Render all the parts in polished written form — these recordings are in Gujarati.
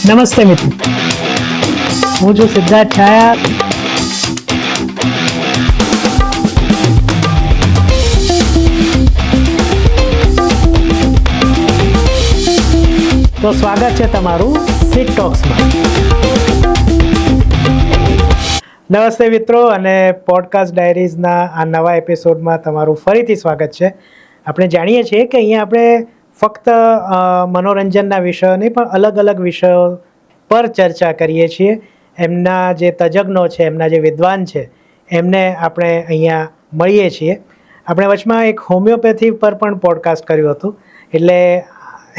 નમસ્તે મિત્રો, હું છું સિદ્ધાર્થ છાયા. તો સ્વાગત છે તમારું સિટ ટોક્સમાં. નમસ્તે મિત્રો, અને પોડકાસ્ટ ડાયરીઝના આ નવા એપિસોડમાં તમારું ફરીથી સ્વાગત છે. આપણે જાણીએ છીએ કે અહીંયા આપણે ફક્ત મનોરંજનના વિષયો નહીં પણ અલગ અલગ વિષયો પર ચર્ચા કરીએ છીએ. એમના જે તજજ્ઞો છે, એમના જે વિદ્વાન છે, એમને આપણે અહીંયા મળીએ છીએ. આપણે વચમાં એક હોમિયોપેથી પર પણ પોડકાસ્ટ કર્યું હતું. એટલે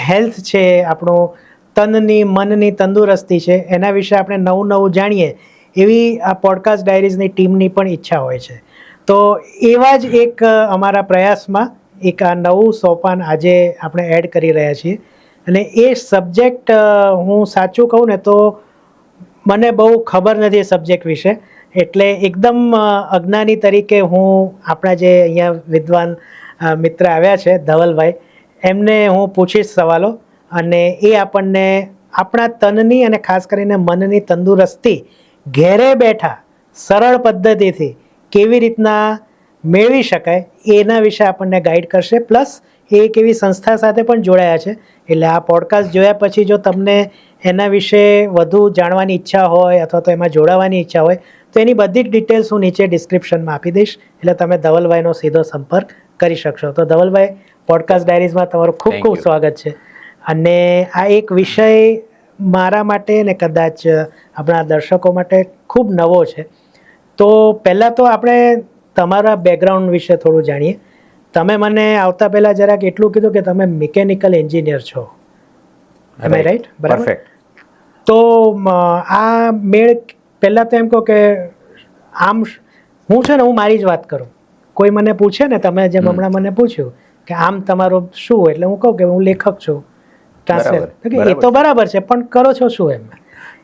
હેલ્થ છે, આપણું તનની મનની તંદુરસ્તી છે, એના વિશે આપણે નવું નવું જાણીએ એવી આ પોડકાસ્ટ ડાયરીઝની ટીમની પણ ઈચ્છા હોય છે. તો એવા જ એક અમારા પ્રયાસમાં એક આ નવું સોપાન આજે આપણે એડ કરી રહ્યા છીએ. અને એ સબ્જેક્ટ હું સાચું કહું ને તો મને બહુ ખબર નથી એ સબ્જેક્ટ વિશે. એટલે એકદમ અજ્ઞાની તરીકે હું આપણા જે અહીંયા વિદ્વાન મિત્ર આવ્યા છે ધવલભાઈ, એમને હું પૂછીશ સવાલો, અને એ આપણને આપણા તનની અને ખાસ કરીને મનની તંદુરસ્તી ઘેરે બેઠા સરળ પદ્ધતિથી કેવી રીતના મેળવી શકાય એના વિશે આપણને ગાઈડ કરશે. પ્લસ એ એક એવી સંસ્થા સાથે પણ જોડાયા છે. એટલે આ પોડકાસ્ટ જોયા પછી જો તમને એના વિશે વધુ જાણવાની ઈચ્છા હોય અથવા તો એમાં જોડાવાની ઈચ્છા હોય તો એની બધી જ ડિટેલ્સ હું નીચે ડિસ્ક્રિપ્શનમાં આપી દઈશ. એટલે તમે ધવલભાઈનો સીધો સંપર્ક કરી શકશો. તો ધવલભાઈ, પોડકાસ્ટ ડાયરીઝમાં તમારું ખૂબ ખૂબ સ્વાગત છે. અને આ એક વિષય મારા માટે ને કદાચ આપણા દર્શકો માટે ખૂબ નવો છે. તો પહેલાં તો આપણે તમારા બેકગ્રાઉન્ડ વિશે થોડું જાણીએ. તમે મને આવતા પહેલાં જરાક એટલું કીધું કે તમે મિકેનિકલ એન્જિનિયર છો. એમ આઈ રાઈટ? બરાબર. તો આ મેળ પહેલાં તો એમ કહો કે આમ હું છે ને, હું મારી જ વાત કરું. કોઈ મને પૂછે ને, તમે જેમ હમણાં મને પૂછ્યું કે આમ તમારું શું, એટલે હું કહું કે હું લેખક છું, ટ્રાન્સલેટર. એ તો બરાબર છે, પણ કરો છો શું એમ?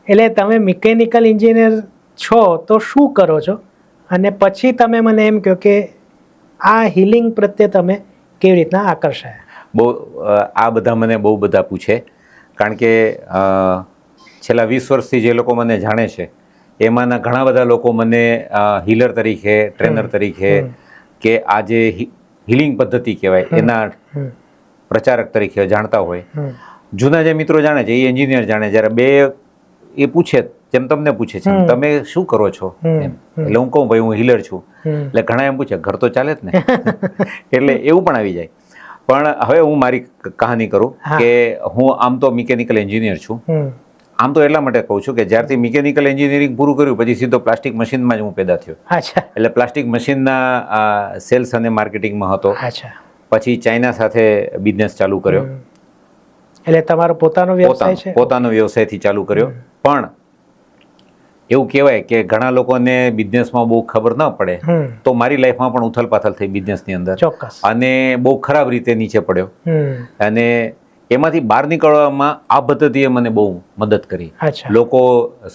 એટલે તમે મિકેનિકલ એન્જિનિયર છો તો શું કરો છો? અને પછી તમે મને એમ કહો કે આ હિલિંગ પ્રત્યે તમે કેવી રીતના આકર્ષાયા? બહુ આ બધા મને બહુ બધા પૂછે, કારણ કે છેલ્લા 20 વર્ષથી જે લોકો મને જાણે છે એમાંના ઘણા બધા લોકો મને હીલર તરીકે, ટ્રેનર તરીકે, કે આ જે હિલિંગ પદ્ધતિ કહેવાય એના પ્રચારક તરીકે જાણતા હોય. જૂના જે મિત્રો જાણે છે, એ એન્જિનિયર જાણે. જ્યારે બે એ પૂછે, જેમ તમને પૂછે છે, તમે શું કરો છો એમ, એટલે હું કહું ભાઈ હું હીલર છું. એટલે ઘણા એમ પૂછે ઘર તો ચાલે જ ને. એટલે એવું પણ આવી જાય. પણ હવે હું મારી કહાની કરું કે હું આમ તો મિકેનિકલ એન્જિનિયર છું. આમ તો એટલા માટે કહું છું કે જ્યારથી મિકેનિકલ એન્જિનિયરિંગ પૂરું કર્યું પછી સીધો પ્લાસ્ટિક મશીનમાં જ હું પેદા થયો. એટલે પ્લાસ્ટિક મશીનના સેલ્સ અને માર્કેટિંગમાં હતો. પછી ચાઇના સાથે બિઝનેસ ચાલુ કર્યો. એટલે તમારો પોતાનો વ્યવસાય છે? પોતાનો વ્યવસાયથી ચાલુ કર્યો. પણ એવું કહેવાય કે ઘણા લોકોને બિઝનેસમાં બહુ ખબર ન પડે, તો મારી લાઈફમાં પણ ઉથલપાથલ થઈ બિઝનેસની અંદર. ચોક્કસ. અને બહુ ખરાબ રીતે નીચે પડ્યો. અને એમાંથી બહાર નીકળવામાં આ પદ્ધતિએ મને બહુ મદદ કરી. લોકો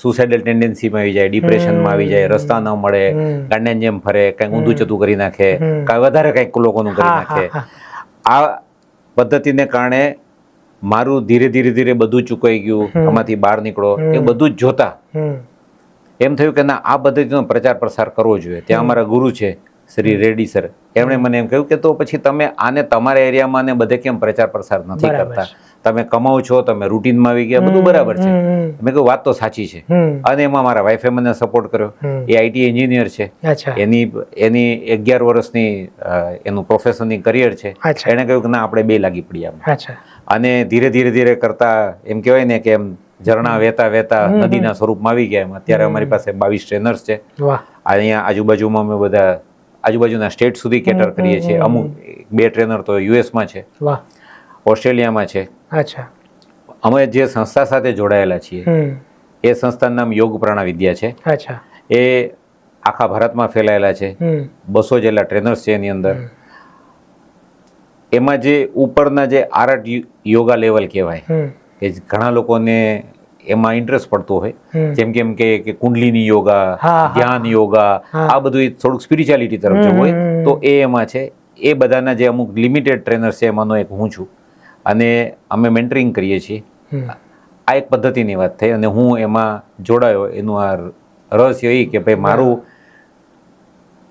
સુસાઇડલ ટેન્ડન્સીમાં આવી જાય, ડિપ્રેશનમાં આવી જાય, રસ્તા ન મળે, ગાંડિયાની જેમ ફરે, કંઈક ઊંધું ચતું કરી નાખે, કાંઈ વધારે કંઈક લોકોનું કરી નાખે. આ પદ્ધતિને કારણે મારું ધીરે ધીરે ધીરે બધું ચૂકાઈ ગયું. આમાંથી બહાર નીકળો એ બધું જ જોતા એમ થયું કે ના, આ પદ્ધતિનો પ્રચાર પ્રસાર કરવો જોઈએ. ત્યાં અમારા ગુરુ છે શ્રી રેડ્ડી સર, એમણે મને એમ કહ્યું કે તો પછી તમે આને તમારા એરિયામાં ને બધે કેમ પ્રચાર પ્રસાર નથી કરતા? તમે કમાઓ છો, તમે રૂટીનમાં આવી ગયા, બધું બરાબર છે. મેં કહ્યું વાત તો સાચી છે. અને એમાં મારા વાઈફે મને સપોર્ટ કર્યો. એ આઈટી એન્જિનિયર છે. એની 11 વર્ષની એનું પ્રોફેશનની કરિયર છે. એણે કહ્યું કે ના, આપણે બે લાગી પડ્યા. અને ધીરે ધીરે ધીરે કરતા એમ કહેવાય ને કે એમ ઝરણા વહેતા વહેતા નદીના સ્વરૂપમાં આવી ગયા. અત્યારે અમારી પાસે 22 ટ્રેનર્સ છે. અહીંયા આજુબાજુમાં અમે બધા આજુબાજુના સ્ટેટ સુધી કેટર કરીએ છીએ. અમુક 2 ટ્રેનર તો યુએસમાં છે, ઓસ્ટ્રેલિયામાં છે. અમે જે સંસ્થા સાથે જોડાયેલા છીએ એ સંસ્થાનું નામ યોગ પ્રાણા વિદ્યા છે. એ આખા ભારતમાં ફેલાયેલા છે. 200 જેટલા ટ્રેનર્સ છે એની અંદર. એમાં જે ઉપરના જે આર્ટ યોગા લેવલ કહેવાય, કે ઘણા લોકોને એમાં ઇન્ટરેસ્ટ પડતો હોય, જેમ કેમ કે કુંડલીની યોગા, ધ્યાન યોગા, આ બધું થોડુંક સ્પિરિચ્યુઆલિટી તરફ જવું હોય તો એ એમાં છે. એ બધાના જે અમુક લિમિટેડ ટ્રેનર્સ છે એમાંનો એક હું છું. અને અમે મેન્ટરિંગ કરીએ છીએ. આ એક પદ્ધતિની વાત થઈ અને હું એમાં જોડાયો. એનું આ રહસ્ય એ કે ભાઈ મારું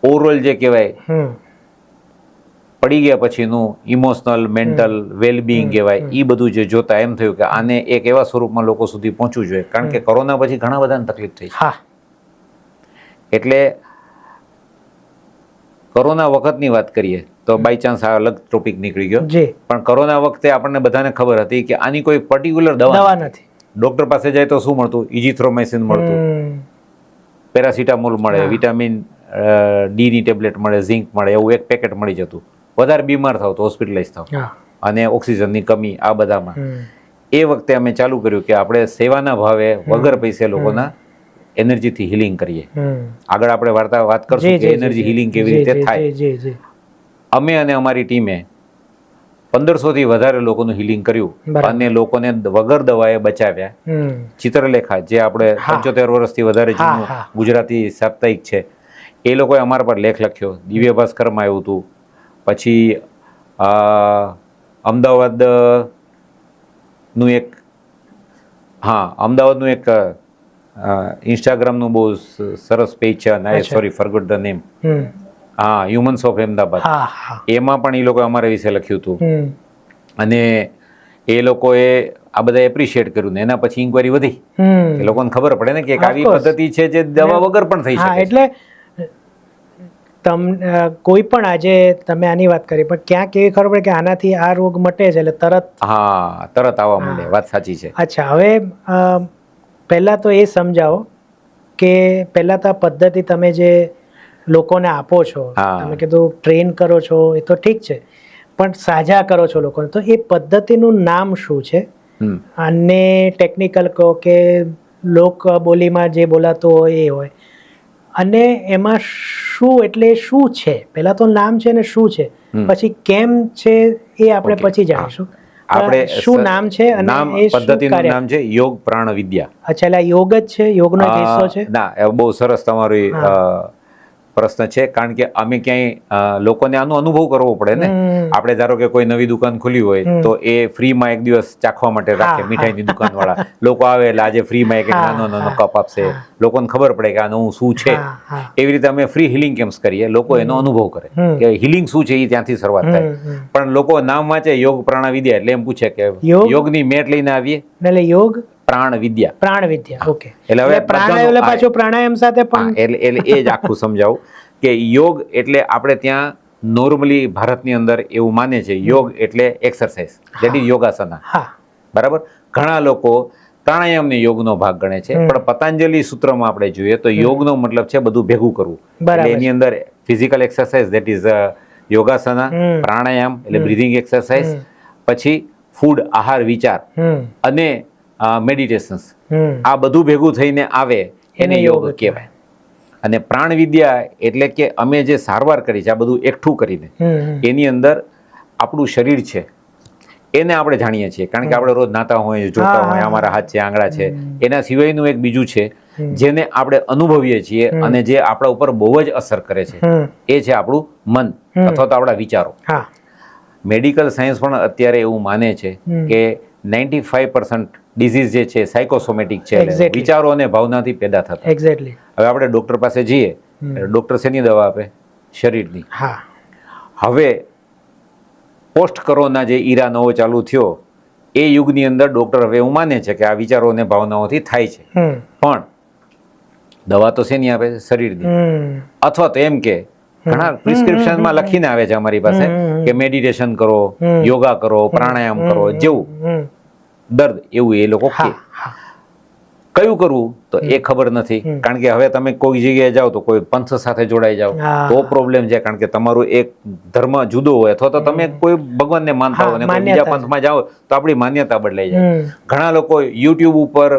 ઓવરઓલ જે કહેવાય પડી ગયા પછીનું ઇમોશનલ મેન્ટલ વેલબિંગ કહેવાય એ બધું જે જોતા એમ થયું કે આને એક એવા સ્વરૂપમાં લોકો સુધી પહોંચવું જોઈએ. કારણ કે કોરોના પછી ઘણા બધાને તકલીફ થઈ છે. એટલે કોરોના વખતની વાત કરીએ તો બાય ચાન્સ આ અલગ ટોપિક નીકળી ગયો, પણ કોરોના વખતે આપણને બધાને ખબર હતી કે આની કોઈ પર્ટિક્યુલર દવા નથી. ડોક્ટર પાસે જાય તો શું મળતું? ઇઝિથ્રોમાઇસિન મળતું, પેરાસિટામોલ મળે, વિટામિન ડી ની ટેબ્લેટ મળે, ઝિંક મળે, એવું એક પેકેટ મળી જતું. વધારે બીમાર થાવ તો હોસ્પિટલાઇઝ થાવ અને ઓક્સિજનની કમી આ બધામાં. એ વખતે અમે ચાલુ કર્યું કે આપણે સેવાના ભાવે વગર પૈસે લોકોના એનર્જીથી હિલિંગ કરીએ. આગળ આપણે વાત કરશું કે એનર્જી હિલિંગ કેવી રીતે થાય. અમે અને અમારી ટીમે 1500 થી વધારે લોકોનું હિલિંગ કર્યું અને લોકોને વગર દવાએ બચાવ્યા. ચિત્રલેખા જે આપણે 75 વર્ષથી વધારે જૂનું ગુજરાતી સાપ્તાહિક છે, એ લોકોએ અમારા પર લેખ લખ્યો. દિવ્ય ભાસ્કરમાં આવ્યું હતું. પછી અમદાવાદનું એક ઇન્સ્ટાગ્રામનું બહુ સરસ પેજ છે, sorry forgot the name, humans of Ahmedabad. એમાં પણ એ લોકોએ અમારા વિશે લખ્યું હતું અને એ લોકોએ આ બધા એપ્રિશિએટ કર્યું ને એના પછી ઇન્કવાયરી વધી. એ લોકોને ખબર પડે ને કે એક આવી પદ્ધતિ છે જે દવા વગર પણ થઈ શકે. એટલે કોઈ પણ આજે તમે આની વાત કરી, પણ ક્યાંક એવી ખબર પડે કે આનાથી આ રોગ મટે છે એટલે તરત આવવા માંડે. વાત સાચી છે. અચ્છા, હવે પહેલા તો એ સમજાવો કે પહેલા તો આ પદ્ધતિ તમે જે લોકોને આપો છો, તમે કીધું ટ્રેન કરો છો, એ તો ઠીક છે, પણ સાજા કરો છો લોકોને, તો એ પદ્ધતિનું નામ શું છે? અને ટેકનિકલ કહો કે લોક બોલીમાં જે બોલાતું હોય એ હોય, અને એમાં શું એટલે શું છે? પહેલા તો નામ છે ને શું છે, પછી કેમ છે એ આપણે પછી જાણીશું. આપણે શું નામ છે અને એ પદ્ધતિનું નામ છે યોગ પ્રાણ વિદ્યા. અચ્છા, એટલે યોગ જ છે, યોગનો એક હિસ્સો છે? ના, બહુ સરસ તમારી પ્રશ્ન છે. કારણ કે અમે ક્યાંય લોકોને આનો અનુભવ કરવો પડે ને. આપણે ધારો કે કોઈ નવી દુકાન ખુલી હોય તો એ ફ્રીમાં એક દિવસ ચાખવા માટે રાખે, મીઠાઈની દુકાનવાળા લોકો આવે એટલે આજે ફ્રીમાં એક નાનો કપ આપશે, લોકોને ખબર પડે કે આનું શું છે. એવી રીતે અમે ફ્રી હિલિંગ કેમ્પ્સ કરીએ, લોકો એનો અનુભવ કરે કે હિલિંગ શું છે, એ ત્યાંથી શરૂઆત થાય. પણ લોકો નામ વાંચે યોગ પ્રાણ વિદ્યા એટલે એમ પૂછે કે યોગની મેટ લઈને આવીએ, એટલે યોગ પ્રાણ વિદ્યા. ઓકે, એટલે હવે પાછું પ્રાણાયામ સાથે પણ એટલે એ જ આખું સમજાવું કે યોગ એટલે આપણે ત્યાં નોર્મલી ભારતની અંદર એવું માને છે યોગ એટલે એક્સરસાઇઝ, દેટ ઇઝ યોગાસના. બરાબર. ઘણા લોકો પ્રાણાયામને યોગનો ભાગ ગણે છે, પણ પતંજલિ સૂત્રમાં આપણે જોઈએ તો યોગનો મતલબ છે બધું ભેગું કરવું. એટલે એની અંદર ફિઝિકલ એક્સરસાઇઝ દેટ ઇઝ યોગાસના, પ્રાણાયામ એટલે બ્રીધિંગ એક્સરસાઇઝ, પછી ફૂડ આહાર વિચાર અને મેડિટેશન્સ, આ બધું ભેગું થઈને આવે એને યોગ કહેવાય. અને પ્રાણ વિદ્યા એટલે કે અમે જે સારવાર કરી છે આ બધું એકઠું કરીને એની અંદર આપણું શરીર છે એને આપણે જાણીએ છીએ. કારણ કે આપણે રોજ નાતા હોય, જોતા હોય, અમારા હાથ છે, આંગળા છે, એના સિવાયનું એક બીજું છે જેને આપણે અનુભવીએ છીએ અને જે આપણા ઉપર બહુ જ અસર કરે છે, એ છે આપણું મન અથવા તો આપણા વિચારો. મેડિકલ સાયન્સ પણ અત્યારે એવું માને છે કે 95% ડિઝીઝ જે છે સાયકોસોમેટિક છે, વિચારો અને ભાવનાથી પેદા થતા. એક્ઝેક્ટલી. હવે આપણે ડોક્ટર પાસે જઈએ, ડોક્ટર શેની દવા આપે? શરીરની. હવે પોસ્ટ કોરોના જે ઈરા નવો ચાલુ થયો એ યુગની અંદર ડોક્ટર હવે એવું માને છે કે આ વિચારો અને ભાવનાઓથી થાય છે, પણ દવા તો શેની આપે છે? શરીરની. અથવા તો એમ કે ઘણા પ્રિસ્ક્રિપ્શનમાં લખીને આવે છે અમારી પાસે કે મેડિટેશન કરો, યોગા કરો, પ્રાણાયામ કરો, જેવું દર્દ એવું એ લોકો કહે. કયું કરવું તો એ ખબર નથી. કારણ કે હવે તમે કોઈ જગ્યાએ જાઓ તો કોઈ પંથ સાથે જોડાઈ જાઓ તો પ્રોબ્લેમ છે, કારણ કે તમારું એક ધર્મ જુદો હોય અથવા તો તમે કોઈ ભગવાનને માનતા હોય અને કોઈ બીજા પંથમાં જાઓ તો આપણી માન્યતા બદલાઈ જાય. ઘણા લોકો યુટ્યુબ ઉપર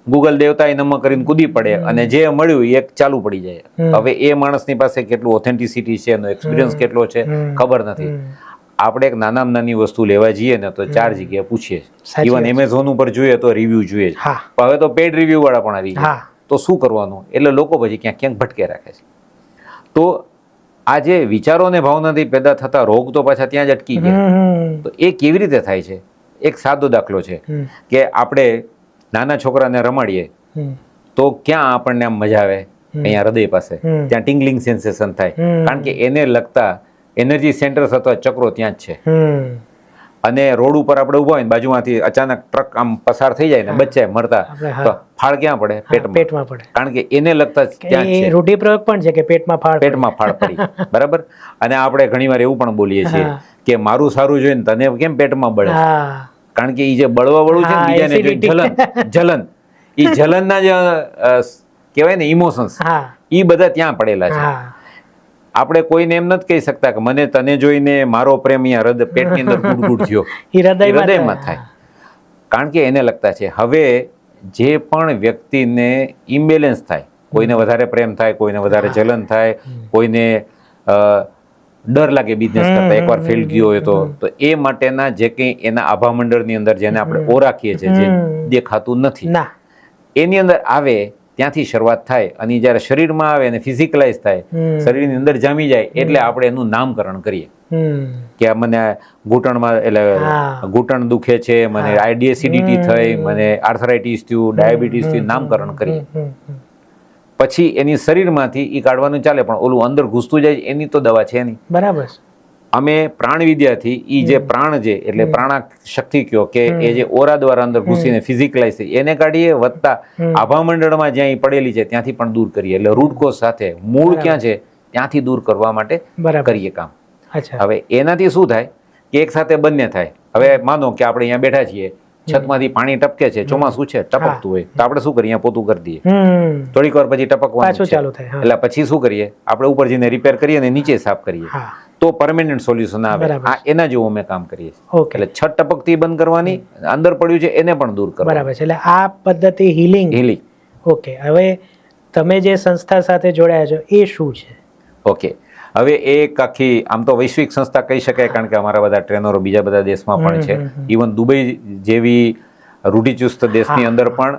ગૂગલ દેવતાએ નમઃ કરીને કૂદી પડે અને જે મળ્યું એ ચાલુ પડી જાય. હવે એ માણસની પાસે કેટલું ઓથેન્ટિસિટી છે, એનો એક્સપિરિયન્સ કેટલો છે ખબર નથી. આપણે એક નાનામાં નાની વસ્તુ લેવા જઈએ ને તો 4 જગ્યાએ પૂછીએ. ઇવન એમેઝોન ઉપર જોઈએ તો રિવ્યુ જોઈએ, પણ હવે તો પેડ રિવ્યુ વાળા પણ આવી ગયા. તો શું કરવાનું? એટલે લોકો પછી ક્યાંક ભટકે રાખે છે. તો આ જે વિચારો અને ભાવનાથી પેદા થતા રોગ તો પાછા ત્યાં જ અટકી ગયા. તો એ કેવી રીતે થાય છે? એક સાદો દાખલો છે કે આપણે નાના છોકરાને રમાડીએ તો ક્યાં આપણને આમ મજા આવે? અહીંયા હૃદય પાસે, ત્યાં ટિંગલિંગ સેન્સેશન થાય, કારણ કે એને લગતા એનર્જી સેન્ટર્સ અથવા ચક્રો ત્યાં જ છે. અને રોડ ઉપર આપણે ઉભા હોય ને બાજુમાંથી અચાનક ટ્રક આમ પસાર થઈ જાય ને બચ્ચા મરતા, તો ફાળ ક્યાં પડે? પેટમાં પડે, કારણ કે એને લગતા ત્યાં છે. રૂઢિપ્રયોગ પણ છે કે પેટમાં ફાળ પડી. બરાબર. અને આપણે ઘણીવાર એવું પણ બોલીએ છીએ કે મારું સારું જોઈને તને કેમ પેટમાં બળે? કારણ કે એ જે બળવા વાળું છે ને બીજાને જોઈને જલન, એ જલનના જે કહેવાય ને ઇમોશન્સ, એ બધા ત્યાં પડેલા છે. આપણે કોઈને એમ નથી કહી શકતા કે મને તને જોઈને મારો પ્રેમ અહીંયા પેટની અંદર ગુડગુડ થયો. એ હૃદયમાં થાય, કારણ કે એને લગતા છે. હવે જે પણ વ્યક્તિને ઇમ્બેલેન્સ થાય, કોઈને વધારે પ્રેમ થાય, કોઈને વધારે જલન થાય, કોઈને ડર લાગે બિઝનેસ કરતા, એકવાર ફેલ ગયો હોય તો એ માટેના જે કંઈ એના આભા મંડળની અંદર જેને આપણે ઓરા કહીએ છીએ, જે દેખાતું નથી, એની અંદર આવે ત્યાંથી શરૂઆત થાય. અને જ્યારે શરીરમાં આવે અને ફિઝિકલાઇઝ થાય, શરીરની અંદર જામી જાય, એટલે આપણે એનું નામકરણ કરીએ કે મને ઘૂંટણમાં એટલે ઘૂંટણ દુખે છે, મને એસિડિટી થઈ, મને આર્થરાઇટિસ થયું, ડાયાબિટીસ થયું, નામકરણ કરીએ. પછી એની શરીરમાંથી એ કાઢવાનું ચાલે, પણ ઓલું અંદર ઘૂસતું જાય એની તો દવા છે નહીં. બરાબર. અમે પ્રાણવિદ્યાથી એ જે પ્રાણ છે એટલે પ્રાણા શક્તિ કયો કે એ જે ઓરા દ્વારા અંદર ઘૂસીને ફિઝિકલાઇઝ થઈ એને કાઢીએ, વધતા આભા મંડળમાં જ્યાં એ પડેલી છે ત્યાંથી પણ દૂર કરીએ. એટલે રૂટ કોઝ સાથે મૂળ ક્યાં છે ત્યાંથી દૂર કરવા માટે કરીએ કામ. હવે એનાથી શું થાય કે એક સાથે બંને થાય. હવે માનો કે આપણે અહીંયા બેઠા છીએ, છતમાંથી પાણી ટપકે છે, ચોમાસું છે, ટપકતું હોય તો આપણે શું કરીએ? પોતું કરી દઈએ. થોડીક વાર પછી ટપકવાનું ચાલુ થાય એટલે પછી શું કરીએ? આપણે ઉપર જઈને રિપેર કરીએ અને નીચે સાફ કરીએ, તો પરમેનન્ટ સોલ્યુશન આવે. આ એના જેવું અમે કામ કરીએ છીએ. એટલે છત ટપકતી બંધ કરવાની, અંદર પડ્યું છે એને પણ દૂર કરવાનું. બરાબર છે. એટલે આ પદ્ધતિ હીલિંગ. ઓકે. હવે તમે જે સંસ્થા સાથે જોડાયા છો એ શું છે? ઓકે. હવે એક આખી આમ તો વૈશ્વિક સંસ્થા કહી શકાય, કારણ કે અમારા બધા ટ્રેનરો બીજા બધા દેશમાં પણ છે. ઇવન દુબઈ જેવી રૂઢિચુસ્ત દેશની અંદર પણ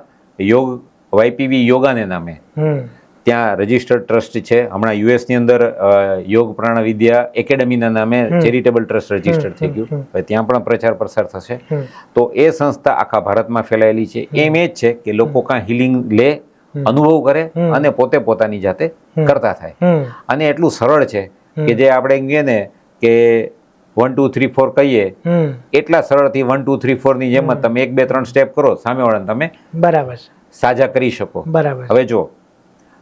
યોગ YPV યોગાને નામે ત્યાં રજિસ્ટર્ડ ટ્રસ્ટ છે. હમણાં યુએસની અંદર યોગ પ્રાણવિદ્યા એકેડમીના નામે ચેરિટેબલ ટ્રસ્ટ રજિસ્ટર્ડ થઈ ગયું. ત્યાં પણ પ્રચાર પ્રસાર થશે. તો એ સંસ્થા આખા ભારતમાં ફેલાયેલી છે. એમ એ જ છે કે લોકો કાં હિલિંગ લે, અનુભવ કરે અને પોતે પોતાની જાતે કરતા થાય. અને એટલું સરળ છે કે જે આપણે કહીએ ને કે 1 2 3 4 કહીએ, એટલા સરળથી 1 2 3 4 ની જેમ જ તમે 1 2 3 સ્ટેપ કરો, સામેવાળાને તમે બરાબર સાજા કરી શકો. બરાબર. હવે જો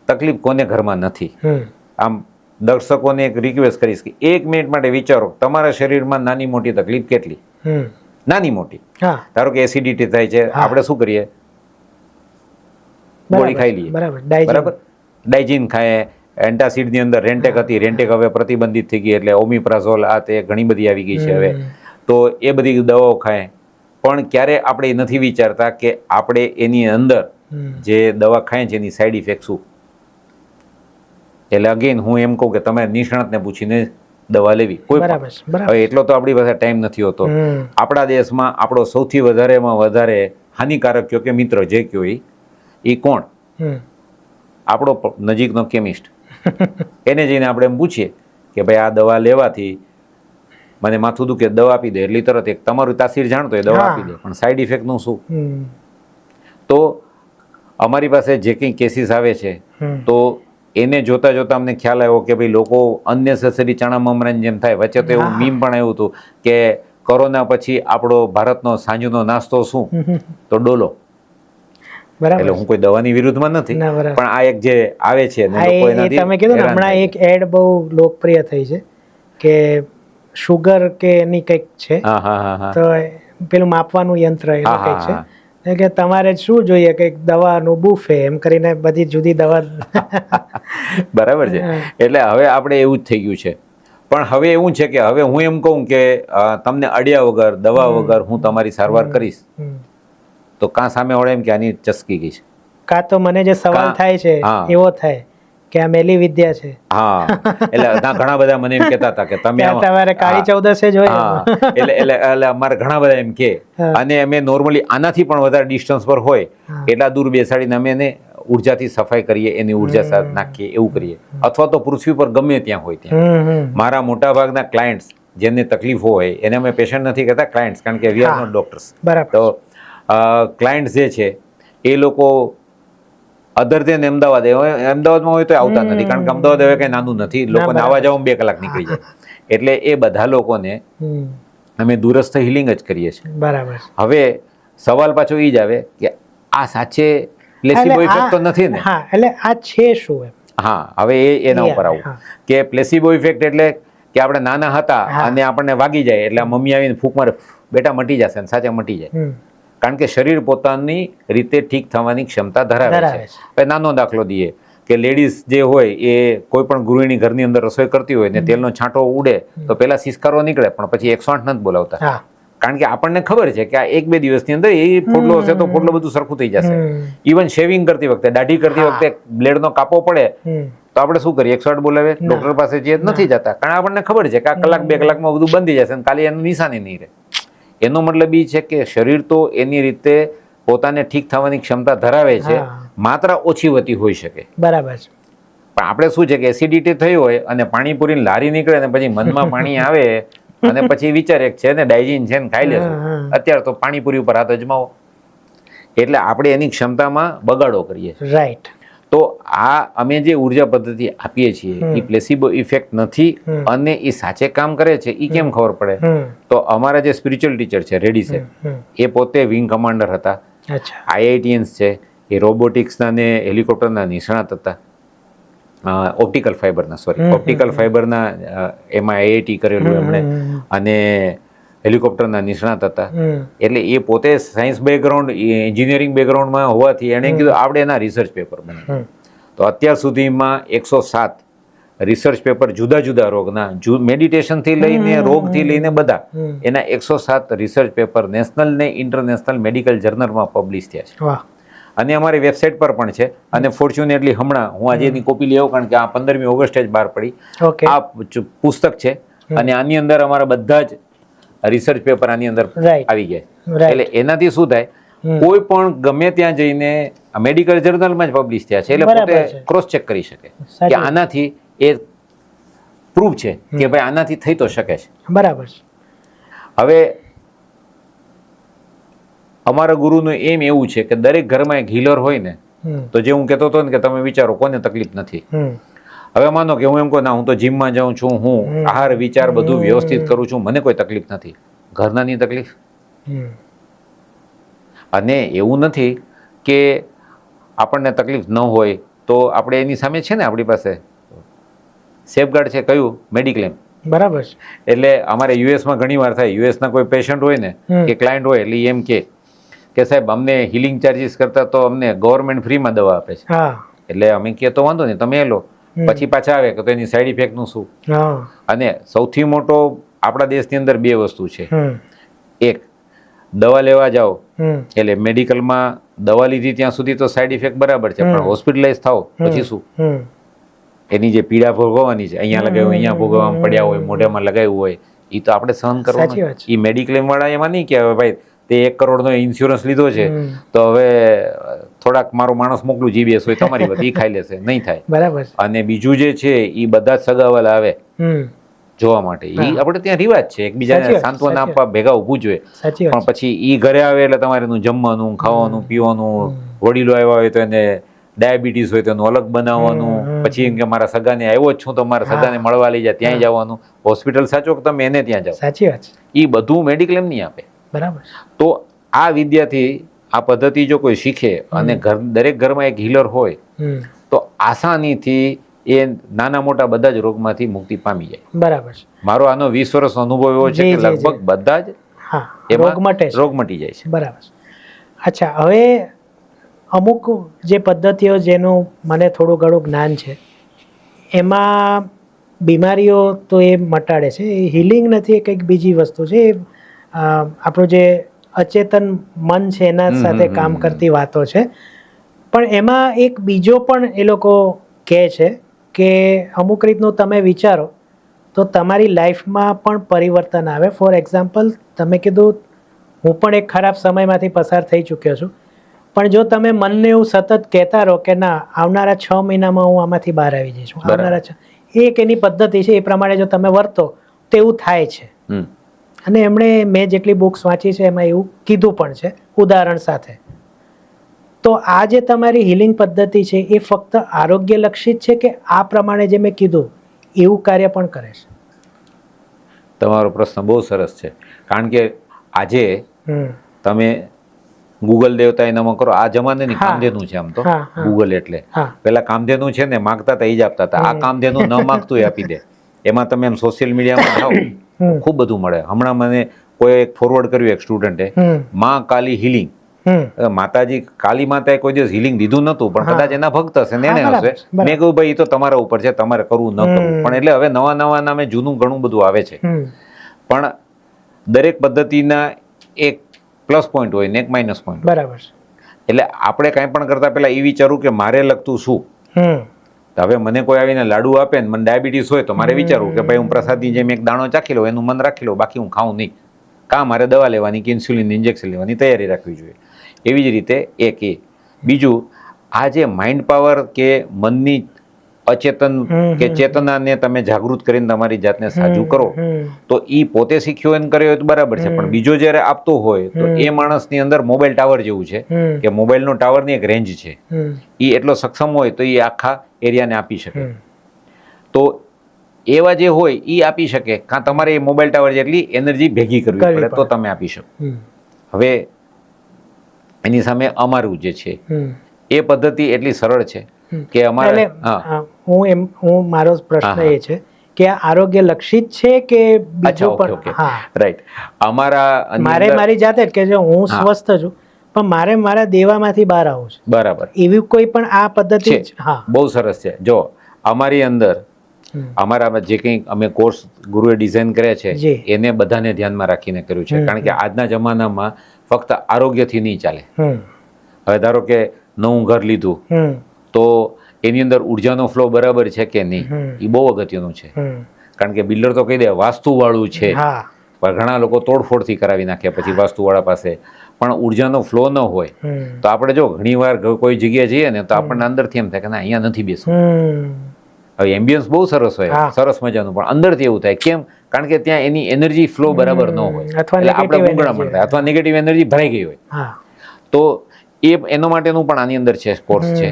તકલીફ કોને ઘરમાં નથી? આમ દર્શકોને એક રિક્વેસ્ટ કરીશ કે 1 મિનિટ માટે વિચારો, તમારા શરીરમાં નાની મોટી તકલીફ કેટલી? નાની મોટી. ધારો કે એસિડિટી થાય છે, આપણે શું કરીએ? ગોળી ખાઈ લઈએ. બરાબર. ડાયજીન ખાય, એન્ટાસિડની અંદર રેન્ટેક હતી, રેન્ટેક હવે પ્રતિબંધિત થઈ ગઈ, એટલે ઓમિપ્રાઝોલ આ તે ઘણી બધી આવી ગઈ છે હવે. તો એ બધી દવાઓ ખાય, પણ ક્યારે આપણે એ નથી વિચારતા કે આપણે એની અંદર જે દવા ખાય છે એની સાઈડ ઇફેક્ટ શું? એટલે અગેન હું એમ કહું કે તમે નિષ્ણાતને પૂછીને દવા લેવી. કોઈ હવે એટલો તો આપણી પાસે ટાઈમ નથી હોતો. આપણા દેશમાં આપણો સૌથી વધારેમાં વધારે હાનિકારક કયો કે મિત્ર જે કયો એ કોણ? આપણો નજીકનો કેમિસ્ટ. એને જઈને આપણે એમ પૂછીએ કે ભાઈ આ દવા લેવાથી મને માથું દુખે, દવા આપી દે. એટલી તરત એક તમારું તાસીર જાણતો એ દવા આપી દે, પણ સાઈડ ઇફેક્ટનું શું? તો અમારી પાસે જે કંઈ કેસીસ આવે છે તો એને જોતા જોતા અમને ખ્યાલ આવ્યો કે ભાઈ લોકો અનનેસેસરી ચણા મમરાની જેમ થાય. વચ્ચે તો એવું મીમ પણ આવ્યું હતું કે કોરોના પછી આપણો ભારતનો સાંજનો નાસ્તો શું? તો ડોલો. એટલે હું કોઈ દવાની વિરુદ્ધમાં નથી, પણ આ એક જે આવે છે ને લોકો એનાથી તમે કીધું ને હમણાં એક એડ બહુ લોકપ્રિય થઈ છે કે શુગર કે એની કંઈક છે, તો પેલું માપવાનું યંત્ર એવું કંઈક છે કે તમારે શું જોઈએ કે દવાનું બુફે એમ કરીને બધી જુદી દવા. બરાબર છે. એટલે હવે આપણે એવું જ થઈ ગયું છે. પણ હવે એવું છે કે હવે હું એમ કહું કે તમને અડ્યા વગર, દવા વગર હું તમારી સારવાર કરીશ, તો કાં સામે વળે એમ કે આની ચસકી ગઈ છે, કાં તો મને જે સવાલ થાય છે એવો થાય કે આ મેલી વિદ્યા છે. એટલે ઘણા બધા મને એમ કહેતા હતા કે તમે તમારે કાળી ચૌદસે જોઈ. એટલે અમારે ઘણા બધા એમ કે, અને અમે નોર્મલી આનાથી પણ વધારે ડિસ્ટન્સ પર હોય એટલા દૂર બેસાડીને અમે એને ઉર્જાથી સફાઈ કરીએ, એની ઉર્જા નાખીએ, એવું કરીએ. અથવા તો પૃથ્વી પર ગમે ત્યાં હોય ત્યાં. મારા મોટા ભાગના ક્લાયન્ટ્સ જેમને તકલીફ હોય એને અમે પેશન્ટ નથી કહેતા, ક્લાયન્ટ્સ, કારણ કે વી આર નોટ ડોક્ટર્સ. બરાબર. તો ક્લાયન્ટ્સ જે છે એ લોકો અધર દેન અમદાવાદમાં હોય તો આવતા નથી, કારણ કે અમદાવાદ હવે કંઈ નાનું નથી, લોકોને આવવા જવામાં 2 કલાક નીકળી જાય. એટલે એ બધા લોકોને અમે દૂરસ્થ હિલિંગ જ કરીએ છીએ. બરાબર. હવે સવાલ પાછો એ જ આવે કે આ સાચે પ્લેસિબો ઇફેક્ટ તો નથી ને? હા, એટલે આ છે શું? હા, હવે એના ઉપર આવું કે પ્લેસિબો ઇફેક્ટ એટલે કે આપણે નાના હતા અને આપણને વાગી જાય એટલે મમ્મી આવીને ફૂંક મારે, બેટા મટી જશે, અને સાચે મટી જાય. કારણ કે શરીર પોતાની રીતે ઠીક થવાની ક્ષમતા ધરાવે છે. હવે નાનો દાખલો દઈએ કે લેડીઝ જે હોય એ કોઈ પણ ગૃહિણી ઘરની અંદર રસોઈ કરતી હોય ને તેલનો છાંટો ઉડે તો પેલા સિસકારો નીકળે, પણ પછી 108 નથી બોલાવતા, કારણ કે આપણને ખબર છે કે આ 1-2 દિવસની અંદર એ ફોડલો હશે તો ફોડલો બધું સરખું થઈ જશે. ઇવન શેવિંગ કરતી વખતે, દાઢી કરતી વખતે બ્લેડનો કાપો પડે તો આપણે શું કરીએ? 108 બોલાવે, ડોક્ટર પાસે જઈએ, નથી જતા, કારણ આપણને ખબર છે કે આ કલાક 2 કલાકમાં બધું બંધી જશે અને કાલે એનું નિશાની નહીં રહે. એનો મતલબ એ છે કે શરીર તો એની રીતે પોતાને ઠીક થવાની ક્ષમતા ધરાવે છે, માત્ર ઓછી વધી હોઈ શકે. બરાબર. પણ આપણે શું છે કે એસિડિટી થઈ હોય અને પાણીપુરીની લારી નીકળે ને પછી મનમાં પાણી આવે અને પછી વિચાર એક છે ને ડાયજીન છે ને ખાઈ લેશું, અત્યારે તો પાણીપુરી ઉપર હાથ અજમાવો, એટલે આપણે એની ક્ષમતામાં બગાડો કરીએ છીએ. રાઈટ. તો આ અમે જે ઉર્જા પદ્ધતિ આપીએ છીએ એ પ્લેસિબો ઇફેક્ટ નથી અને એ સાચે કામ કરે છે. એ કેમ ખબર પડે? તો અમારા જે સ્પિરિચ્યુઅલ ટીચર છે રેડી છે, એ પોતે વિંગ કમાન્ડર હતા, IITians છે, એ રોબોટિક્સના ને હેલિકોપ્ટરના નિષ્ણાત હતા, ઓપ્ટિકલ ફાઈબરના એમાં IIT કરેલું એમણે, અને હેલિકોપ્ટરના નિષ્ણાત હતા. એટલે એ પોતે સાયન્સ બેકગ્રાઉન્ડ, એન્જિનિયરિંગ બેકગ્રાઉન્ડમાં હોવાથી એણે કીધું આપણે એના રિસર્ચ પેપર બનાવીએ. તો અત્યાર સુધીમાં 107 રિસર્ચ પેપર જુદા જુદા રોગના, મેડિટેશનથી લઈને રોગથી લઈને બધા, એના 107 રિસર્ચ પેપર નેશનલ ને ઇન્ટરનેશનલ મેડિકલ જર્નલમાં પબ્લિશ થયા છે. અને અમારી વેબસાઇટ પર પણ છે. અને ફોર્ચ્યુનેટલી હમણાં હું આજે એની કોપી લેવો, કારણ કે આ 15મી ઓગસ્ટે જ બહાર પડી આ પુસ્તક છે, અને આની અંદર અમારા બધા જ રિસર્ચ પેપર આની અંદર આવી ગયા. એટલે એનાથી શું થાય, કોઈ પણ ગમે ત્યાં જઈને મેડિકલ જર્નલમાં જ પબ્લિશ થયા છે, એટલે પોતે ક્રોસ ચેક કરી શકે કે આનાથી એ પ્રૂફ છે કે ભાઈ આનાથી થઈ તો શકે છે. બરાબર. હવે અમારા ગુરુનું એમ એવું છે કે દરેક ઘરમાં એક હીલર હોય ને, તો જે હું કહેતો હતો ને કે તમે વિચારો કોને તકલીફ નથી. હવે માનો કે હું એમ કહું ના, હું તો જીમમાં જાઉં છું, હું આહાર વિચાર બધું વ્યવસ્થિત કરું છું, મને કોઈ તકલીફ નથી. ઘરનાની તકલીફ. અને એવું નથી કે આપણને તકલીફ ન હોય તો આપણે એની સામે છે ને આપણી પાસે સેફગાર્ડ છે, કયું? મેડિક્લેમ. બરાબર. એટલે અમારે યુએસમાં ઘણી વાર થાય, યુએસના કોઈ પેશન્ટ હોય ને કે ક્લાયન્ટ હોય, એટલે એમ કે સાહેબ અમને હિલિંગ ચાર્જીસ કરતા તો અમને ગવર્મેન્ટ ફ્રીમાં દવા આપે છે. એટલે અમે કહે તો વાંધો નહીં, તમે એ લો. પછી પાછા આવે કે તો એની સાઈડ ઇફેક્ટનું શું? અને સૌથી મોટો આપણા દેશની અંદર 2 વસ્તુ છે. એક, દવા લેવા જાઓ એટલે મેડિકલમાં દવા લીધી ત્યાં સુધી તો સાઈડ ઇફેક્ટ બરાબર છે, પણ હોસ્પિટલાઇઝ થાવ પછી શું? એની જે પીડા ભોગવવાની છે, અહીંયા લગાવ્યું, અહીંયા ભોગવવામાં પડ્યા હોય, મોઢામાં લગાવ્યું હોય, એ તો આપણે સહન કરવાનું. એ મેડિક્લેમ વાળા એમાં નહીં કે હવે ભાઈ તે 1 કરોડનો ઇન્સ્યોરન્સ લીધો છે તો હવે થોડાક મારો માણસ મોકલું જીબીએસ હોય તમારી વાત, એ ખાઈ લેશે, નહીં થાય. બરાબર. અને બીજું જે છે એ બધા જ સગાવાલા આવે જોવા માટે, એ આપણે ત્યાં રિવાજ છે, એકબીજાને સાંત્વના આપવા ભેગા ઊભું જોઈએ. પણ પછી એ ઘરે આવે એટલે તમારે એનું જમવાનું, ખાવાનું, પીવાનું, વડીલો આવ્યા હોય તો એને ડાયાબિટીસ હોય તો એનું અલગ બનાવવાનું, પછી એમ કે મારા સગાને આવ્યો જ છું તો મારા સગાને મળવા લઈ જાય, ત્યાં જવાનું. હોસ્પિટલ સાચો કે તમે એને ત્યાં જાઓ. સાચી વાત. એ બધું મેડિક્લેમ નહીં આપે. બરાબર. તો આ વિદ્યાથી આ પદ્ધતિ જો કોઈ શીખે અને દરેક ઘરમાં એક હીલર હોય તો આસાનીથી એ નાના મોટા બધા જ રોગમાંથી મુક્તિ પામી જાય. બરાબર. મારો આનો 20 વર્ષનો અનુભવ એવો છે કે લગભગ બધા જ રોગ મટી જાય છે. બરાબર. અચ્છા, હવે અમુક જે પદ્ધતિઓ જેનું મને થોડું ઘણું જ્ઞાન છે, એમાં બીમારીઓ તો એ મટાડે છે, એ હિલિંગ નથી, એ કંઈક બીજી વસ્તુ છે. આપણું જે અચેતન મન છે એના સાથે કામ કરતી વાતો છે. પણ એમાં એક બીજો પણ એ લોકો કહે છે કે અમુક રીતનું તમે વિચારો તો તમારી લાઈફમાં પણ પરિવર્તન આવે. ફોર એક્ઝામ્પલ, તમે કીધું હું પણ એક ખરાબ સમયમાંથી પસાર થઈ ચૂક્યો છું, પણ જો તમે મનને એવું સતત કહેતા રહો કે ના, આવનારા 6 મહિનામાં હું આમાંથી બહાર આવી જઈશ, આવનારા એક એની પદ્ધતિ છે, એ પ્રમાણે જો તમે વર્તો તો એવું થાય છે. અને એમણે મેં જેટલી બુક્સ વાંચી છે એમાં એવું કીધું પણ છે ઉદાહરણ સાથે. તો આ જે તમારી હિલિંગ પદ્ધતિ છે એ ફક્ત આરોગ્યલક્ષી જ છે કે આ પ્રમાણે જે મેં કીધું એવું કાર્ય પણ કરે છે? તમારો પ્રશ્ન બહુ સરસ છે, કારણ કે આજે તમે ગૂગલ દેવતા એનામાં કરો, આ જમાનાની કામધેનું છે. આમ તો ગૂગલ એટલે પેલા કામધેનું છે ને, માગતા હતા એ જ આપતા હતા. આ કામધેનું ન માગતું એ આપી દે. એમાં તમે એમ સોશિયલ મીડિયામાં જાઓ ખૂબ બધું મળે. હમણાં મને કોઈ એક ફોરવર્ડ કર્યું એક સ્ટુડન્ટે, માં કાલી હિલિંગ. માતાજી કાલી માતાએ કોઈ દિવસ હિલિંગ દીધું નતું, પણ કદાચ એના ભક્ત હશે ને એને હશે. મેં કહ્યું ભાઈ એ તો તમારા ઉપર છે, તમારે કરવું ન કરવું. પણ એટલે હવે નવા નવા નામે જૂનું ઘણું બધું આવે છે. પણ દરેક પદ્ધતિના એક પ્લસ પોઈન્ટ હોય ને એક માઇનસ પોઈન્ટ. બરાબર. એટલે આપણે કાંઈ પણ કરતા પહેલા એ વિચારવું કે મારે લગતું શું. હવે મને કોઈ આવીને લાડુ આપે ને મને ડાયાબિટીસ હોય તો મારે વિચારવું કે ભાઈ હું પ્રસાદની જેમ એક દાણો ચાખી લઉં, એનું મન રાખી લઉં, બાકી હું ખાઉં નહીં. કાં મારે દવા લેવાની કે ઇન્સ્યુલિન ઇન્જેક્શન લેવાની તૈયારી રાખવી જોઈએ. એવી જ રીતે એક એ. બીજું, આ જે માઇન્ડ પાવર કે મનની અચેતન કે ચેતનાને તમે જાગૃત કરીને તમારી જાતને સાજુ કરો, તો એ પોતે શીખ્યો એને કર્યો તો બરાબર છે. પણ બીજો જ્યારે આપતો હોય તો એ માણસની અંદર મોબાઈલ ટાવર જેવું છે કે મોબાઈલનો ટાવરની એક રેન્જ છે. એ એટલો સક્ષમ હોય તો એ આખા એરિયાને આપી શકે. તો એવા જે હોય એ આપી શકે, કાં તમારે એ મોબાઈલ ટાવર જેટલી એનર્જી ભેગી કરવી પડે તો તમે આપી શકો. હવે એની સામે અમારું જે છે એ પદ્ધતિ એટલી સરળ છે કે અમારે હું મારો પ્રશ્ન એ છે કે આ આરોગ્ય લક્ષિત છે કે બીજું પણ? રાઈટ. અમારા મારી જાતે કે જો હું સ્વસ્થ છું પણ મારે મારા દેવામાંથી બહાર આવું છે. બરાબર. એવી કોઈ પણ આ પદ્ધતિ? બહુ સરસ છે. જો અમારી અંદર અમારા જે કંઈ અમે કોર્સ ગુરુએ ડિઝાઇન કર્યા છે એને બધાને ધ્યાનમાં રાખીને કર્યું છે. કારણ કે આજના જમાનામાં ફક્ત આરોગ્યથી નહીં ચાલે. હવે ધારો કે નવું ઘર લીધું તો એની અંદર ઉર્જાનો ફ્લો બરાબર છે કે નહીં, એ બહુ અગત્યનું છે. કારણ કે બિલ્ડર તો કહી દે વાસ્તુવાળું છે, પણ ઘણા લોકો તોડફોડથી કરાવી નાખે પછી વાસ્તુવાળા પાસે. પણ ઉર્જાનો ફ્લો ન હોય તો આપણે જો ઘણીવાર કોઈ જગ્યાએ જઈએ ને તો આપણને અંદરથી એમ થાય કે ના અહીંયા નથી બેસવું. હવે એમ્બિયન્સ બહુ સરસ હોય, સરસ મજાનું, પણ અંદરથી એવું થાય કેમ? કારણ કે ત્યાં એની એનર્જી ફ્લો બરાબર ન હોય, એટલે આપણે ગુંગળામણ થાય અથવા નેગેટિવ એનર્જી ભરાઈ ગઈ હોય. તો એનો માટેનું પણ આની અંદર છે, કોર્સ છે.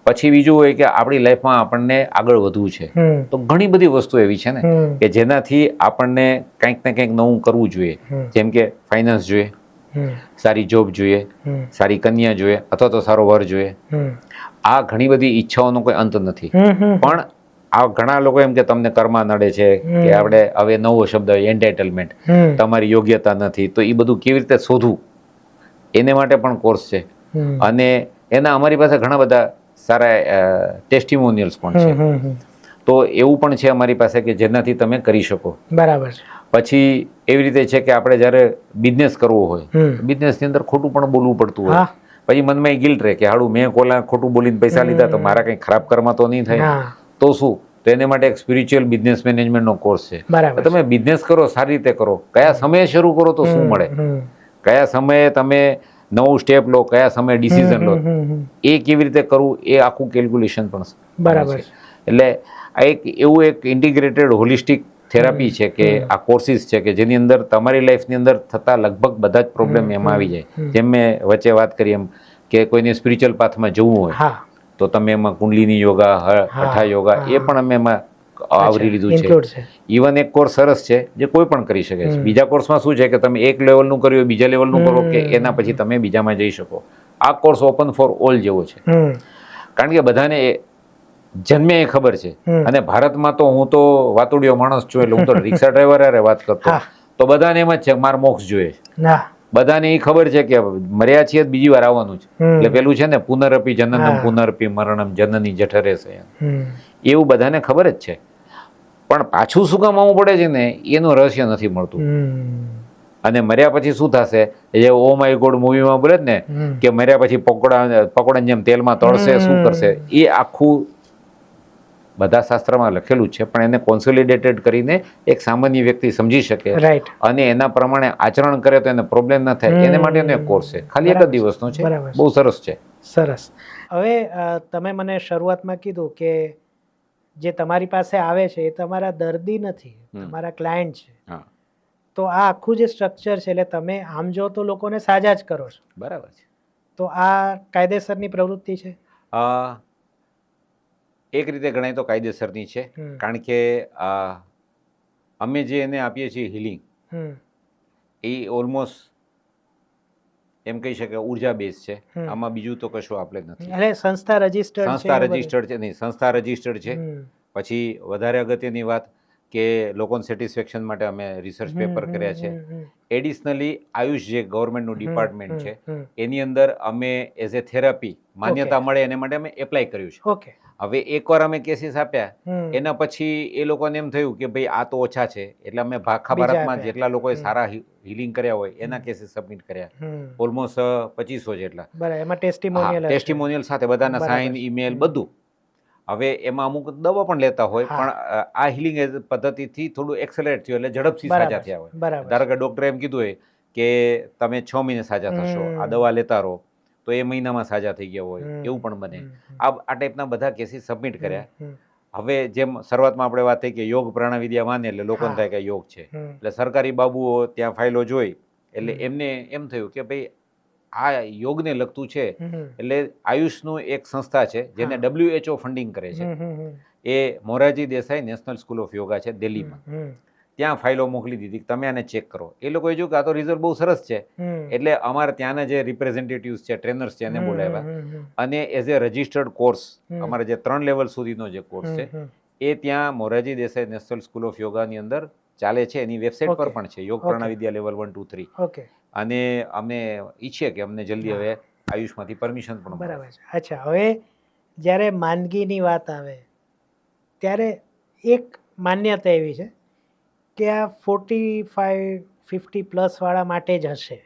પછી બીજું હોય કે આપણી લાઈફમાં આપણને આગળ વધવું છે તો ઘણી બધી વસ્તુ એવી છે ને કે જેનાથી આપણને કંઈક ને કંઈક નવું કરવું જોઈએ. જેમ કે ફાઇનાન્સ જોઈએ, સારી જોબ જોઈએ, સારી કન્યા જોઈએ અથવા તો સારો વર જોઈએ. આ ઘણી બધી ઈચ્છાઓનો કોઈ અંત નથી. પણ આ ઘણા લોકો એમ કે તમને કર્મા નડે છે કે આપણે હવે નવો શબ્દ એન્ટાઇટલમેન્ટ, તમારી યોગ્યતા નથી, તો એ બધું કેવી રીતે શોધવું એને માટે પણ કોર્સ છે. અને એના અમારી પાસે ઘણા બધા સારા ટેસ્ટિમોનિયલ્સ પણ છે. તો એવું પણ છે અમારી પાસે કે જેનાથી તમે કરી શકો. બરાબર. પછી એવી રીતે છે કે આપણે જ્યારે બિઝનેસ કરવો હોય, બિઝનેસની અંદર ખોટું પણ બોલવું પડતું હોય, પછી મનમાં એ ગિલ્ટ રહે કે હાડું મેં કોલા ખોટું બોલીને પૈસા લીધા તો મારા કંઈ ખરાબ કર્મ તો નહીં થાય, તો શું? તો એને માટે એક સ્પિરિચ્યુઅલ બિઝનેસ મેનેજમેન્ટનો કોર્સ છે. તમે બિઝનેસ કરો સારી રીતે કરો, કયા સમયે શરૂ કરો તો શું મળે, કયા સમયે તમે નવું સ્ટેપ લો, કયા સમયે ડિસિઝન લો, એ કેવી રીતે કરવું, એ આખું કેલ્ક્યુલેશન પણ બરાબર છે. એટલે આ એક એવું એક ઇન્ટિગ્રેટેડ હોલિસ્ટિક થેરાપી છે કે આ કોર્સિસ છે કે જેની અંદર તમારી લાઈફની અંદર થતા લગભગ બધા જ પ્રોબ્લેમ એમાં આવી જાય. જેમ મેં વચ્ચે વાત કરી એમ કે કોઈને સ્પિરિચ્યુઅલ પાથમાં જવું હોય તો તમે એમાં કુંડલીની યોગા, હઠા યોગા, એ પણ અમે એમાં આવરી લીધું છે. ઇવન એક કોર્સ સરસ છે જે કોઈ પણ કરી શકે છે. બીજા કોર્સમાં શું છે કે તમે એક લેવલનું કર્યું, બીજા લેવલનું કરો કે એના પછી તમે બીજામાં જઈ શકો. આ કોર્સ ઓપન ફોર ઓલ જેવો છે. કારણ કે બધાને જન્મે એ ખબર છે. અને ભારતમાં તો હું તો વાતુડિયો માણસ છું, એટલે હું તો રિક્ષા ડ્રાઈવર હારે વાત કરતો, તો બધાને એમ જ છે મારે મોક્ષ જોઈએ. બધાને એ ખબર છે કે મર્યા છીએ બીજી વાર આવવાનું છે. એટલે પેલું છે ને પુનરપી જનનમ પુનરપી મરણમ જનની જઠરે છે, એવું બધાને ખબર જ છે. પણ પાછું શું કામ આવવું પડે છે ને એનું રહસ્ય નથી મળતું. અને મર્યા પછી શું થશે, જે ઓ માય ગોડ મૂવીમાં બોલે જ ને કે મર્યા પછી પકોડાની જેમ તેલમાં તળશે, શું કરશે, એ આખું બધા શાસ્ત્રમાં લખેલું છે. પણ એને કોન્સોલિડેટેડ કરીને એક સામાન્ય વ્યક્તિ સમજી શકે અને એના પ્રમાણે આચરણ કરે તો એને પ્રોબ્લેમ ન થાય, એને માટેનો એક કોર્સ છે. ખાલી એક જ દિવસનો છે, બહુ સરસ છે. સરસ. હવે તમે મને શરૂઆતમાં કીધું કે જે તમારી પાસે આવે છે એ તમારા દર્દી નથી, તમારા ક્લાયન્ટ છે. હા, તો આ આખું જે સ્ટ્રક્ચર છે એટલે તમે આમ જો તો લોકોને સાજા જ કરો છો. બરાબર છે. તો આ કાયદેસરની પ્રવૃત્તિ છે. એક રીતે ગણાય તો કાયદેસરની છે, કારણ કે અમે જે એને આપીએ છીએ હિલિંગ, એ ઓલમોસ્ટ એમ કહી શકાય ઉર્જા બેઝ છે. આમાં બીજું તો કશું આપણે નથી. એટલે સંસ્થા રજિસ્ટર્ડ છે. સંસ્થા રજિસ્ટર્ડ છે નહીં, સંસ્થા રજિસ્ટર્ડ છે. પછી વધારે અગત્યની વાત કે લોકોને સેટિસ્ફેક્શન માટે અમે રિસર્ચ પેપર કર્યા છે. એડિશનલી આયુષ જે ગવર્મેન્ટનું ડિપાર્ટમેન્ટ છે એની અંદર અમે એઝ એ થેરાપી માન્યતા મળે એને માટે અમે એપ્લાય કર્યું છે. ઓકે. હવે એકવાર અમે કેસીસ આપ્યા એના પછી એ લોકોને એમ થયું કે ભાઈ આ તો ઓછા છે, એટલે અમે આખા ભારતમાં જેટલા લોકોએ સારા હિલિંગ કર્યા હોય એના કેસીસ સબમિટ કર્યા, ઓલમોસ્ટ 2500 જેટલા. એમાં ટેસ્ટિમોનિયલ સાથે બધાના સાઇન, ઈમેલ બધું. હવે એમાં અમુક દવા પણ લેતા હોય, પણ આ હિલિંગ પદ્ધતિથી થોડું એક્સેલરેટ થયું એટલે ઝડપથી સાજા થયા હોય. ધારો કે ડૉક્ટરે એમ કીધું હોય કે તમે 6 મહિને સાજા થશો, આ દવા લેતા રહો, તો એ મહિનામાં સાજા થઈ ગયા હોય એવું પણ બને. આ ટાઈપના બધા કેસીસ સબમિટ કર્યા. હવે જેમ શરૂઆતમાં આપણે વાત થઈ કે યોગ પ્રાણાવિદ્યા માને એટલે લોકોને થાય કે યોગ છે, એટલે સરકારી બાબુઓ ત્યાં ફાઇલો જોઈ એટલે એમને એમ થયું કે ભાઈ આ યોગને લગતું છે, એટલે આયુષનું એક સંસ્થા છે જેને WHO ફંડિંગ કરે છે, એ Morarji Desai national school of yoga છે દિલ્હીમાં. ત્યાં ફાઇલો મોકલી દીધી, તમે આને ચેક કરો. એ લોકોએ જોયું કે આ તો રિઝલ્ટ બહુ સરસ છે, એટલે અમારે ત્યાંના જે રિપ્રેઝેન્ટેટિવ્સ છે, ટ્રેનર્સ છે, એને બોલાવ્યા અને એઝ એ રજિસ્ટર્ડ કોર્સ, અમારે જે 3 લેવલ સુધીનો જે કોર્સ છે એ ત્યાં Morarji Desai national school of યોગાની અંદર ચાલે છે. એની વેબસાઇટ પર પણ છે, યોગ પ્રાણાવિદ્યા લેવલ 1, 2, 3. અને અમે ઈચ્છીએ કે અમને જલ્દી હવે આયુષમાંથી પરમિશન પણ મળે. બરાબર છે. અચ્છા, હવે જ્યારે માંદગીની વાત આવે ત્યારે એક માન્યતા એવી છે કે આ 45-50 પ્લસ વાળા માટે જ હશે.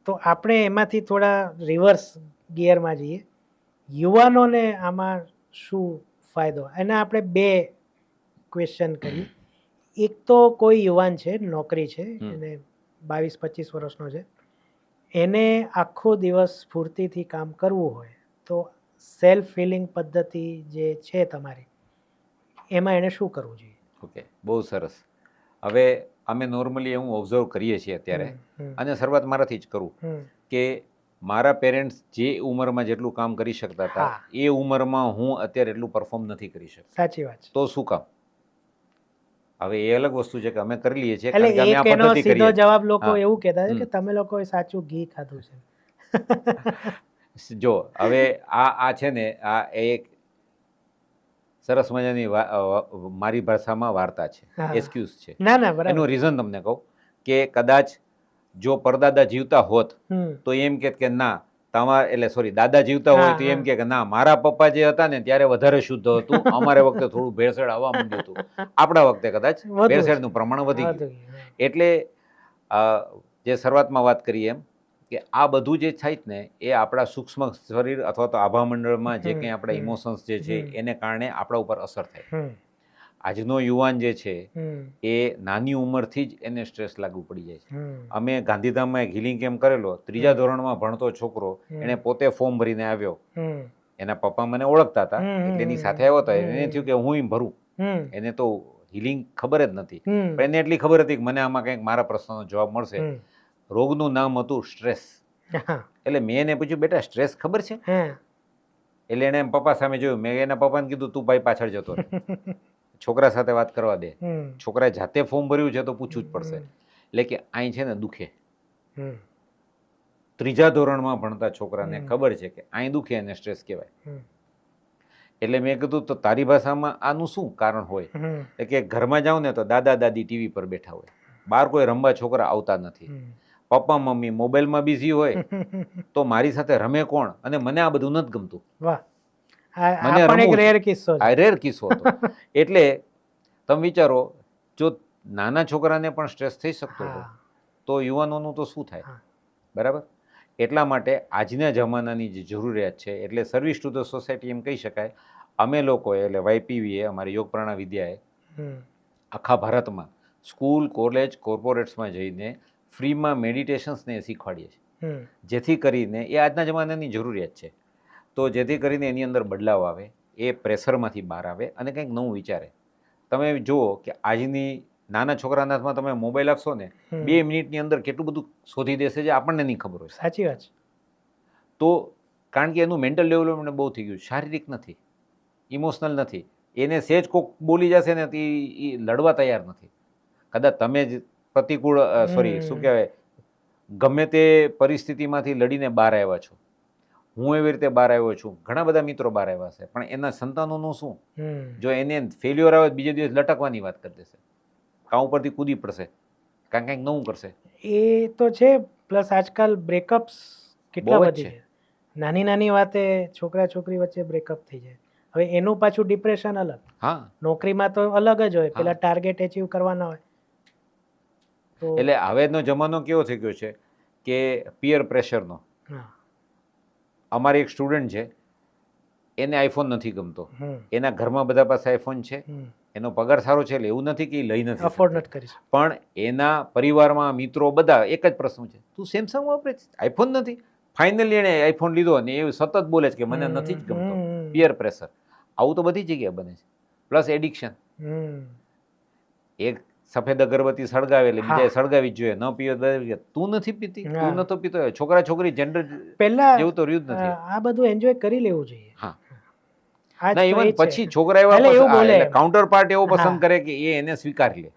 તો આપણે એમાંથી થોડા રિવર્સ ગિયરમાં જઈએ. યુવાનોને આમાં શું ફાયદો? એના આપણે 2 ક્વેશ્ચન કરીએ. એક તો કોઈ યુવાન છે, નોકરી છે, એને 22-25 વર્ષનો છે, એને આખો દિવસ સ્ફૂર્તિથી કામ કરવું હોય તો સેલ્ફ હિલિંગ પદ્ધતિ જે છે તમારી, એમાં એને શું કરવું જોઈએ? ઓકે, બહુ સરસ. હવે અમે નોર્મલી એવું ઓબ્ઝર્વ કરીએ છીએ અત્યારે, અને શરૂઆત મારાથી જ કરું કે મારા પેરેન્ટ્સ જે ઉંમરમાં જેટલું કામ કરી શકતા હતા એ ઉંમરમાં હું અત્યારે એટલું પરફોર્મ નથી કરી શકતો. સાચી વાત છે. તો શું કામ? હવે એ અલગ વસ્તુ છે કે અમે કરી લઈએ છીએ, એટલે કારણ કે અમે આ એનો પદ્ધતિ સીધો કરીએ. જવાબ લોકો એવું કહેતા છે કે તમે લોકોએ સાચું ઘી ખાધું છે. જો હવે આ છે ને, આ એક સરસ મજાની મારી ભાષામાં વાર્તા છે, એક્સક્યુઝ છે. એનું રીઝન તમને કહું કે કદાચ જો પરદાદા જીવતા હોત તો એમ કે ના તમારે, એટલે સોરી, દાદા જીવતા હોય તો એમ કે ના મારા પપ્પા જે હતા ને ત્યારે વધારે શુદ્ધ હતું, અમારે વખતે થોડું ભેળસેળ આવવા માંડ્યું હતું, આપણા વખતે કદાચ ભેળસેળનું પ્રમાણ વધી ગયું. એટલે જે શરૂઆતમાં વાત કરીએ એમ કે આ બધું જે થાય ને એ આપણા સૂક્ષ્મ શરીર અથવા તો આભા મંડળમાં જે કંઈ આપણા ઇમોશન્સ જે છે એને કારણે આપણા ઉપર અસર થાય. આજનો યુવાન જે છે એ નાની ઉંમરથી જ એને સ્ટ્રેસ લાગુ પડી જાય છે. અમે ગાંધીધામમાં એક હિલિંગ કેમ્પ કરેલો, 3જા ધોરણમાં ભણતો છોકરો, એને પોતે ફોર્મ ભરીને આવ્યો. એના પપ્પા મને ઓળખતા હતા એટલે એની સાથે આવ્યો હતો. એને થયું કે હું ભરું, એને તો હિલિંગ ખબર જ નથી, પણ એને એટલી ખબર હતી કે મને આમાં કંઈક મારા પ્રશ્નનો જવાબ મળશે. રોગનું નામ હતું સ્ટ્રેસ. એટલે મેં એને પૂછ્યું, બેટા સ્ટ્રેસ ખબર છે? એટલે એને પપ્પા સામે જોયું. મેં એના પપ્પાને કીધું તું ભાઈ પાછળ જતો રહે, છોકરા સાથે વાત કરવા દે. છોકરાએ જાતે ફોર્મ ભર્યું છે તો પૂછવું જ પડશે. એટલે કે અહીં છે ને દુખે. 3જા ધોરણમાં ભણતા છોકરાને ખબર છે કે અહીં દુખે અને સ્ટ્રેસ કહેવાય. એટલે મેં કીધું તો તારી ભાષામાં આનું શું કારણ હોય? કે ઘરમાં જાઉં ને તો દાદા દાદી ટીવી પર બેઠા હોય, બહાર કોઈ રમવા છોકરા આવતા નથી, પપ્પા મમ્મી મોબાઈલમાં બિઝી હોય, તો મારી સાથે રમે કોણ? અને મને આ બધું નથી ગમતું. મને રેર કિસ્સો હતો. એટલે તમે વિચારો, જો નાના છોકરાને પણ સ્ટ્રેસ થઈ શકતો હોય તો યુવાનોનું તો શું થાય? બરાબર. એટલા માટે આજના જમાનાની જે જરૂરિયાત છે, એટલે સર્વિસ ટુ ધ સોસાયટી એમ કહી શકાય. અમે લોકોએ, એટલે YPVએ, અમારી યોગ પ્રાણાવિદ્યાએ આખા ભારતમાં સ્કૂલ, કોલેજ, કોર્પોરેટ્સમાં જઈને ફ્રીમાં મેડિટેશન્સને શીખવાડીએ છીએ, જેથી કરીને એ આજના જમાનાની જરૂરિયાત છે. તો જેથી કરીને એની અંદર બદલાવ આવે, એ પ્રેશરમાંથી બહાર આવે અને કંઈક નવું વિચારે. તમે જુઓ કે આજની નાના છોકરાના હાથમાં તમે મોબાઈલ આપશો ને 2 મિનિટની અંદર કેટલું બધું શોધી દેશે જે આપણને નહીં ખબર હોય. સાચી વાત છે. તો કારણ કે એનું મેન્ટલ ડેવલપમેન્ટ બહુ થઈ ગયું, શારીરિક નથી, ઇમોશનલ નથી. એને સહેજ કોક બોલી જશે ને તો એ લડવા તૈયાર નથી. કદાચ તમે જ પ્રતિકૂળ શું કહેવાય ગમે તે પરિસ્થિતિમાંથી લડીને બહાર આવ્યા છો, હું એવી રીતે બહાર આવ્યો છું, ઘણા બધા મિત્રો બહાર આવ્યા છે, પણ એના સંતાનોનું શું? જો એને ફેલ્યોર આવે બીજે દિવસ લટકવાની વાત કરી દેશે, કાં ઉપરથી કૂદી પડશે, કાંઈક કંઈક નવું કરશે. એ તો છે. પ્લસ આજકાલ બ્રેકઅપ્સ કેટલા વધી છે. નાની નાની વાતે છોકરા છોકરી વચ્ચે બ્રેકઅપ થઈ જાય. હવે એનું પાછું ડિપ્રેશન અલગ. હા, નોકરીમાં તો અલગ જ હોય, પેલા ટાર્ગેટ એચીવ કરવાના હોય. એટલે હવેનો જમાનો કેવો થઈ ગયો છે કે પિયર પ્રેશરનો. અમારી એક સ્ટુડન્ટ છે, એને આઈફોન નથી ગમતો, એના ઘરમાં બધા પાસે આઈફોન છે, એનો પગાર સારો છે, એટલે એવું નથી કે એ લઈ નથી અફોર્ડ નથી કરી શકતો, પણ એના પરિવારમાં મિત્રો બધા એક જ પ્રશ્ન છે, તું સેમસંગ વાપરે છે, આઈફોન નથી. ફાઇનલી એણે આઈફોન લીધો અને એ સતત બોલે છે કે મને નથી જ ગમતો. પિયર પ્રેશર આવું તો બધી જગ્યાએ બને છે. Plus addiction. એક સફેદ અગરબત્તી સળગાવે એટલે બીજા સળગાવી જ જોઈએ, ન પીવે તું નથી પીતી, તું નતો પીતો. છોકરા છોકરી જેન્ડર પહેલા એવું તો રહ્યું જ નથી. આ બધું એન્જોય કરી લેવું જોઈએ. હા ના, ઇવન પછી છોકરા એવા કાઉન્ટર પાર્ટ એવો પસંદ કરે કે એ એને સ્વીકારી લે.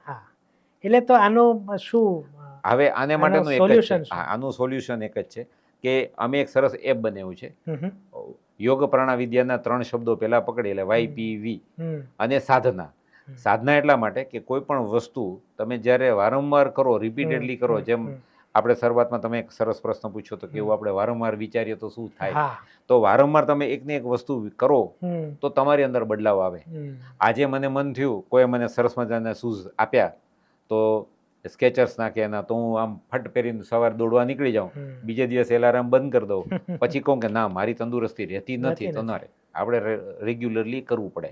એટલે તો આનું શું હવે આને માટેનું એક જ છે, આનું સોલ્યુશન એક જ છે કે અમે એક સરસ એપ બનાવ્યું છે. યોગ પ્રાણાવિદ્યાના 3 શબ્દો પહેલા પકડી એટલે YPV અને સાધના. સાધના એટલા માટે કે કોઈ પણ વસ્તુ તમે જ્યારે વારંવાર કરો, રિપીટેડલી કરો, જેમ આપણે શરૂઆતમાં તમે એક સરસ પ્રશ્ન પૂછ્યો તો કે એવું આપણે વારંવાર વિચારીએ તો શું થાય, તો વારંવાર તમે એકને એક વસ્તુ કરો તો તમારી અંદર બદલાવ આવે. આજે મને મન થયું, કોઈ મને સરસ મજાના શૂઝ આપ્યા, તો સ્કેચર્સ નાખ્યા, તો હું આમ ફટ પહેરીને સવારે દોડવા નીકળી જાઉં, બીજે દિવસ એલાર્મ બંધ કરી દઉં, પછી કહું કે ના મારી તંદુરસ્તી રહેતી નથી, તો આપણે રેગ્યુલરલી કરવું પડે.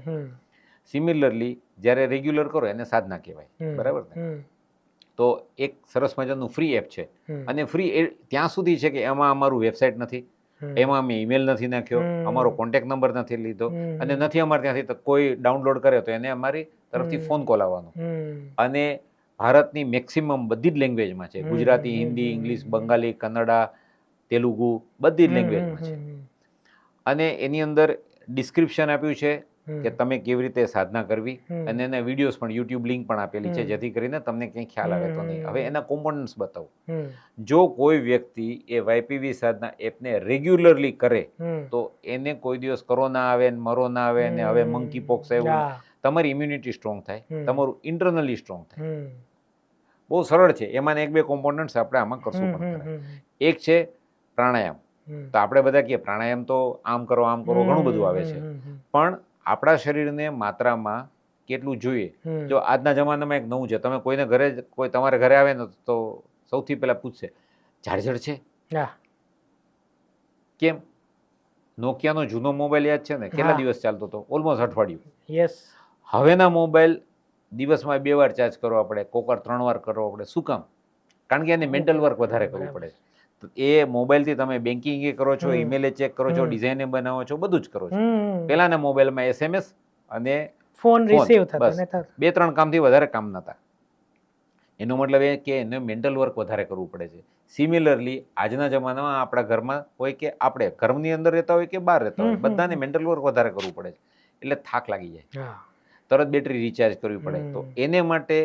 સિમિલરલી જ્યારે રેગ્યુલર કરો એને સાધના કહેવાય, બરાબર ને? તો એક સરસ મજાનું ફ્રી એપ છે, અને ફ્રી ત્યાં સુધી છે કે એમાં અમારું વેબસાઇટ નથી, એમાં અમે ઈમેલ નથી નાખ્યો, અમારો કોન્ટેક્ટ નંબર નથી લીધો, અને નથી અમારે ત્યાંથી તો કોઈ ડાઉનલોડ કરે તો એને અમારી તરફથી ફોન કોલ આવવાનો. અને ભારતની મેક્સિમમ બધી જ લેંગ્વેજમાં છે, ગુજરાતી, હિન્દી, ઇંગ્લિશ, બંગાળી, કન્નડા, તેલુગુ, બધી જ લેંગ્વેજમાં છે. અને એની અંદર ડિસ્ક્રિપ્શન આપ્યું છે કે તમે કેવી રીતે સાધના કરવી, અને એના વિડીયોઝ પણ યુટ્યુબ લિંક પણ આપેલી છે, જેથી કરીને તમને કંઈ ખ્યાલ આવે તો નહીં. હવે એના કોમ્પોનન્ટ્સ બતાવું. જો કોઈ વ્યક્તિ એ YPV સાધના એપને રેગ્યુલરલી કરે તો એને કોઈ દિવસ કોરોના આવે ને મરો ના આવે ને હવે મંકી પોક્સ આવ્યું, તમારી ઇમ્યુનિટી સ્ટ્રોંગ થાય, તમારું ઇન્ટરનલી સ્ટ્રોંગ થાય. બહુ સરળ છે. એમાં 1-2 કોમ્પોનન્ટ્સ આપણે આમાં કરશું પણ. એક છે પ્રાણાયામ. તો આપણે બધા કહીએ પ્રાણાયામ તો આમ કરો ઘણું બધું આવે છે, પણ આપણા શરીરને માત્રામાં કેટલું જોઈએ. જો આજના જમાનામાં એક નવું છે, તમે કોઈને ઘરે કોઈ તમારા ઘરે આવે ને તો સૌથી પહેલાં પૂછશે ચાર્જર છે? કેમ? નોકિયાનો જૂનો મોબાઈલ યાદ છે ને, કેટલા દિવસ ચાલતો હતો? ઓલમોસ્ટ અઠવાડિયું. હવેના મોબાઈલ દિવસમાં 2 વાર ચાર્જ કરવો પડે, કોક વાર 3 વાર કરવો પડે. શું કામ? કારણ કે એને મેન્ટલ વર્ક વધારે કરવું પડે. એ મોબાઈલથી તમે બેન્કિંગ એ કરો છો, ઈમેલ ચેક કરો છો, ડિઝાઇન એ બનાવો છો, બધું જ કરો છો. પહેલાના મોબાઈલમાં SMS અને ફોન રિસીવ થતો, 2-3 કામથી વધારે કામ નહોતા. એનો મતલબ એ કે એને મેન્ટલ વર્ક વધારે કરવું પડે છે. સિમિલરલી આજના જમાનામાં આપણા ઘરમાં હોય કે આપણે ઘરની અંદર રહેતા હોય કે બહાર રહેતા હોય, બધાને મેન્ટલ વર્ક વધારે કરવું પડે છે. એટલે થાક લાગી જાય, તરત બેટરી રિચાર્જ કરવી પડે. તો એને માટે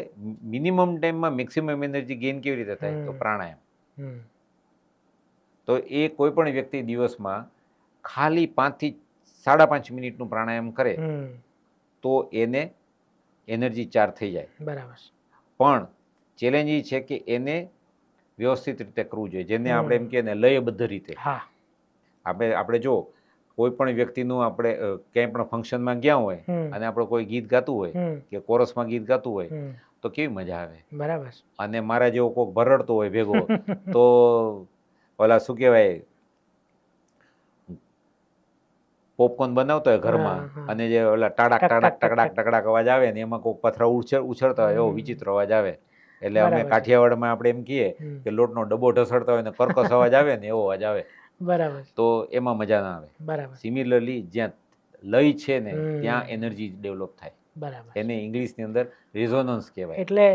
મિનિમમ ટાઈમમાં મેક્સિમમ એનર્જી ગેઇન કેવી રીતે થાય? તો પ્રાણાયામ. તો એ કોઈ પણ વ્યક્તિ દિવસમાં ખાલી 5 થી 5.5 મિનિટનું પ્રાણાયામ કરે તો એને એનર્જી ચાર્જ થઈ જાય. બરાબર. પણ ચેલેન્જ એ છે કે એને વ્યવસ્થિત રીતે કરવું જોઈએ, જેને આપણે એમ કહીએ ને લયબદ્ધ રીતે. આપણે જો કોઈ પણ વ્યક્તિનું આપણે ક્યાંય પણ ફંક્શનમાં ગયા હોય અને આપણે કોઈ ગીત ગાતું હોય કે કોરસમાં ગીત ગાતું હોય તો કેવી મજા આવે. બરાબર. અને મારા જેવો કોઈક ભરડતો હોય ભેગો તો ઓલા શું કહેવાય પોપકોર્ન બનાવતો હોય ઘરમાં, અને જે ઓલા ટકડાક અવાજ આવે ને એમાં કોઈક પથરા ઉછળતા હોય એવો વિચિત્ર અવાજ આવે. એટલે અમે કાઠિયાવાડમાં આપણે એમ કહીએ કે લોટનો ડબ્બો ઢસડતા હોય ને કર્કશ અવાજ આવે ને એવો અવાજ આવે. બરાબર. તો એમાં મજા ના આવે. બરાબર. સિમિલરલી જ્યાં લય છે ને ત્યાં એનર્જી ડેવલપ થાય. બરાબર. એને ઇંગ્લિશની અંદર રેઝોનન્સ કહેવાય. એટલે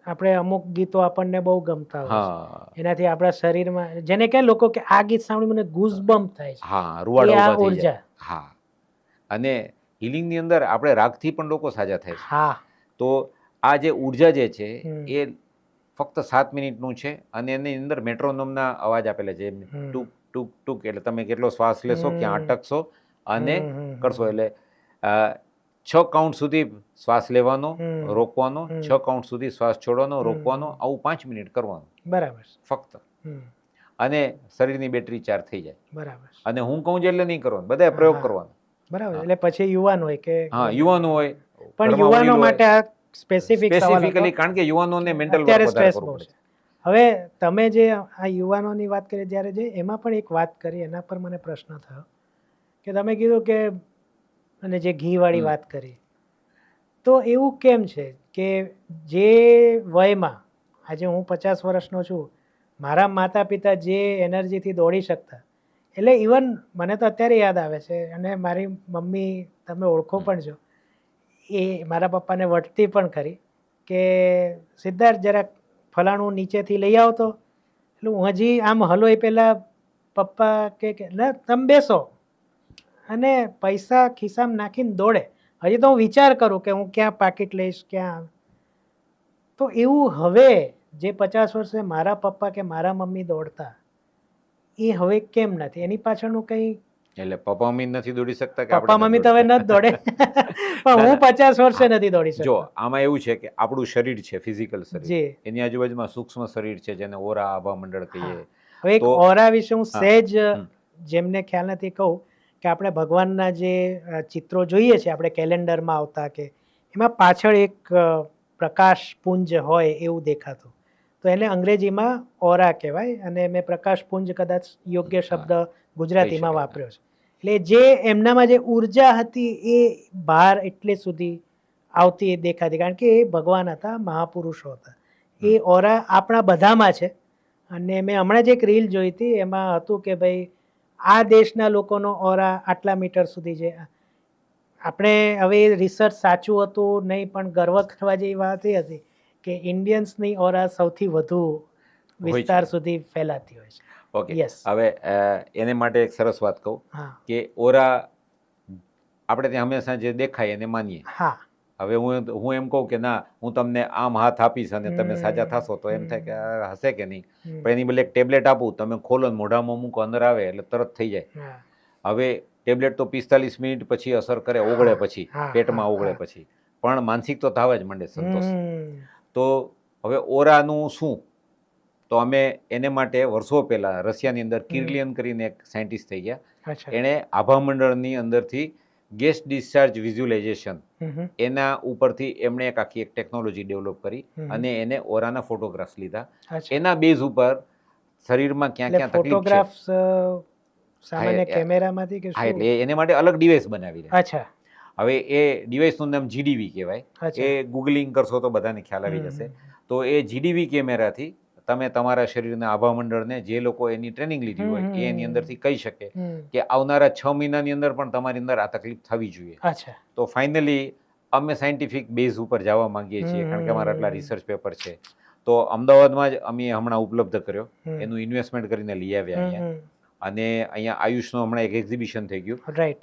આપણે અમુક ગીતો આપણને બહુ ગમતા હોય છે, એનાથી આપણા શરીરમાં, જેને કહે લોકો કે આ ગીત સાંભળી મને ગૂઝબમ્પ થાય છે, હા, રૂવાડા આ ઊભા થઈ ઉર્જા. જાય. હા, અને હિલિંગની અંદર આપણે રાગથી પણ લોકો સાજા થાય છે. હા, તો આ જે ઉર્જા જે છે એ ફક્ત 7 મિનિટનું છે, અને એની અંદર મેટ્રોનોમના અવાજ આપેલા છે. ટૂક ટૂક ટૂક એટલે તમે કેટલો શ્વાસ લેશો, ક્યાં અટકશો અને કરશો. એટલે 6 કાઉન્ટ સુધી શ્વાસ લેવાનો, રોકવાનો, 6 કાઉન્ટ સુધી શ્વાસ છોડવાનો, રોકવાનો, આવું 5 મિનિટ કરવાનું. બરાબર. ફક્ત. અને શરીરની બેટરી ચાર્જ થઈ જાય. બરાબર. અને હું કહું છું એટલે નહીં કરવાનું, બધાએ પ્રયોગ કરવાનો. બરાબર. એટલે પછી યુવાન હોય કે, હા, યુવાનો હોય, પણ યુવાનો માટે આ સ્પેસિફિકલી, કારણ કે યુવાનોને મેન્ટલ વર્ક વધારે કરવું પડે. હવે તમે જે આ યુવાનોની વાત કરી, જ્યારે જે એમાં પણ એક વાત કરી, એના પર મને પ્રશ્ન થયો કે તમે કીધું કે, અને જે ઘીવાળી વાત કરી, તો એવું કેમ છે કે જે વયમાં, આજે હું 50 વર્ષનો છું, મારા માતા પિતા જે એનર્જીથી દોડી શકતા, એટલે ઇવન મને તો અત્યારે યાદ આવે છે, અને મારી મમ્મી, તમે ઓળખો પણ છો, એ મારા પપ્પાને વટતી પણ ખરી કે સિદ્ધાર્થ જરાક ફલાણું નીચેથી લઈ આવતો, એટલે હું હજી આમ હલોય પહેલાં પપ્પા કે ના તમે બેસો, અને પૈસા ખિસ્સામાં નાખીને દોડે. હજી તો હું વિચાર કરું કે હું ક્યાં પાકીટ લઈશ, ક્યાં. તો એવું હવે જે 50 વર્ષે મારા પપ્પા કે મારા મમ્મી દોડતા, એ હવે કેમ નથી? એની પાછળનું કંઈ, એટલે પપ્પા મમ્મી નથી દોડી શકતા કે પપ્પા મમ્મી તો હવે નથી દોડે, પણ હું 50 વર્ષે નથી દોડી શકતો. જો આમાં એવું છે કે આપણું શરીર છે, ફિઝિકલ શરીર, એની આજુબાજુમાં સૂક્ષ્મ શરીર છે, જેને ઓરા, આભા મંડળ કહીએ. હવે એક ઓરા વિશે હું સહેજ જેમને ખ્યાલ નથી કહું કે આપણે ભગવાનના જે ચિત્રો જોઈએ છે આપણે કેલેન્ડરમાં આવતા, કે એમાં પાછળ એક પ્રકાશ પુંજ હોય એવું દેખાતું, તો એને અંગ્રેજીમાં ઓરા કહેવાય, અને મેં પ્રકાશ પુંજ કદાચ યોગ્ય શબ્દ ગુજરાતીમાં વાપર્યો છે. એટલે જે એમનામાં જે ઉર્જા હતી એ બહાર એટલે સુધી આવતી દેખાતી, કારણ કે એ ભગવાન હતા, મહાપુરુષો હતા. એ ઓરા આપણા બધામાં છે. અને મેં હમણાં જ એક રીલ જોઈ હતી, એમાં હતું કે ભાઈ આ દેશના લોકોનો ઓરા આટલા મીટર સુધી છે. આપણે હવે રિસર્ચ સાચું હતું નહીં, પણ ગર્વ કરવા જેવી વાત એ હતી કે ઇન્ડિયન્સની ઓરા સૌથી વધુ વિસ્તાર સુધી ફેલાતી હોય છે. ઓકે, હવે એને માટે એક સરસ વાત કહું કે ઓરા આપણે ત્યાં હંમેશા જે દેખાય એને માનીએ. હા, હવે હું એમ કહું કે ના, હું તમને આમ હાથ આપીશ અને તમે સાજા થશો, તો એમ થાય કે હશે કે નહીં. પણ એની બદલે એક ટેબ્લેટ આપું, તમે ખોલો, મોઢામાં મૂકો, અંદર આવે એટલે તરત થઈ જાય. હવે ટેબ્લેટ તો 45 મિનિટ પછી અસર કરે, ઓગળે પછી, પેટમાં ઓગળે પછી, પણ માનસિક તો થવા જ માંડે સંતોષ. તો હવે ઓરાનું શું? તો અમે એને માટે વર્ષો પહેલા રશિયાની અંદર કિર્લિયન કરીને એક સાયન્ટિસ્ટ થઈ ગયા, એણે આભામંડળની અંદરથી ગેસ ડિસ્ચાર્જ વિઝ્યુલાઇઝેશન, એના ઉપરથી એમણે એક આખી એક ટેકનોલોજી ડેવલપ કરી, અને એને ઓરાના ફોટોગ્રાફ્સ લીધા. એના બેઝ ઉપર શરીરમાં ક્યાં ક્યાં તકલીફ છે, સામાન્ય કેમેરામાંથી કે હા, એટલે એને માટે અલગ ડિવાઇસ બનાવી રહ્યા. અચ્છા. હવે એ ડિવાઇસનું નામ GDV કહેવાય. એ ગૂગલિંગ કરશો તો બધાને ખ્યાલ આવી જશે. તો એ GDV કેમેરાથી તમે તમારા શરીરના આભામંડળને, જે લોકો એની ટ્રેનિંગ લીધી હોય એ એની અંદરથી કહી શકે કે આવનારા 6 મહિનાની અંદર પણ તમારી અંદર આ તકલીફ થવી જોઈએ. તો ફાઇનલી અમે સાયન્ટિફિક બેઝ ઉપર જવા માંગીએ છીએ, કારણ કે અમારા આટલા રિસર્ચ પેપર છે. તો અમદાવાદમાં જ અમે હમણાં ઉપલબ્ધ કર્યો, એનું ઇન્વેસ્ટમેન્ટ કરીને લઈ આવ્યા અહીંયા. અને અહીંયા આયુષનું હમણાં એક એક્ઝિબિશન થઈ ગયું,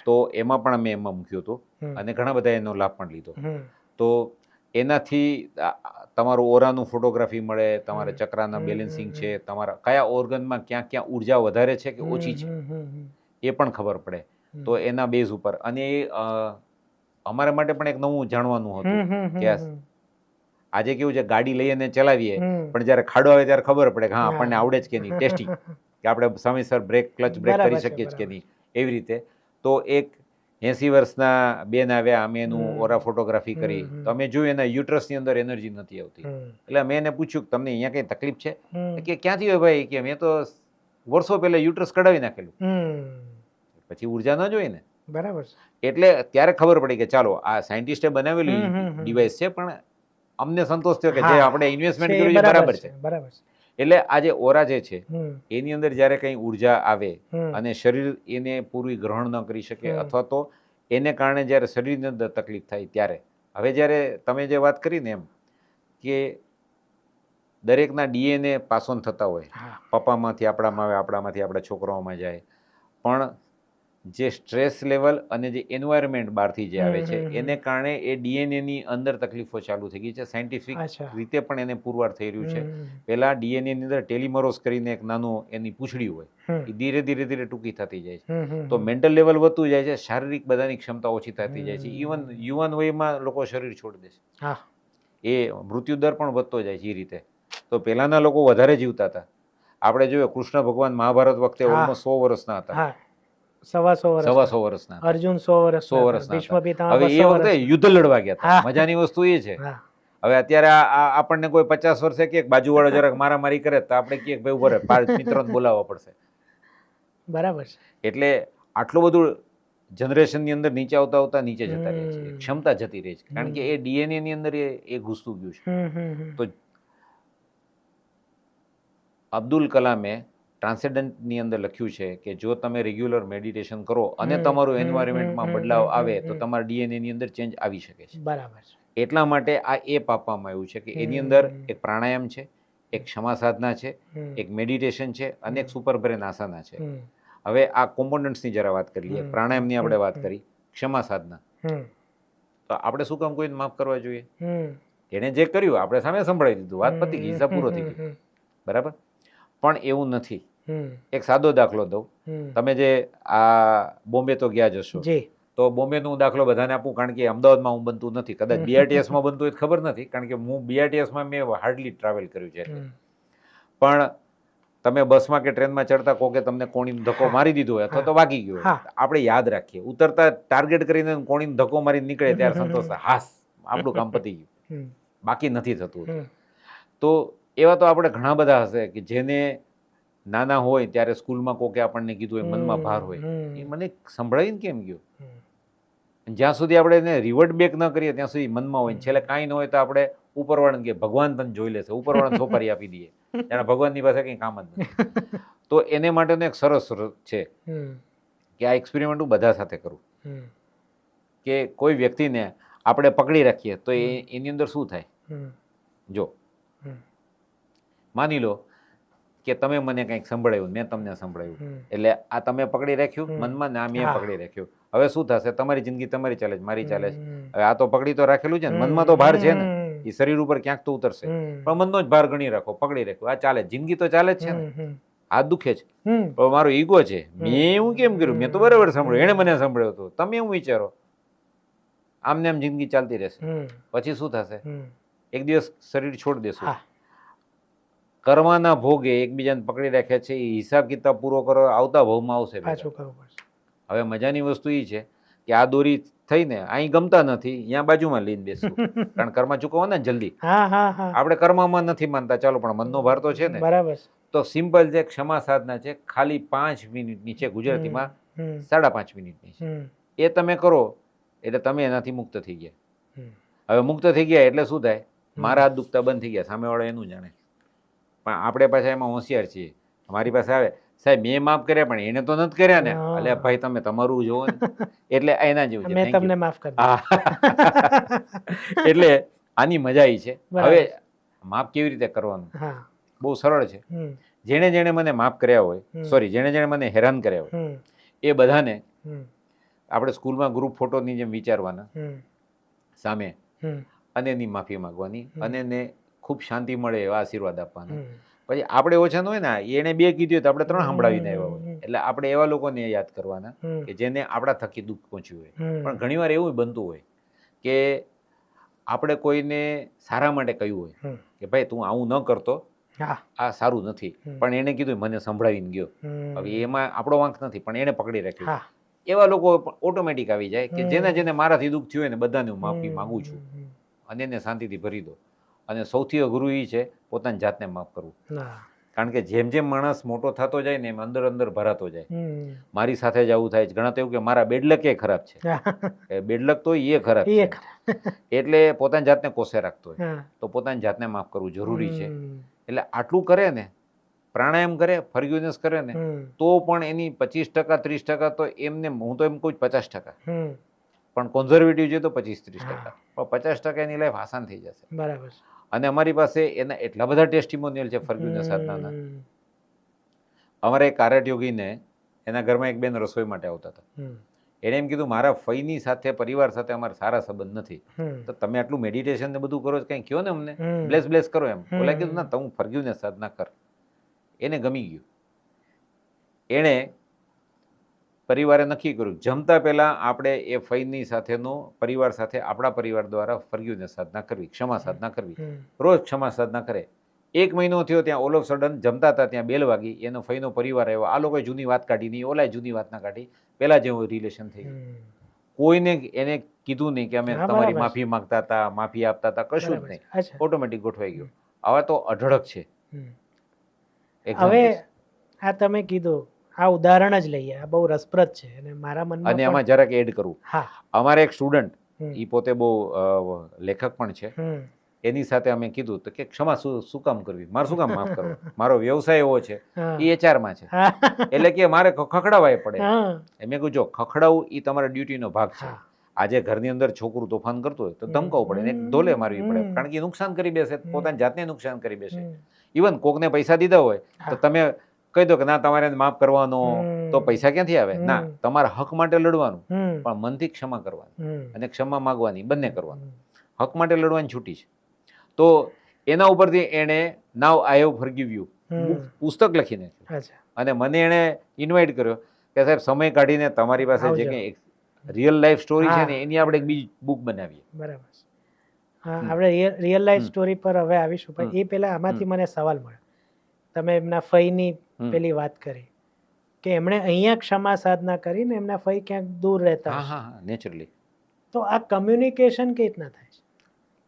તો એમાં પણ અમે એમાં મૂક્યું હતું, અને ઘણા બધા એનો લાભ પણ લીધો. તો એનાથી તમારું ઓરાનું ફોટોગ્રાફી મળે, તમારે ચક્રાના બેલેન્સિંગ છે, તમારા કયા ઓર્ગનમાં ક્યાં ક્યાં ઉર્જા વધારે છે કે ઓછી છે એ પણ ખબર પડે. તો એના બેઝ ઉપર, અને એ અમારા માટે પણ એક નવું જાણવાનું હતું કે આજે કેવું છે, ગાડી લઈને ચલાવીએ, પણ જ્યારે ખાડો આવે ત્યારે ખબર પડે કે હા આપણને આવડે જ કે નહીં, ટેસ્ટિંગ, કે આપણે સમયસર બ્રેક, ક્લચ બ્રેક કરી શકીએ જ કે નહીં, એવી રીતે. તો એક 80 વર્ષના બેન આવ્યા, અમે એનું ઓરા ફોટોગ્રાફી કરી, તો અમે જોયું એના યુટ્રસની અંદર એનર્જી નથી આવતી. એટલે મેં એને પૂછ્યું કે તમને અહીંયા કંઈ તકલીફ છે? કે ક્યાંથી હોય ભાઈ, કે મેં તો વર્ષો પહેલા યુટ્રસ કઢાવી નાખેલું. પછી ઉર્જા ન જોઈ ને. બરાબર. એટલે ત્યારે ખબર પડી કે ચાલો આ સાયન્ટિસ્ટે બનાવેલું ડિવાઇસ છે, પણ અમને સંતોષ થયો કે જે આપણે ઇન્વેસ્ટમેન્ટ કર્યું એ બરાબર છે. બરાબર. એટલે આ જે ઓરા જે છે હમ, એની અંદર જ્યારે કંઈ ઉર્જા આવે હમ, અને શરીર એને પૂરી ગ્રહણ ન કરી શકે હમ. અથવા તો એને કારણે જ્યારે શરીરની અંદર તકલીફ થાય ત્યારે હવે જ્યારે તમે જે વાત કરી ને એમ કે દરેકના ડીએનએ પાસ ઓન થતા હોય, હા. પપ્પામાંથી આપણામાં આવે, આપણામાંથી આપણા છોકરાઓમાં જાય, પણ જે સ્ટ્રેસ લેવલ અને જે એન્વાયરમેન્ટ બહારથી જે આવે છે એને કારણે એ ડીએનએની અંદર તકલીફો ચાલુ થઈ ગઈ છે. સાયન્ટિફિક અચ્છા. રીતે પણ એને પુરવાર થઈ રહ્યું છે. હમ, પહેલાં ડીએનએની અંદર ટેલિમરોસ કરીને એક નાનું એની પૂંછડી હોય, હમ, એ ધીરે ધીરે ધીરે ટૂંકી થતી જાય છે. હમ, હમ, તો મેન્ટલ લેવલ વધતું જાય છે, શારીરિક બધાની ક્ષમતા ઓછી થતી જાય છે. ઇવન હમ. યુવાન વયમાં લોકો શરીર છોડી દે છે. હા. એ મૃત્યુદર પણ વધતો જાય છે એ રીતે. તો પહેલાંના લોકો વધારે જીવતા હતા. આપણે જોયું કૃષ્ણ ભગવાન મહાભારત વખતે હા. ઓલમોસ્ટ 100 વર્ષના હતા, હા. 125 સવા વર્ષના. 100 વર્ષના હતા, અર્જુન 100 વર્ષના 100 હતા. વર્ષના ભીષ્મ હતા. પિતામહ હવે એ 200 વખતે વર્ષના. યુદ્ધ લડવા ગયા હતા. હા. મજાની વસ્તુ એ છે. હા. હવે અત્યારે આપણને કોઈ 50 વર્ષે કે બાજુવાળો જરાક મારામારી કરે તો આપણે કહીએ ભાઈ ઉભો રહે, 5 મિત્રોને બોલાવવા પડશે. બરાબર છે. એટલે આટલું બધું જનરેશનની અંદર નીચે આવતા આવતા નીચે જતા રહે છે, ક્ષમતા જતી રહે છે, કારણ કે એ ડીએનએ ની અંદર એ ઘૂસતું ગયું છે. હમ, હમ, હમ. તો અબ્દુલ કલામે ટ્રાન્સેન્ડન્ટની અંદર લખ્યું છે કે જો તમે રેગ્યુલર મેડિટેશન કરો અને તમારું એન્વાયરમેન્ટમાં બદલાવ આવે તો તમારા ડીએનએની અંદર ચેન્જ આવી શકે છે. બરાબર છે. એટલા માટે આ એપ આપવામાં આવ્યું છે કે એની અંદર એક પ્રાણાયામ છે, એક ક્ષમા સાધના છે, એક મેડિટેશન છે અને એક સુપર બ્રેન આસના છે. હવે આ કોમ્પોનન્ટ્સની જરા વાત કરી લઈએ. પ્રાણાયામની આપણે વાત કરી, ક્ષમા સાધના. તો આપણે શું કામ કોઈને માફ કરવા જોઈએ? એણે જે કર્યું આપણે સામે સંભળાવી દીધું, વાત પતી ગઈ, હિસાબ પૂરો થઈ ગયો, બરાબર. પણ એવું નથી. એક સાદો દાખલો દઉં. તમે જે આ બોમ્બે તો ગયા જ હશો, તો બોમ્બેનો હું દાખલો બધાને આપું, કારણ કે અમદાવાદમાં હું બનતું નથી, કદાચ બીઆરટીએસમાં બનતું હોય ખબર નથી, કારણ કે હું બીઆરટીએસમાં મેં હાર્ડલી ટ્રાવેલ કર્યું છે. પણ તમે બસમાં કે ટ્રેનમાં ચડતા કહો કે તમને કોણીનો ધક્કો મારી દીધો હોય અથવા તો વાગી ગયો હોય, આપણે યાદ રાખીએ, ઉતરતા ટાર્ગેટ કરીને કોણીનો ધક્કો મારીને નીકળે ત્યારે સંતોષ થાય, હાસ આપણું કામ પતી ગયું, બાકી નથી થતું. તો એવા તો આપણે ઘણા બધા હશે કે જેને નાના હોય ત્યારે સ્કૂલમાં કોકે આપણને કીધું હોય, મનમાં ભાર હોય, એ મને સંભળાવીને કેમ ગયો. જ્યાં સુધી આપણે એને રિવર્ટ બેક ન કરીએ ત્યાં સુધી મનમાં હોય, છેલ્લે કાંઈ ન હોય તો આપણે ઉપરવાળાને કે ભગવાન તને જોઈ લેશે, ઉપરવાળાને સોપારી આપી દઈએ, જાણે ભગવાનની પાસે કંઈ કામ જ નથી. તો એને માટેનો એક સરસ છે કે આ એક્સપેરિમેન્ટ હું બધા સાથે કરું, કે કોઈ વ્યક્તિને આપણે પકડી રાખીએ તો એની અંદર શું થાય. જો માની લો કે તમે મને કંઈક સંભળાવ્યું, મેં તમને સંભળાવ્યું, એટલે આ તમે પકડી રાખ્યું મનમાં ને આ મેં પકડી રાખ્યું. હવે શું થશે? તમારી જિંદગી તમારી ચાલે છે, મારી ચાલે છે. હવે આ તો પકડી તો રાખેલું છે ને, મનમાં તો ભાર છે ને, એ શરીર ઉપર ક્યાંક તો ઉતરશે, પણ મનનો જ ભાર ગણી રાખો, પકડી રાખ્યો, આ ચાલે, જિંદગી તો ચાલે જ છે ને, આ દુખે છે, પણ મારો ઈગો છે, મેં એવું કેમ કર્યું, મેં તો બરાબર સાંભળ્યું, એણે મને સાંભળ્યો હતો, તમે એવું વિચારો. આમને આમ જિંદગી ચાલતી રહેશે. પછી શું થશે? એક દિવસ શરીર છોડી દેશું. કર્મના ભોગે એકબીજાને પકડી રાખ્યા છે, એ હિસાબ કિતાબ પૂરો કરો, આવતા ભાવમાં આવશે. હવે મજાની વસ્તુ એ છે કે આ દોરી થઈને અહીં ગમતા નથી, અહીંયા બાજુમાં લઈને બેસવું, કારણ કર્મ ચૂકવવાના જલ્દી. આપણે કર્મમાં નથી માનતા, ચાલો, પણ મનનો ભાર તો છે ને. બરાબર. તો સિમ્પલ છે, ક્ષમા સાધના છે, ખાલી 5 મિનિટની છે, ગુજરાતીમાં 5.5 મિનિટની છે. એ તમે કરો એટલે તમે એનાથી મુક્ત થઈ ગયા. હવે મુક્ત થઈ ગયા એટલે શું થાય? મારા હાથ દુખતા બંધ થઈ ગયા, સામેવાળો એનું જાણે. પણ આપણે પાછા એમાં હોશિયાર છીએ. અમારી પાસે આવે, સાહેબ મેં માફ કર્યા પણ એને તો નથી કર્યા ને. એટલે ભાઈ તમે તમારું જોવો ને. એટલે એના જેવું છે. તમને માફ કરી એટલે આની મજા એ છે. હવે માફ કેવી રીતે કરવાનું? બહુ સરળ છે. જેણે જેણે મને માફ કર્યા હોય, સોરી, જેણે જેણે મને હેરાન કર્યા હોય, એ બધાને આપણે સ્કૂલમાં ગ્રુપ ફોટોની જેમ વિચારવાના સામે, અને એની માફી માંગવાની, અને એને ખૂબ શાંતિ મળે એવા આશીર્વાદ આપવાના. પછી આપણે ઓછા ન હોય ને, એને 2 કીધું તો આપણે 3 સંભળાવીને આવ્યા હોય. એટલે આપણે એવા લોકોને યાદ કરવાના કે જેને આપણા થકી દુઃખ પહોંચ્યું હોય. પણ ઘણીવાર એવું બનતું હોય કે આપણે કોઈને સારા માટે કહ્યું હોય કે ભાઈ તું આવું ન કરતો, આ સારું નથી, પણ એને કીધું મને સંભળાવીને ગયો. હવે એમાં આપણો વાંક નથી, પણ એને પકડી રાખ્યું. એવા લોકો ઓટોમેટિક આવી જાય કે જેને મારાથી દુઃખ થયું હોય ને બધાને હું માફી માંગુ છું, અને એને શાંતિથી ભરી દો. અને સૌથી અઘરું એ છે પોતાની જાતને માફ કરવું. કારણ કે જેમ જેમ માણસ મોટો થતો જાય ને એમ અંદર અંદર ભરાતો જાય. મારી સાથે જ આવું થાય છે. ઘણા તો એવું કે મારા બેડલક એ ખરાબ છે. બેડલક તો એ ખરાબ છે. એટલે પોતાની જાતને કોસે રાખતો હોય. તો પોતાની જાતને માફ કરવું જરૂરી છે. એટલે આટલું કરે ને, પ્રાણાયામ કરે, ફર્ગ્યુનેસ કરે ને, તો પણ એની 25% 30% તો એમને, હું તો એમ કહું 50%, પણ કોન્ઝર્વેટિવ છે તો 25-30%, પણ 50% એની લાઈફ આસાન થઈ જશે. બરાબર. અને અમારી પાસે એના એટલા બધા ટેસ્ટિમોનિયલ છે ફર્ગ્યુનેસ સાધનાના. અમારે એક કારટ યોગીને એના ઘરમાં એક બેન રસોઈ માટે આવતા હતા. એણે એમ કીધું મારા ફઈની સાથે, પરિવાર સાથે અમારા સારા સંબંધ નથી, તો તમે આટલું મેડિટેશન ને બધું કરો છો, કંઈ કહો ને અમને, બ્લેસ કરો એમ. ઓલા કીધું ના, તો હું ફર્ગ્યુનેસ સાધના કર. એને ગમી ગયું. એણે પરિવારે નક્કી કર્યું જમતા પહેલા આપણે એ ફઈની સાથેનો પરિવાર સાથે આપણા પરિવાર દ્વારા ફર્ગ્યુનેસ સાધના કરવી, ક્ષમા સાધના કરવી. રોજ ક્ષમા સાધના કરે. 1 મહિનો થયો, ત્યાં ઓલ ઓફ સડન જમતા હતા, ત્યાં બેલ વાગી, એનો ફઈનો પરિવાર આવ્યો, આ લોકોએ જૂની વાત કાઢી નહીં, ઓલાએ જૂની વાત ના કાઢી, પહેલા જેવું રિલેશન થઈ ગયું. કોઈને એને કીધું નહીં કે અમે તમારી માફી માંગતા હતા, માફી આપતા હતા, કશું જ નહીં, ઓટોમેટિક ગોઠવાઈ ગયું. આવા તો અઢળક છે. હવે આ તમે કીધું, આ ઉદાહરણ જ લઈએ, આ બહુ રસપ્રદ છે અને મારા મનમાં, અને આમાં જરાક એડ કરું, અમારે એક સ્ટુડન્ટ, એ પોતે બહુ લેખક પણ છે, એની સાથે અમે કીધું તો કે ક્ષમા શું કામ કરવી, મારે શું કામ માફ કરવો, મારો વ્યવસાય એવો છે, એ એચઆરમાં છે, એટલે કે મારે ખખડાવવા પડે. મેં કહ્યું જો ખખડાવવું એ તમારા ડ્યુટીનો ભાગ છે. આજે ઘરની અંદર છોકરું તોફાન કરતું હોય તો ધમકાવવું પડે, એને ધોલે મારવી પડે, કારણ કે નુકસાન કરી બેસે, પોતાની જાતને નુકસાન કરી બેસે. ઇવન કોકને પૈસા દીધા હોય તો તમે કહી દો કે ના તમારે માફ કરવાનો, તો પૈસા ક્યાંથી આવે? ના, તમારા હક માટે લડવાનું, પણ મનથી ક્ષમા કરવાની અને ક્ષમા માગવાની, બંને કરવાનું. હક માટે લડવાની છૂટી છે. તો એના ઉપરથી એણે નાવ આઈ હેવ ફોરગીવ યુ પુસ્તક લખી નાખ્યું, અને મને એણે ઇન્વાઇટ કર્યો કે સાહેબ સમય કાઢીને તમારી પાસે જે કંઈ રિયલ લાઈફ સ્ટોરી છે ને એની આપણે એક બીજી બુક બનાવીએ. બરાબર. આપણે રિયલ લાઈફ સ્ટોરી પર હવે આવીશું, પણ એ પહેલા આમાંથી મને સવાલ મળ્યો. તમે એમના ફઈની પેલી વાત કરી કે એમણે અહીંયા ક્ષમા સાધના કરીને એમના ફઈ ક્યાંક દૂર રહેતા. હા, નેચરલી. તો આ કમ્યુનિકેશન કેવી રીતના થાય છે?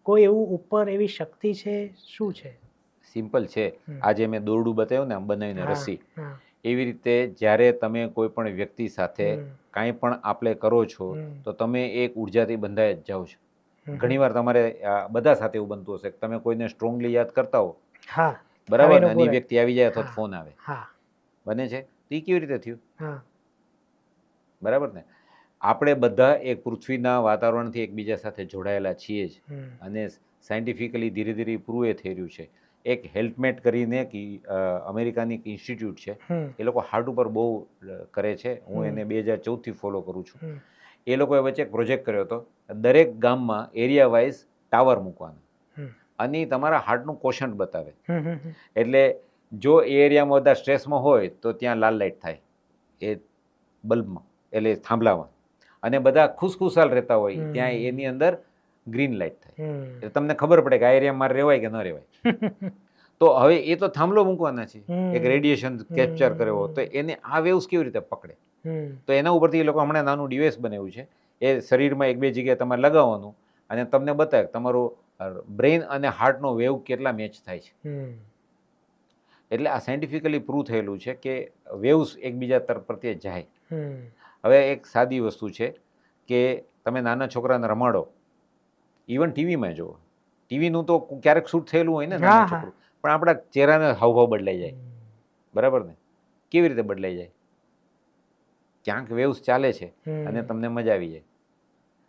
કોઈ એવું ઉપર એવી શક્તિ છે, શું છે? સિમ્પલ છે. આજે મેં દોરડું બતાવ્યું ને, આમ બનાવીને રસી, એવી રીતે જ્યારે તમે કોઈ પણ વ્યક્તિ સાથે કાંઈ પણ આપણે કરો છો તો તમે એક ઉર્જાથી બંધાઈ જ જાઓ છો. ઘણીવાર તમારે બધા સાથે એવું બનતું હશે કે તમે કોઈને સ્ટ્રોંગલી યાદ કરતા હો, બરાબર, અને એ વ્યક્તિ આવી જાય અથવા ફોન આવે, બને છે. તો એ કેવી રીતે થયું? બરાબર ને? આપણે બધા એક પૃથ્વીના વાતાવરણથી એકબીજા સાથે જોડાયેલા છીએ જ, અને સાયન્ટિફિકલી ધીરે ધીરે પ્રૂવ એ થઈ રહ્યું છે. એક હેલ્થમેટ કરીને અમેરિકાની એક ઇન્સ્ટિટ્યૂટ છે, એ લોકો હાર્ટ ઉપર બહુ કરે છે, હું એને 2014થી ફોલો કરું છું. એ લોકોએ વચ્ચે એક પ્રોજેક્ટ કર્યો હતો, દરેક ગામમાં એરિયા વાઇઝ ટાવર મૂકવાનો, અને તમારા હાર્ટનું કોશન્ટ બતાવે. એટલે જો એ એરિયામાં બધા સ્ટ્રેસમાં હોય તો ત્યાં લાલ લાઇટ થાય એ બલ્બમાં, એટલે થાંભલામાં, અને બધા ખુશખુશાલ રહેતા હોય ત્યાં એની અંદર ગ્રીન લાઇટ થાય. એટલે તમને ખબર પડે કે આ એરિયામાં મારે રહેવાય કે ન રહેવાય. તો હવે એ તો થાંભલો મૂકવાના છે, એક રેડિયેશન કેપ્ચર કર્યો, તો એને આ વેવ્સ કેવી રીતે પકડે? તો એના ઉપરથી એ લોકો હમણાં નાનું ડિવાઇસ બનાવ્યું છે, એ શરીરમાં 1-2 જગ્યાએ તમારે લગાવવાનું, અને તમને બતાવે તમારું બ્રેઇન અને હાર્ટનો વેવ કેટલા મેચ થાય છે. એટલે આ સાયન્ટિફિકલી પ્રૂવ થયેલું છે કે વેવ્સ એકબીજા તરફ પ્રત્યે જાય. હવે એક સાદી વસ્તુ છે કે તમે નાના છોકરાને રમાડો, ઇવન ટીવીમાં જુઓ, ટીવીનું તો ક્યારેક શૂટ થયેલું હોય ને નાનું છોકરું, પણ આપણા ચહેરાના હાવભાવ બદલાઈ જાય, બરાબર ને? કેવી રીતે બદલાઈ જાય? ક્યાંક વેવ્સ ચાલે છે અને તમને મજા આવી જાય.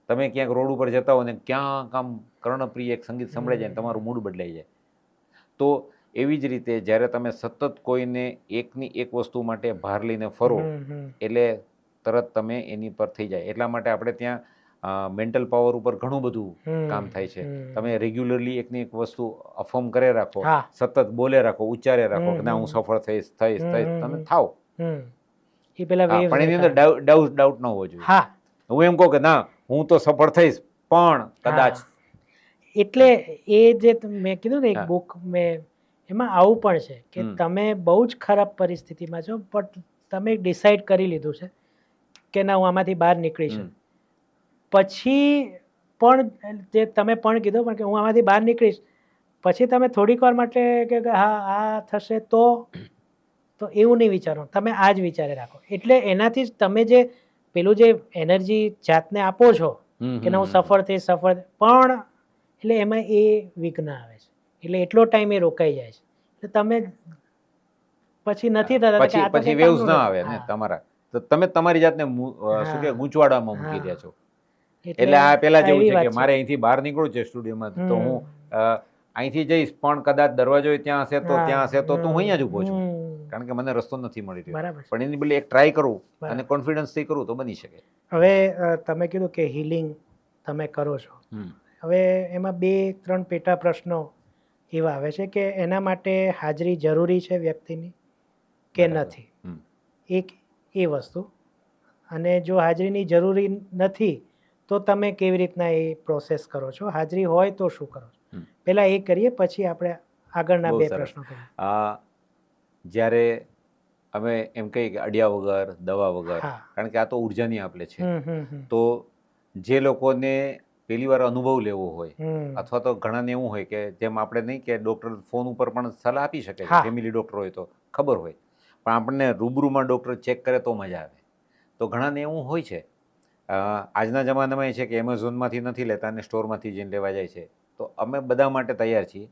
તમે ક્યાંક રોડ ઉપર જતા હો ને ક્યાંક આમ કર્ણપ્રિય એક સંગીત સંભળાઈ જાય, તમારું મૂડ બદલાઈ જાય. તો એવી જ રીતે જ્યારે તમે સતત કોઈને એકની એક વસ્તુ માટે ભાર લઈને ફરો, એટલે તરત તમે એની પર થઈ જાય. એટલા માટે આપણે ત્યાં મેન્ટલ પાવર ઉપર ઘણું બધું કામ થાય છે. તમે રેગ્યુલરલી એકની એક વસ્તુ અફર્મ કરે રાખો, સતત બોલે રાખો, ઉચ્ચારે રાખો કે ના હું સફળ થઈશ, તમે થાવ, પણ એની અંદર ડાઉટ ન હોવો જોઈએ. હું એમ કહું કે ના હું તો સફળ થઈશ, પણ કદાચ. એટલે એ જે મેં કીધું ને એક બુક મેં, એમાં આવું પણ છે કે તમે બહુ જ ખરાબ પરિસ્થિતિમાં છો, પણ તમે ડિસાઈડ કરી લીધું છે કે ના હું આમાંથી બહાર નીકળીશ. પછી પણ જે તમે પણ કીધું પણ કે હું આમાંથી બહાર નીકળીશ, પછી તમે થોડીક વાર માટે કે હા આ થશે તો એવું નહીં વિચારો, તમે આ જ વિચારે રાખો. એટલે એનાથી જ તમે જે પેલું જે એનર્જી જાતને આપો છો કે ના હું સફળ થઈશ, પણ એટલે એમાં એ વિઘ્ન આવે છે, એટલે એટલો ટાઈમ એ રોકાઈ જાય છે. એટલે તમે પછી નથી થતા કે આ તો પછી કંઈ વેવ્સ કામનું ના નથી. આવે ને હા. તમારા, તો તમે તમારી જાતને શું કે ગૂંચવાડામાં મૂકી હા. રહ્યા છો. એટલે આ પેલા જેવું એવી છે કે વાત મારે અહીંથી બહાર નીકળવું છે સ્ટુડિયોમાં, તો હું અહીંથી જઈશ પણ કદાચ દરવાજો ત્યાં હશે તો ત્યાં હશે તો હું અહીંયા જ ઊભો છું, કારણ કે મને રસ્તો નથી મળી રહ્યો. બરાબર. પણ એની બદલે એક ટ્રાય કરું બરાબર. અને કોન્ફિડન્સથી કરું તો બની શકે. હવે તમે કીધું કે હિલિંગ તમે કરો છો, હવે એમાં 2-3 પેટા પ્રશ્નો એવા આવે છે કે એના માટે હાજરી જરૂરી છે વ્યક્તિની કે નથી, એક એ વસ્તુ. અને જો હાજરીની જરૂરી નથી તો તમે કેવી રીતના એ પ્રોસેસ કરો છો, હાજરી હોય તો શું કરો છો, પહેલા એ કરીએ પછી આપણે આગળના 2 પ્રશ્નો કરીએ. જ્યારે અમે એમ કહીએ કે અડ્યા વગર દવા વગર, હા. કારણ કે આ તો ઉર્જાની આપલે છે, તો જે લોકોને પહેલી વાર અનુભવ લેવો હોય, અથવા તો ઘણાને એવું હોય કે જેમ આપણે નહીં કે ડૉક્ટર ફોન ઉપર પણ સલાહ આપી શકે છે, ફેમિલી ડૉક્ટર હોય તો ખબર હોય, પણ આપણને રૂબરૂમાં ડૉક્ટર ચેક કરે તો મજા આવે. તો ઘણાને એવું હોય છે. આજના જમાનામાં એ છે કે એમેઝોનમાંથી નથી લેતા અને સ્ટોરમાંથી જઈને લેવા જાય છે. તો અમે બધા માટે તૈયાર છીએ.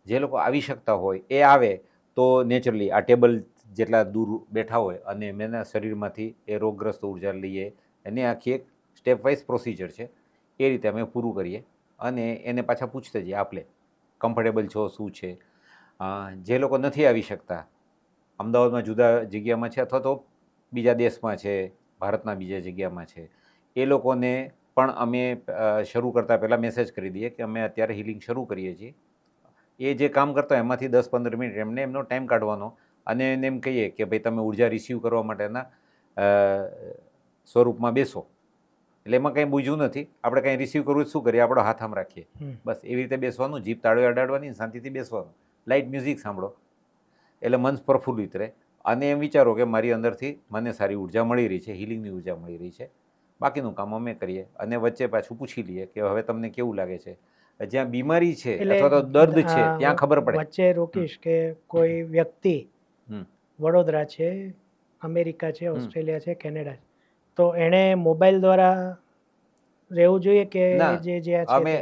જે લોકો આવી શકતા હોય એ આવે, તો નેચરલી આ ટેબલ જેટલા દૂર બેઠા હોય અને એમના શરીરમાંથી એ રોગગ્રસ્ત ઉર્જા લઈએ, એની આખી એક સ્ટેપ વાઇઝ પ્રોસિજર છે. એ રીતે અમે પૂરું કરીએ અને એને પાછા પૂછતા જઈએ આપલે કમ્ફર્ટેબલ છો શું છે. જે લોકો નથી આવી શકતા, અમદાવાદમાં જુદા જગ્યામાં છે અથવા તો બીજા દેશમાં છે, ભારતના બીજા જગ્યામાં છે, એ લોકોને પણ અમે શરૂ કરતાં પહેલાં મેસેજ કરી દઈએ કે અમે અત્યારે હિલિંગ શરૂ કરીએ છીએ. એ જે કામ કરતા હોય એમાંથી 10-15 મિનિટ એમને એમનો ટાઈમ કાઢવાનો અને એને એમ કહીએ કે ભાઈ તમે ઉર્જા રિસીવ કરવા માટેના સ્વરૂપમાં બેસો. એટલે એમાં કંઈ બૂझ્યું નથી, આપણે કંઈ રિસીવ કરવું શું કરીએ, આપણો હાથ આમ રાખીએ, બસ એવી રીતે બેસવાનું, જીભ તાળીઓ અડાડવાની, શાંતિથી બેસવાનું, લાઇટ મ્યુઝિક સાંભળો એટલે મન પ્રફુલ્લિત રહે. અને એમ વિચારો કે મારી અંદરથી મને સારી ઉર્જા મળી રહી છે, હિલિંગની ઉર્જા મળી રહી છે, બાકીનું કામ અમે કરીએ. અને વચ્ચે પાછું પૂછી લઈએ કે હવે તમને કેવું લાગે છે. જ્યાં બીમારી છે અથવા તો દર્દ છે ત્યાં ખબર પડે. વચ્ચે રોકીશ કે કોઈ વ્યક્તિ વડોદરા છે, અમેરિકા છે, ઓસ્ટ્રેલિયા છે, કેનેડા છે, તો એણે મોબાઈલ દ્વારા રહેવું જોઈએ કે જે અમે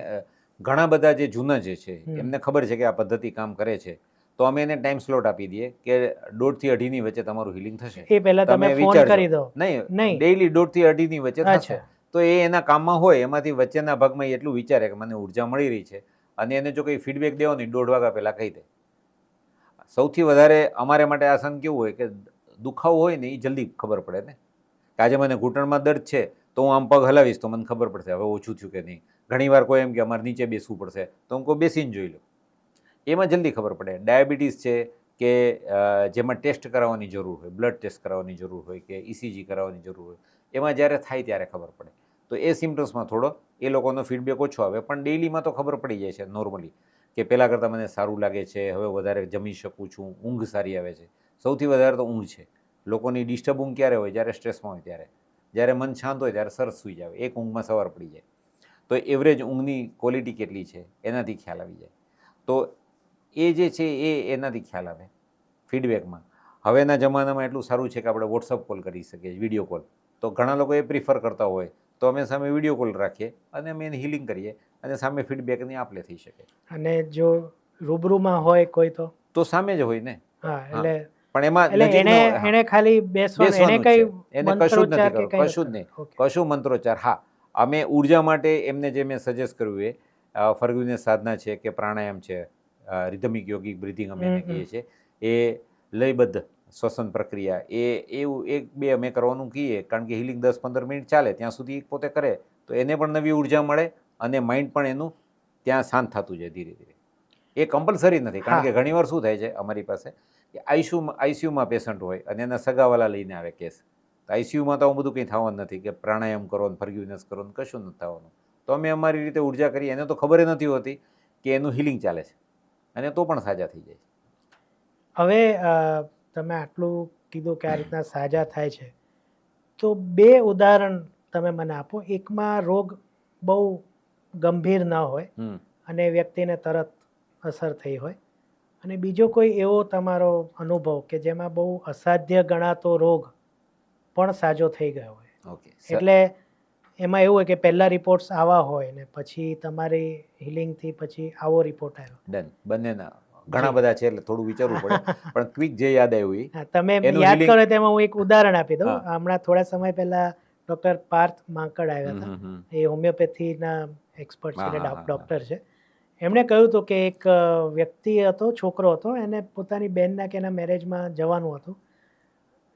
ઘણા બધા જે જૂના જે છે એમને ખબર છે કે આ પદ્ધતિ કામ કરે છે, તો અમે એને ટાઈમ સ્લોટ આપી દઈએ કે 1.5 થી 2.5ની વચ્ચે તમારું હિલિંગ થશે. એ પહેલા તમે ફોન કરી દો. નહીં, ડેઈલી 1.5 થી 2.5ની વચ્ચે થશે. તો એ એના કામમાં હોય એમાંથી વચ્ચેના ભાગમાં એટલું વિચારે કે મને ઉર્જા મળી રહી છે, અને એને જો કંઈ ફીડબેક દેવો નહીં 1.5 વાગ્યા પહેલાં કહી દે. સૌથી વધારે અમારે માટે આસાન કેવું હોય કે દુખાવો હોય ને એ જલ્દી ખબર પડે ને, કે આજે મને ઘૂંટણમાં દર્દ છે તો હું આમ પગ હલાવીશ તો મને ખબર પડશે હવે ઓછું થયું કે નહીં. ઘણીવાર કોઈ એમ કે અમારે નીચે બેસવું પડશે તો હું કહું બેસીને જોઈ લો, એમાં જલ્દી ખબર પડે. ડાયાબિટીસ છે કે જેમાં ટેસ્ટ કરાવવાની જરૂર હોય, બ્લડ ટેસ્ટ કરાવવાની જરૂર હોય કે ઇસીજી કરાવવાની જરૂર હોય, એમાં જ્યારે થાય ત્યારે ખબર પડે. તો એ સિમ્ટમ્સમાં થોડો એ લોકોનો ફીડબેક ઓછો આવે, પણ ડેઇલીમાં તો ખબર પડી જાય છે નોર્મલી કે પહેલાં કરતાં મને સારું લાગે છે, હવે વધારે જમી શકું છું, ઊંઘ સારી આવે છે. સૌથી વધારે તો ઊંઘ છે. લોકોની ડિસ્ટર્બ ઊંઘ ક્યારે હોય, જ્યારે સ્ટ્રેસમાં હોય ત્યારે. જ્યારે મન શાંત હોય ત્યારે સરસ સૂઈ જાવ, એક ઊંઘમાં સવાર પડી જાય. તો એવરેજ ઊંઘની ક્વોલિટી કેટલી છે એનાથી ખ્યાલ આવી જાય. તો એ જે છે એનાથી ખ્યાલ આવે ફીડબેકમાં. હવેના જમાનામાં એટલું સારું છે કે આપણે વોટ્સઅપ કોલ કરી શકીએ, વિડીયો કોલ. તો ઘણા લોકો એ પ્રિફર કરતા હોય તો અમે સામે વિડીયો કોલ રાખીએ અને અમે એને હિલિંગ કરીએ અને સામે ફીડબેકની આપલે થઈ શકે. અને જો રૂબરૂમાં હોય કોઈ તો સામે જ હોય ને. એટલે પણ એમાં એને ખાલી બેસવાનું, એને કઈ એને કશું જ નથી કરવું, કશું જ નહીં, કશું મંત્રોચ્ચાર. હા, અમે ઉર્જા માટે એમને જે મેં સજેસ્ટ કર્યું એ ફર્ગ્યુનસ સાધના છે કે પ્રાણાયામ છે, રિધમિક યોગિક બ્રિધિંગ અમે એને કહીએ છીએ, એ લયબદ્ધ શ્વસન પ્રક્રિયા, એવું 1-2 અમે કરવાનું કહીએ, કારણ કે હિલિંગ 10-15 મિનિટ ચાલે ત્યાં સુધી પોતે કરે તો એને પણ નવી ઉર્જા મળે અને માઇન્ડ પણ એનું ત્યાં શાંત થતું જાય ધીરે ધીરે. એ કમ્પલસરી નથી, કારણ કે ઘણીવાર શું થાય છે અમારી પાસે કે આઈસીયુમાં પેશન્ટ હોય અને એના સગાવાલા લઈને આવે કેસ. તો આઈસીયુમાં તો આવું બધું કંઈ થવાનું નથી કે પ્રાણાયામ કરો ને ફર્ગ્યુનસ કરો ને કશું નથી થવાનું. તો અમે અમારી રીતે ઉર્જા કરીએ, એને તો ખબર નથી હોતી કે એનું હિલિંગ ચાલે છે અને તો પણ સાજા થઈ જાય છે. હવે તમે આટલું કીધું કે આ રીતના સાજા થાય છે, તો 2 ઉદાહરણ તમે મને આપો. એકમાં રોગ બહુ ગંભીર ન હોય અને વ્યક્તિને તરત અસર થઈ હોય, અને બીજો કોઈ એવો તમારો અનુભવ કે જેમાં બહુ અસાધ્ય ગણાતો રોગ પણ સાજો થઈ ગયો હોય. એટલે એમાં એવું હોય કે પહેલા રિપોર્ટ્સ આવા હોય ને પછી તમારી હિલિંગથી પછી આવો રિપોર્ટ આવ્યો. ડન, બંનેના ઘણા બધા છે એટલે થોડું વિચારવું પડે, પણ ક્વિક જે યાદ આવ્યું એ હા, તમે એનું યાદ healing- કરો તેમાં હું એક ઉદાહરણ આપી દઉં. હા. હમણાં થોડા સમય પહેલા ડૉક્ટર પાર્થ માંકડ આવ્યા હતા. હમ. એ હોમિયોપેથીના એક્સપર્ટ છે, હા, એટલે હા, હા, ડૉક્ટર છે. એમણે કહ્યું હતું કે એક વ્યક્તિ હતો, છોકરો હતો, એને પોતાની બહેનના કે એના મેરેજમાં જવાનું હતું.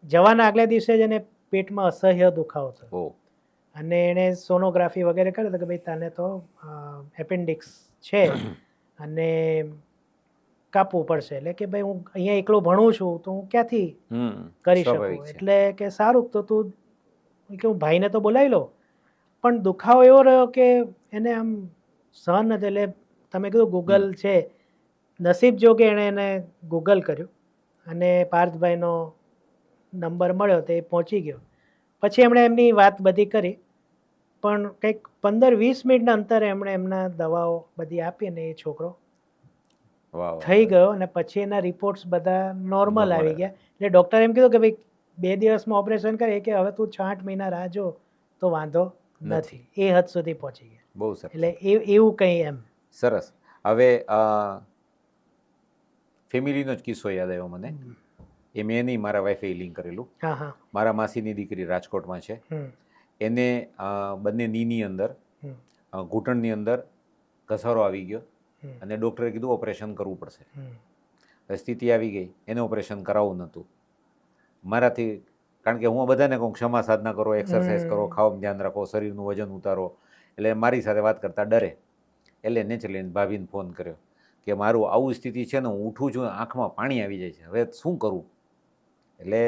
જવાના આગલા દિવસે જ એને પેટમાં અસહ્ય દુખાવો થયો ઓહ, અને એણે સોનોગ્રાફી વગેરે કરી તો કે ભાઈ તને તો એપેન્ડિક્સ છે અને કાપવું પડશે. એટલે કે ભાઈ હું અહીંયા એકલો ભણું છું તો હું ક્યાંથી કરી સ્વાભાવિક શકું? છે. એટલે કે સારું તો તું કે હું ભાઈને તો બોલાવી લો, પણ દુખાવો એવો રહ્યો કે એને આમ સહન નથી. એટલે તમે કીધું ગૂગલ છે, નસીબ જો કે એણે એને ગૂગલ કર્યું અને પાર્થભાઈનો નંબર મળ્યો તો એ પહોંચી ગયો. પછી એમણે એમની વાત બધી કરી, પણ કંઈક 15-20 મિનિટના અંતરે એમણે એમના દવાઓ બધી આપી અને એ છોકરો વાહ, વાહ, થઈ વાહ. ગયો અને પછી એના રિપોર્ટ્સ બધા નોર્મલ Normal આવી આવ્યા. ગયા. એટલે ડૉક્ટરે એમ કીધું કે ભાઈ 2 દિવસમાં ઓપરેશન કરે કે હવે તું 6-8 મહિના રાહ જો તો વાંધો નથી. એ હદ સુધી પહોંચી ગયા. બહુ સરસ. એટલે એવું કંઈ એમ. સરસ. હવે ફેમિલીનો જ કિસ્સો યાદ આવ્યો મને. એ મેં નહીં, મારા વાઈફે લિંક કરેલું. હા હા. મારા માસીની દીકરી રાજકોટમાં છે. હમ એને બંને નીની અંદર હમ ઘૂંટણની અંદર ઘસારો આવી ગયો હમ અને ડૉક્ટરે કીધું ઓપરેશન કરવું પડશે. હમ હવે સ્થિતિ આવી ગઈ, એને ઓપરેશન કરાવવું નહોતું મારાથી, કારણ કે હું બધાને કહું ક્ષમા સાધના કરો, એક્સરસાઇઝ કરો, ખાવામાં ધ્યાન રાખો, શરીરનું વજન ઉતારો. એટલે મારી સાથે વાત કરતાં ડરે. એટલે નેચરલી ભાભીને ફોન કર્યો કે મારું આવું સ્થિતિ છે ને, હું ઉઠું છું આંખમાં પાણી આવી જાય છે, હવે શું કરવું? એટલે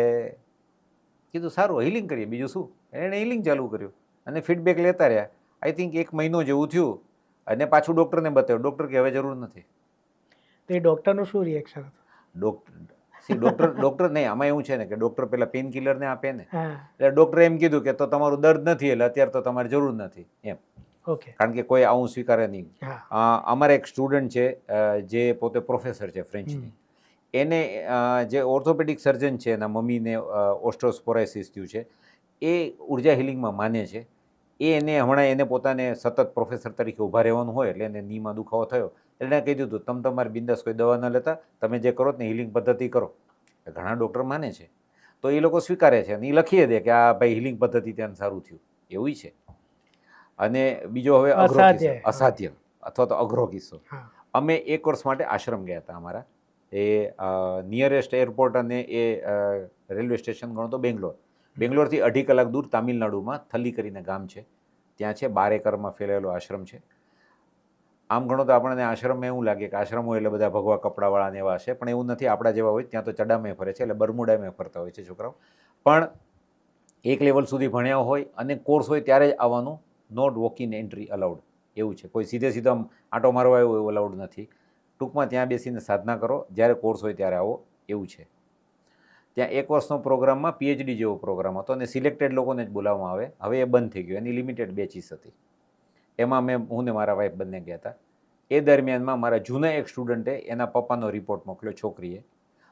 કીધું સારું હિલિંગ કરીએ, બીજું શું. એણે હિલિંગ ચાલુ કર્યું અને ફીડબેક લેતા રહ્યા. આઈ થિંક 1 મહિનો જેવું થયું અને પાછું ડૉક્ટરને બતાવ્યું. ડૉક્ટર કે હવે જરૂર નથી. તો એ ડૉક્ટરનું શું રિએક્શન હતું? ડૉક્ટર નહીં, આમાં એવું છે ને કે ડૉક્ટર પેલા પેન કિલરને આપે ને, હા. એટલે ડૉક્ટરે એમ કીધું કે તો તમારું દર્દ નથી એટલે અત્યારે તો તમારે જરૂર નથી એમ. ઓકે. કારણ કે કોઈ આવું સ્વીકારે નહીં. હા. અમારા એક સ્ટુડન્ટ છે જે પોતે પ્રોફેસર છે ફ્રેન્ચની. એને જે ઓર્થોપેડિક સર્જન છે, એના મમ્મીને ઓસ્ટોસ્પોરાઇસિસ થયું છે. એ ઉર્જા હિલિંગમાં માને છે. એને હમણાં એને પોતાને સતત પ્રોફેસર તરીકે ઊભા રહેવાનું હોય એટલે એને નીમાં દુખાવો થયો એટલે એને કહી દીધું તમે તમારી બિંદાસ કોઈ દવા ન લેતા, તમે જે કરો ને હિલિંગ પદ્ધતિ કરો. ઘણા ડૉક્ટર માને છે તો એ લોકો સ્વીકારે છે અને એ લખીએ દે કે આ ભાઈ હિલિંગ પદ્ધતિ ત્યાં સારું થયું, એવું છે. અને બીજો હવે અઘરો કિસ્સો, અસાધ્ય અથવા તો અઘરો કિસ્સો. અમે 1 વર્ષ માટે આશ્રમ ગયા હતા. અમારા એ નિયરેસ્ટ એરપોર્ટ અને એ રેલવે સ્ટેશન ગણો તો બેંગ્લોરથી 2.5 કલાક દૂર તામિલનાડુમાં થલ્લી કરીને ગામ છે, ત્યાં છે. 12 એકરમાં ફેલાયેલો આશ્રમ છે. આમ ગણો તો આપણને આશ્રમમાં એવું લાગે કે આશ્રમ હોય એટલે બધા ભગવા કપડાવાળા ને એવા હશે, પણ એવું નથી. આપણા જેવા હોય ત્યાં તો ચડામે ફરે છે, એટલે બરમુડામાં ફરતા હોય છે છોકરાઓ. પણ 1 લેવલ સુધી ભણ્યા હોય અને કોર્સ હોય ત્યારે જ આવવાનું, not walk in entry allowed, એવું છે. કોઈ સીધો આંટો મારવા આવ્યો એવું અલાઉડ નથી. ટૂંકમાં ત્યાં બેસીને સાધના કરો, જ્યારે કોર્સ હોય ત્યારે આવો, એવું છે. ત્યાં 1 વર્ષનો પ્રોગ્રામમાં PhD જેવો પ્રોગ્રામ હતો અને સિલેક્ટેડ લોકોને જ બોલાવવામાં આવે. હવે એ બંધ થઈ ગયો, એની લિમિટેડ બેચીસ હતી. એમાં હું ને મારા વાઈફ બંને ગયા હતા. એ દરમિયાનમાં મારા જૂના એક સ્ટુડન્ટે એના પપ્પાનો રિપોર્ટ મોકલ્યો છોકરીએ,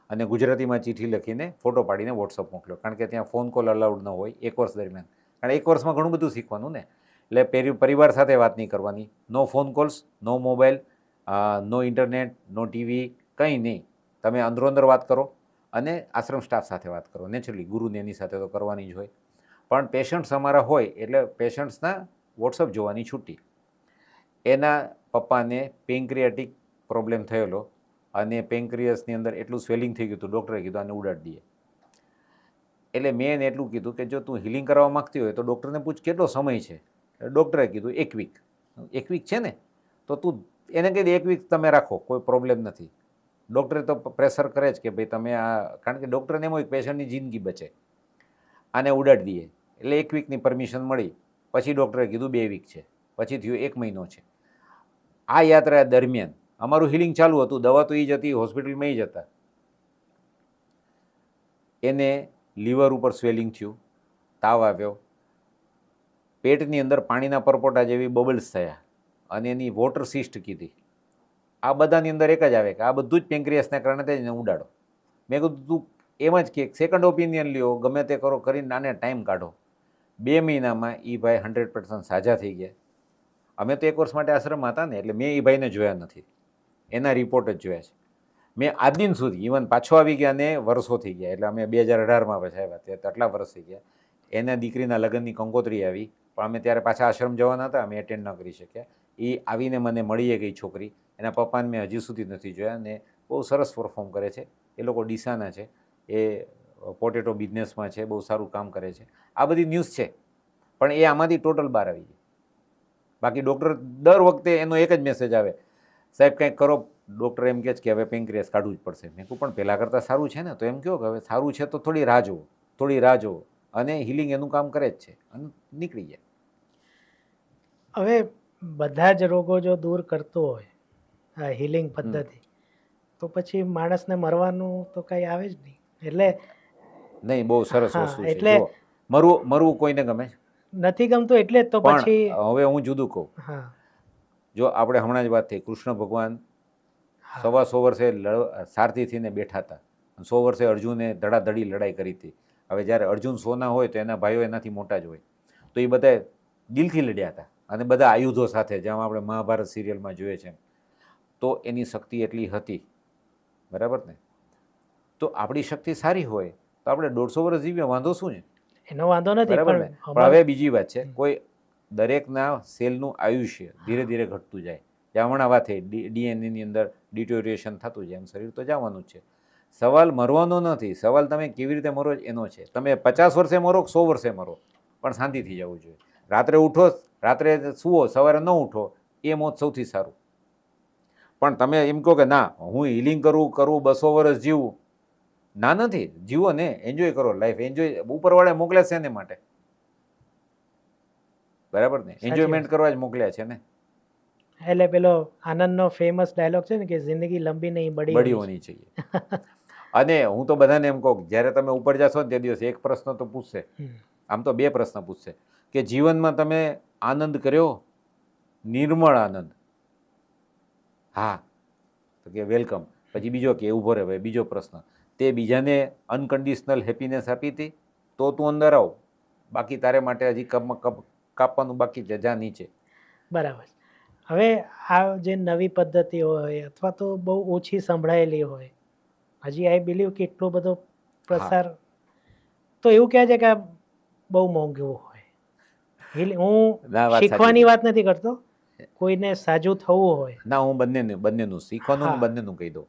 અને ગુજરાતીમાં ચિઠ્ઠી લખીને ફોટો પાડીને વોટ્સઅપ મોકલ્યો. કારણ કે ત્યાં ફોન કોલ અલાઉડ ન હોય 1 વર્ષ દરમિયાન. કારણ 1 વર્ષમાં ઘણું બધું શીખવાનું ને, એટલે પરિવાર સાથે વાત નહીં કરવાની, નો ફોન કોલ્સ, નો મોબાઈલ, નો ઇન્ટરનેટ, નો ટીવી, કંઈ નહીં. તમે અંદરો વાત કરો અને આશ્રમ સ્ટાફ સાથે વાત કરો. નેચરલી ગુરુને એની સાથે તો કરવાની જ હોય, પણ પેશન્ટ્સ અમારા હોય એટલે પેશન્ટ્સના વોટ્સઅપ જોવાની છૂટી. એના પપ્પાને પેન્ક્રિયાટિક પ્રોબ્લેમ થયેલો અને પેન્ક્રિયસની અંદર એટલું સ્વેલિંગ થઈ ગયું હતું, ડૉક્ટરે કીધું આને ઉડાડી દઈએ. એટલે મેં એને એટલું કીધું કે જો તું હિલિંગ કરવા માગતી હોય તો ડૉક્ટરને પૂછ કેટલો સમય છે. ડૉક્ટરે કીધું 1 વીક. 1 વીક છે ને, તો તું એને કહી દે 1 વીક તમે રાખો, કોઈ પ્રોબ્લેમ નથી. ડૉક્ટરે તો પ્રેશર કરે જ કે ભાઈ તમે કારણ કે ડૉક્ટરને એમ હોય પેશન્ટની જિંદગી બચે, આને ઉડાડી દઈએ. એટલે 1 વીકની પરમિશન મળી. પછી ડૉક્ટરે કીધું 2 વીક છે, પછી થયું 1 મહિનો છે. આ યાત્રા દરમિયાન અમારું હિલિંગ ચાલુ હતું, દવા તો એ જ હતી, હોસ્પિટલમાં એ જ હતા. એને લીવર ઉપર સ્વેલિંગ થયું, તાવ આવ્યો, પેટની અંદર પાણીના પરપોટા જેવી બબલ્સ થયા અને એની વોટર સિસ્ટ કીધી. આ બધાની અંદર એક જ આવે કે આ બધું જ પેન્ક્રિયાસના કારણે થાય ને ઉડાડો. મેં કીધું તું એમ જ કે સેકન્ડ ઓપિનિયન લ્યો, ગમે તે કરો, કરીને આને ટાઈમ કાઢો. 2 મહિનામાં એ ભાઈ 100% સાજા થઈ ગયા. અમે તો 1 વર્ષ માટે આશ્રમમાં હતા ને, એટલે મેં એ ભાઈને જોયા નથી, એના રિપોર્ટ જ જોયા છે. મેં આજ દિન સુધી ઇવન પાછો આવી ગયા ને વર્ષો થઈ ગયા, એટલે અમે 2018માં પછી આવ્યા, ત્યારે આટલા વર્ષ થઈ ગયા. એના દીકરીના લગ્નની કંકોત્રી આવી, પણ અમે ત્યારે પાછા આશ્રમ જવાના હતા, અમે એટેન્ડ ન કરી શક્યા. એ આવીને મને મળી ગઈ છોકરી, એના પપ્પાને મેં હજી સુધી નથી જોયા, અને બહુ સરસ પરફોર્મ કરે છે. એ લોકો ડીસાના છે, એ પોટેટો બિઝનેસમાં છે, બહુ સારું કામ કરે છે. આ બધી ન્યૂઝ છે, પણ એ આમાંથી ટોટલ બહાર આવી ગઈ. બાકી ડૉક્ટર દર વખતે એનો એક જ મેસેજ આવે, સાહેબ કંઈક કરો. ડૉક્ટર એમ કહે છે કે હવે પેન્ક્રિયાસ કાઢવું જ પડશે. મેં કહું પણ પહેલાં કરતાં સારું છે ને, તો એમ કહો કે હવે સારું છે તો થોડી રાહ જુઓ, થોડી રાહ જુઓ, અને હિલિંગ એનું કામ કરે જ છે અને નીકળી જાય. હવે બધા જ રોગો જો દૂર કરતો હોય આ હિલિંગ પદ્ધતિ, તો પછી માણસને મરવાનું તો કંઈ આવે જ નહીં. એટલે નહીં, બહુ સરસ હા, વસ્તુ છે. એટલે જો મરવું કોઈને ગમે નથી ગમતું, એટલે જ તો પણ પછી હવે હું જુદું કહું. હા, જો આપણે હમણાં જ વાત થઈ, કૃષ્ણ ભગવાન હા, 125 વર્ષે સારથી થઈને બેઠા હતા, 100 વર્ષે અર્જુને ધડાધડી લડાઈ કરી હતી. હવે જ્યારે અર્જુન 100ના હોય તો એના ભાઈઓ એનાથી મોટા જ હોય, તો એ બધા દિલથી લડ્યા હતા, અને બધા આયુધો સાથે, જેમ આપણે મહાભારત સિરિયલમાં જોઈએ છે. તો એની શક્તિ એટલી હતી, બરાબર ને? તો આપણી શક્તિ સારી હોય તો આપણે 150 વર્ષ જીવીએ, વાંધો શું છે? એનો વાંધો નથી, બરાબર ને? પણ હવે બીજી વાત છે, કોઈ દરેકના સેલનું આયુષ્ય ધીરે ધીરે ઘટતું જાય. જ્યાં હમણાં વાત થઈ, ડીએનએની અંદર ડિટોરિએશન થતું જાય, એમ શરીર તો જવાનું જ છે. સવાલ મરવાનો નથી, સવાલ તમે કેવી રીતે મરો એનો છે. તમે 50 વર્ષે મરો, 100 વર્ષે મરો, પણ શાંતિથી જવું જોઈએ. રાત્રે ઉઠો, રાત્રે સુવો, સવારે ન ઉઠો, એ મોત સૌથી સારું. પણ તમે એમ કહો કે ના હું હિલિંગ કરું 200 વર્ષ જીવું, ના નથી, જીવો ને, એન્જોય કરો લાઈફ. એન્જોય ઉપરવાળે મોકલે છે એને માટે, બરાબર ને? એન્જોયમેન્ટ કરવા જ મોકલ્યા છે ને. એટલે પેલો આનંદનો ફેમસ ડાયલોગ છે ને કે જિંદગી લંબી નહીં બડી હોની चाहिए. અને હું તો બધાને એમ કહું, જ્યારે તમે ઉપર જશો ને તે દિવસે એક પ્રશ્ન તો પૂછશે, આમ તો 2 પ્રશ્ન પૂછશે, કે જીવનમાં તમે આનંદ કર્યો, નિર્મળ આનંદ? હા, તો કે વેલકમ. પછી બીજો કે ઊભો રહે, ભાઈ બીજો પ્રશ્ન, તે બીજાને અનકન્ડિશનલ હેપીનેસ આપી હતી? તો તું અંદર આવ, બાકી તારે માટે હજી કાપવાનું બાકી છે, જા નીચે. બરાબર. હવે આ જે નવી પદ્ધતિ હોય અથવા તો બહુ ઓછી સંભળાયેલી હોય, હજી આઈ બિલીવ કે એટલો બધો પ્રસાર, તો એવું કહે છે કે આ બહુ મોંઘું હોય. હું શીખવાની વાત નથી કરતો, કોઈને સાજું થવું હોય. ના, હું બંનેનું શીખવાનું ને બંનેનું કહી દઉં.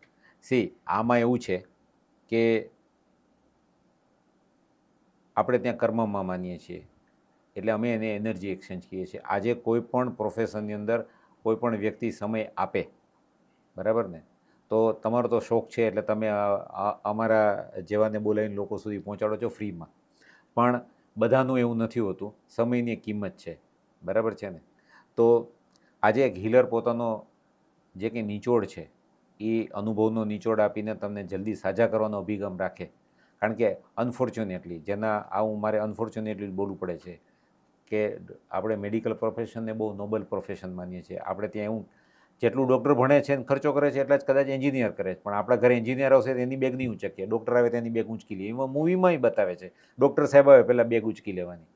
આમાં એવું છે કે આપણે ત્યાં કર્મમાં માનીએ છીએ, એટલે અમે એને એનર્જી એક્સચેન્જ કહીએ છીએ. આજે કોઈ પણ પ્રોફેશનની અંદર કોઈ પણ વ્યક્તિ સમય આપે, બરાબર ને, તો તમારો તો શોખ છે એટલે તમે અમારા જેવાને બોલાવીને લોકો સુધી પહોંચાડો છો ફ્રીમાં. પણ બધાનું એવું નથી હોતું, સમયની એક કિંમત છે, બરાબર છે ને? તો આજે એક હીલર પોતાનો જે કંઈ નિચોડ છે એ અનુભવનો નિચોડ આપીને તમને જલ્દી સાજા કરવાનો અભિગમ રાખે. કારણ કે અનફોર્ચ્યુનેટલી, મારે અનફોર્ચ્યુનેટલી બોલવું પડે છે કે આપણે મેડિકલ પ્રોફેશનને બહુ નોબલ પ્રોફેશન માનીએ છીએ. આપણે ત્યાં એવું, જેટલું ડૉક્ટર ભણે છે અને ખર્ચો કરે છે એટલા જ કદાચ એન્જિનિયર કરે છે, પણ આપણા ઘરે એન્જિનિયર આવશે તો એની બેગ નહીં ઉંચકીએ, ડૉક્ટર આવે તો એની બેગ ઊંચકી લઈએ. એમાં મૂવીમાં બતાવે છે, ડૉક્ટર સાહેબ આવે પહેલાં બેગ ઊંચકી લેવાની.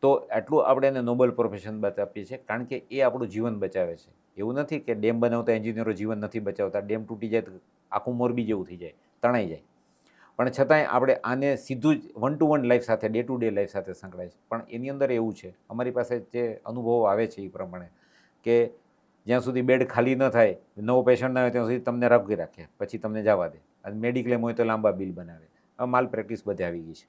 તો આટલું આપણે એને નોબલ પ્રોફેશન બતાવીએ છીએ, કારણ કે એ આપણું જીવન બચાવે છે. એવું નથી કે ડેમ બનાવતા એન્જિનિયરો જીવન નથી બચાવતા, ડેમ તૂટી જાય તો આખું મોરબી જેવું થઈ જાય, તણાઈ જાય. પણ છતાંય આપણે આને સીધું જ 1 to 1 લાઈફ સાથે, ડે ટુ ડે લાઈફ સાથે સંકળાય છે. પણ એની અંદર એવું છે, અમારી પાસે જે અનુભવો આવે છે એ પ્રમાણે, કે જ્યાં સુધી બેડ ખાલી ન થાય, નવો પેશન્ટ ના આવે ત્યાં સુધી તમને રાખી રાખે, પછી તમને જવા દે, અને મેડિક્લેમ હોય તો લાંબા બિલ બનાવે. આ માલ પ્રેક્ટિસ બધે આવી ગઈ છે.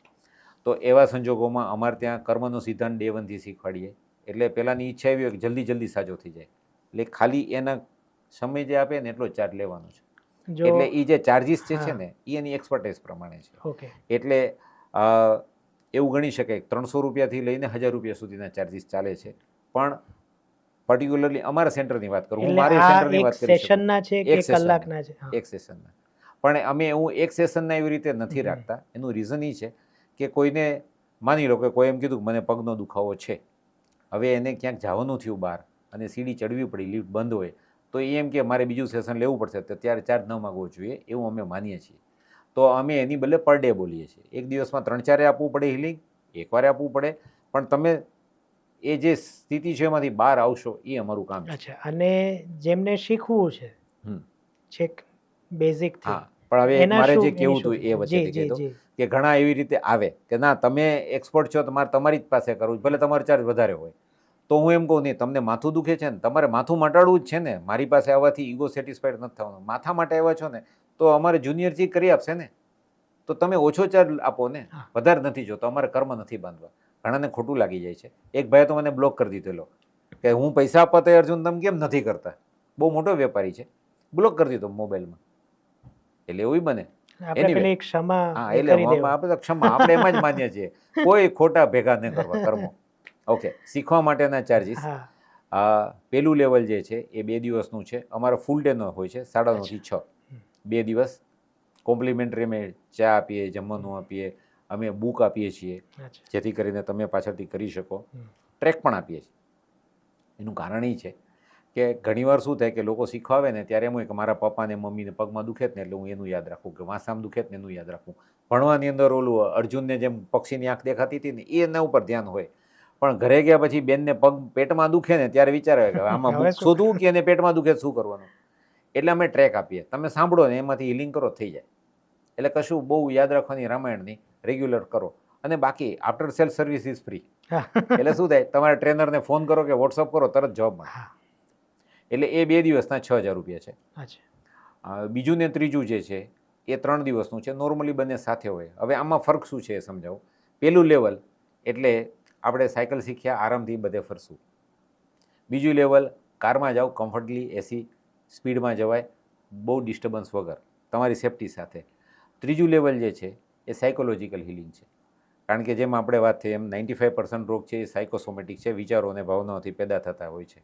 તો એવા સંજોગોમાં અમારે ત્યાં કર્મનો સિદ્ધાંત ડે 1થી શીખવાડીએ. એટલે પહેલાંની ઈચ્છા એવી હોય કે જલ્દી સાજો થઈ જાય, એટલે ખાલી એના સમય જે આપે ને એટલો જ ચાર્જ લેવાનો છે. એટલે એ જે ચાર્જિસ જે છે ને એ એની એક્સપર્ટાઇઝ પ્રમાણે છે. એટલે એવું ગણી શકાય 300 રૂપિયાથી લઈને 1000 રૂપિયા સુધીના ચાર્જિસ ચાલે છે. પણ પર્ટિક્યુલરલી અમારા સેન્ટરની વાત કરું, હું મારી સેન્ટરની વાત કરી શકું, એક સેશનના. પણ અમે એક સેશનના એવી રીતે નથી રાખતા. એનું રીઝન એ છે કે કોઈને, માની લો કે કોઈ એમ કીધું મને પગનો દુખાવો છે, હવે એને ક્યાંક જવાનું થયું બહાર અને સીડી ચડવી પડી, લિફ્ટ બંધ હોય, તો એમ કે મારે બીજું સેશન લેવું પડશે, તો ત્યારે ચાર્જ ન માગવો જોઈએ, એવું અમે માનીએ છીએ. તો અમે એની બદલે પર ડે બોલીએ છીએ. એક દિવસમાં 3-4 આપવું પડે હિલિંગ, એકવારે આપવું પડે, પણ તમે એ જે સ્થિતિ છે એમાંથી બહાર આવશો, એ અમારું કામ છે. અને જેમને શીખવું છે, છેક બેઝિક થી. હા, પણ હવે એના મારે શું જે એની કેવું શું હતું એ જી વચ્ચેથી જી કહેતો જી કે ઘણા એવી રીતે આવે કે ના તમે એક્સપર્ટ છો, તમારે તમારી જ પાસે કરવું, ભલે તમારો ચાર્જ વધારે હોય. તો હું એમ કહું, નહીં, તમને માથું દુખે છે ને, તમારે માથું મટાડવું જ છે ને, મારી પાસે આવવાથી ઈગો સેટિસ્ફાઈડ નથી થવાનું. માથા માટે આવ્યા છો ને, તો અમારે જુનિયર ચીક કરી આપશે ને, તો તમે ઓછો ચાર્જ આપો ને, વધારે નથી જોતો, અમારે કર્મ નથી બાંધવા. ઘણાને ખોટું લાગી જાય છે. એક ભાઈએ તો મને બ્લોક કરી દીધેલો કે હું પૈસા આપવા તૈયાર છું, તમે કેમ નથી કરતા. બહુ મોટો વેપારી છે, બ્લોક કરી દીધો મોબાઈલમાં. એટલે એવું બને. આપણે પેલી ક્ષમા હા, એ એટલે કરી દેવા. આપણે તો ક્ષમા, આપણે એમાં જ માન્ય છીએ, કોઈ ખોટા ભેગા નહીં કરવા કર્મો. ઓકે, શીખવા માટેના ચાર્જીસ. પેલું લેવલ જે છે એ 2 દિવસનું છે. અમારો ફૂલ ડેનો હોય છે, 9:30 થી 6. 2 દિવસ કોમ્પ્લિમેન્ટરી અમે ચા આપીએ, જમવાનું આપીએ, અમે બુક આપીએ છીએ, જેથી કરીને તમે પાછળથી કરી શકો. ટ્રેક પણ આપીએ છીએ. એનું કારણ એ છે કે ઘણીવાર શું થાય કે લોકો શીખવા આવે ને ત્યારે એમ હોય કે મારા પપ્પાને મમ્મીને પગમાં દુખે જ ને એટલે હું એનું યાદ રાખું, કે વાસામાં દુખે જ ને એનું યાદ રાખું. ભણવાની અંદર ઓલું અર્જુનને જેમ પક્ષીની આંખ દેખાતી હતી ને, એના ઉપર ધ્યાન હોય. પણ ઘરે ગયા પછી બેનને પગ પેટમાં દુખે ને ત્યારે વિચારે કે આમાં બુક શોધવું કે એને પેટમાં દુખે શું કરવાનું. એટલે અમે ટ્રેક આપીએ, તમે સાંભળો ને એમાંથી હિલિંગ કરો, થઈ જાય. એટલે કશું બહુ યાદ રાખવાની રામાયણની, રેગ્યુલર કરો. અને બાકી after cell service is free. એટલે શું થાય, તમારા ટ્રેનરને ફોન કરો કે વોટ્સઅપ કરો, તરત જવાબ મળે. એટલે એ 2 દિવસના 6,000 રૂપિયા છે. બીજું ને ત્રીજું જે છે એ 3 દિવસનું છે. નોર્મલી બંને સાથે હોય. હવે આમાં ફરક શું છે એ સમજાવું. પેલું લેવલ એટલે આપણે સાયકલ શીખ્યા, આરામથી બધે ફરશું. બીજું લેવલ, કારમાં જાઓ, કમ્ફર્ટલી એસી સ્પીડમાં જવાય, બહુ ડિસ્ટર્બન્સ વગર, તમારી સેફટી સાથે. ત્રીજું લેવલ જે છે એ સાયકોલોજીકલ હિલિંગ છે. કારણ કે જેમ આપણે વાત થઈ એમ 95% રોગ છે એ સાયકોસોમેટિક છે, વિચારો અને ભાવનાઓથી પેદા થતા હોય છે.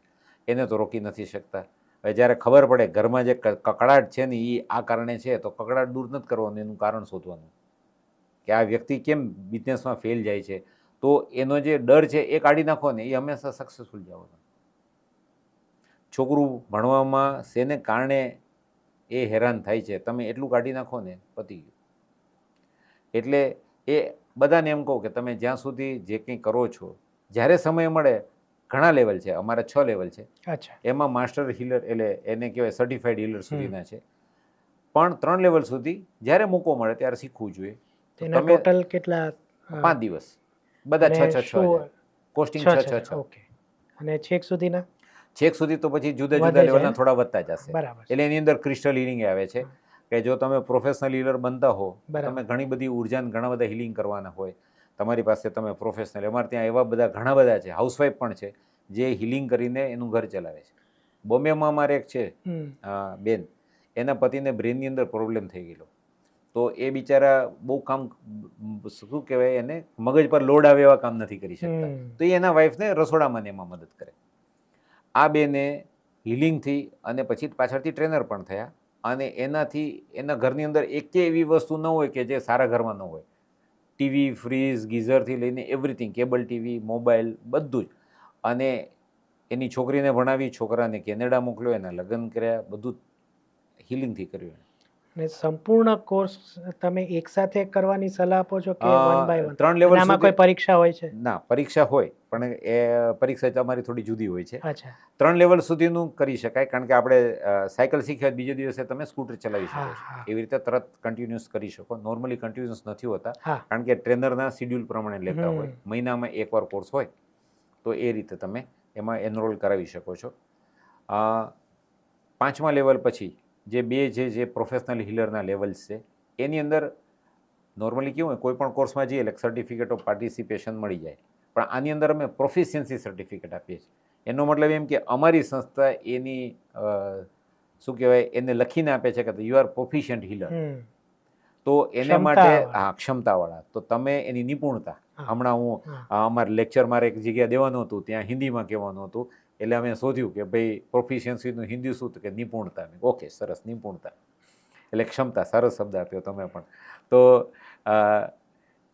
એને તો રોકી નથી શકતા. હવે જ્યારે ખબર પડે ઘરમાં જે કકળાટ છે ને એ આ કારણે છે, તો કકળાટ દૂર નથી કરવાનું, એનું કારણ શોધવાનું કે આ વ્યક્તિ કેમ બિઝનેસમાં ફેલ જાય છે. તો એનો જે ડર છે એ કાઢી નાખો ને, એ હંમેશા સક્સેસફુલ જવાનો. છોકરું ભણવામાં શેને કારણે એ હેરાન થાય છે, તમે એટલું કાઢી નાખો ને, પતી ગયું. એટલે એ બધાને એમ કહું કે તમે જ્યાં સુધી જે કંઈ કરો છો, જ્યારે સમય મળે, ઘણા લેવલ છે, અમારા 6 લેવલ છે. એમાં માસ્ટર હીલર એટલે એને કહેવાય સર્ટિફાઈડ હીલર સુધીના છે. પણ 3 લેવલ સુધી જ્યારે મોકો મળે ત્યારે શીખવું જોઈએ. તમે ટોટલ કેટલા? 5 દિવસ, બધા 6,000 કોસ્ટિંગ 6,000. અને છેક સુધીના? છેક સુધી તો પછી જુદા જુદા લેવલના થોડા વધતા જશે. એટલે એની અંદર ક્રિસ્ટલ હિલિંગ આવે છે કે જો તમે પ્રોફેશનલ હીલર બનતા હો, તમે ઘણી બધી ઉર્જા, ઘણા બધા હિલિંગ કરવાના હોય, તમારી પાસે તમે પ્રોફેશનલ, અમારે ત્યાં એવા બધા ઘણા બધા છે, હાઉસવાઈફ પણ છે જે હિલિંગ કરીને એનું ઘર ચલાવે છે. બોમ્બેમાં અમારે એક છે બેન, એના પતિને બ્રેનની અંદર પ્રોબ્લેમ થઈ ગયેલો. તો એ બિચારા બહુ કામ, શું કહેવાય, એને મગજ પર લોડ આવે એવા કામ નથી કરી શકતા. તો એ એના વાઈફને રસોડામાં એમાં મદદ કરે. આ બેને હિલિંગથી અને પછી પાછળથી ટ્રેનર પણ થયા. અને એનાથી એના ઘરની અંદર એકે એવી વસ્તુ ન હોય કે જે સારા ઘરમાં ન હોય. ટીવી, ફ્રીજ, ગીઝરથી લઈને એવરીથિંગ, કેબલ ટીવી, મોબાઈલ, બધું જ. અને એની છોકરીને ભણાવી, છોકરાને કેનેડા મોકલ્યો, એના લગ્ન કર્યા, બધું હિલિંગથી કર્યું. અને સંપૂર્ણ કોર્સ તમે એકસાથે કરવાની સલાહ આપો છો કે વન બાય વન? 3 લેવલ આમાં કોઈ પરીક્ષા હોય છે? ના, પરીક્ષા હોય, પણ એ પરીક્ષા તમારી થોડી જુદી હોય છે. 3 લેવલ સુધીનું કરી શકાય, કારણ કે આપણે સાયકલ શીખ્યા બીજે દિવસે તમે સ્કૂટર ચલાવી શકો છો. એવી રીતે તરત કન્ટિન્યુઅસ કરી શકો. નોર્મલી કન્ટિન્યુઅસ નથી હોતા, કારણ કે ટ્રેનરના શિડ્યુલ પ્રમાણે લેતા હોય. મહિનામાં એકવાર કોર્સ હોય, તો એ રીતે તમે એમાં એનરોલ કરાવી શકો છો. 5મા લેવલ પછી જે 2 જે પ્રોફેશનલ હીલરના લેવલ્સ છે, એની અંદર નોર્મલી કેવું હોય, કોઈ પણ કોર્સમાં જઈએ એટલે સર્ટિફિકેટ ઓફ પાર્ટિસિપેશન મળી જાય. પણ આની અંદર અમે પ્રોફિશિયન્સી સર્ટિફિકેટ આપીએ છીએ. એનો મતલબ એમ કે અમારી સંસ્થા એની શું કહેવાય, એને લખીને આપે છે કે યુ આર પ્રોફિશિયન્ટ હીલર. તો એને માટે ક્ષમતાવાળા, તો તમે એની નિપુણતા. હમણાં હું અમારે લેક્ચર મારે એક જગ્યાએ દેવાનું હતું, ત્યાં હિન્દીમાં કહેવાનું હતું, એટલે અમે શોધ્યું કે ભાઈ પ્રોફિશિયન્સીનું હિન્દી શું, કે નિપુણતા. ઓકે, સરસ, નિપુણતા એટલે ક્ષમતા, સરસ શબ્દ આપ્યો તમે પણ. તો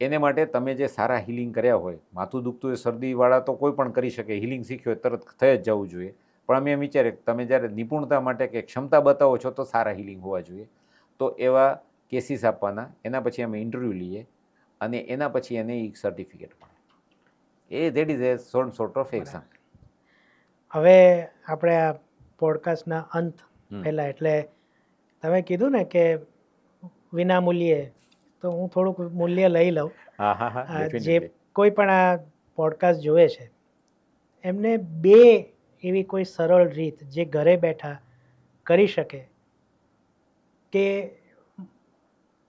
એને માટે તમે જે સારા હિલિંગ કર્યા હોય, માથું દુખતું હોય, શરદીવાળા તો કોઈ પણ કરી શકે, હિલિંગ શીખ્યો હોય તરત થઈ જ જવું જોઈએ. પણ અમે એમ વિચારીએ કે તમે જ્યારે નિપુણતા માટે કે ક્ષમતા બતાવો છો તો સારા હિલિંગ હોવા જોઈએ. તો એવા કેસીસ આપવાના, એના પછી અમે ઇન્ટરવ્યૂ લઈએ, અને એના પછી એને એક સર્ટિફિકેટ મળે. That is A sort of exam. હવે આપણે આ પોડકાસ્ટના અંત પહેલાં, એટલે તમે કીધું ને કે વિના મૂલ્યે, તો હું થોડુંક મૂલ્ય લઈ લઉં. હા હા હા જે ડેફિનેટલી. કોઈ પણ આ પોડકાસ્ટ જોવે છે એમને બે એવી કોઈ સરળ રીત જે ઘરે બેઠા કરી શકે કે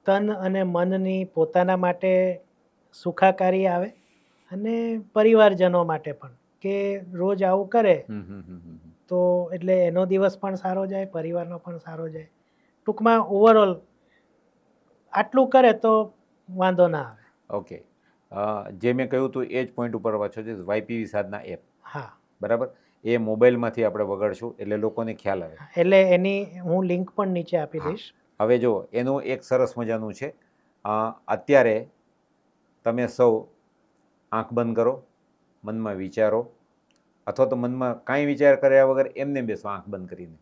તન અને મનની પોતાના માટે સુખાકારી આવે અને પરિવારજનો માટે પણ, કે રોજ આવું કરે તો એટલે એનો દિવસ પણ સારો જાય, પરિવારનો પણ સારો જાય. ટૂંકમાં ઓવરઓલ આટલું કરે તો વાંધો ના આવે. ઓકે, જે મેં કહ્યું હતું એ જ પોઈન્ટ ઉપર પાછો છે. વાયપીવી સાધના એપ, હા બરાબર, એ મોબાઈલમાંથી આપણે વગાડશું એટલે લોકોને ખ્યાલ આવે. એટલે એની હું લિંક પણ નીચે આપી દઈશ. હવે જો એનું એક સરસ મજાનું છે. અત્યારે તમે સૌ આંખ બંધ કરો, મનમાં વિચારો, અથવા તો મનમાં કાંઈ વિચાર કર્યા વગર એમને બેસો આંખ બંધ કરીને.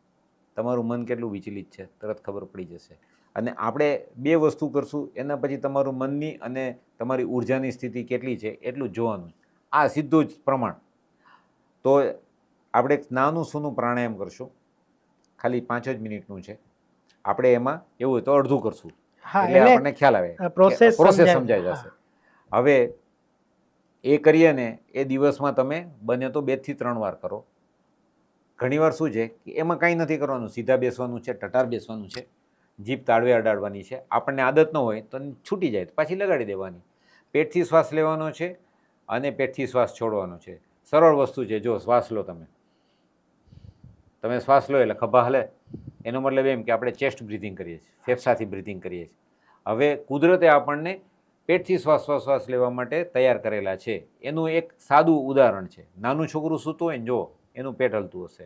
તમારું મન કેટલું વિચલિત છે તરત ખબર પડી જશે. અને આપણે બે વસ્તુ કરશું, એના પછી તમારું મનની અને તમારી ઉર્જાની સ્થિતિ કેટલી છે એટલું જ જોવાનું. આ સીધું જ પ્રમાણ. તો આપણે એક નાનું સૂનું પ્રાણાયામ કરશું, ખાલી 5 જ મિનિટનું છે. આપણે એમાં એવું હોય તો અડધું કરશું, એટલે આપણને ખ્યાલ આવે, પ્રોસેસ સમજાઈ જશે. હવે એ કરીએ ને એ દિવસમાં તમે બને તો 2 થી 3 વાર કરો. ઘણીવાર શું છે કે એમાં કાંઈ નથી કરવાનું, સીધા બેસવાનું છે, ટટાર બેસવાનું છે, જીભ તાળવે અડાડવાની છે. આપણને આદત ન હોય તો છૂટી જાય તો પાછી લગાડી દેવાની. પેટથી શ્વાસ લેવાનો છે અને પેટથી શ્વાસ છોડવાનો છે. સરળ વસ્તુ છે. જો શ્વાસ લો, તમે શ્વાસ લો એટલે ખભા હલે, એનો મતલબ એમ કે આપણે ચેસ્ટ બ્રિધિંગ કરીએ છીએ, ફેફસાથી બ્રિધિંગ કરીએ છીએ. હવે કુદરતે આપણને પેટથી શ્વાસ લેવા માટે તૈયાર કરેલા છે. એનું એક સાદું ઉદાહરણ છે. નાનું છોકરું સૂતું હોય ને, જો એનું પેટ હલતું હશે.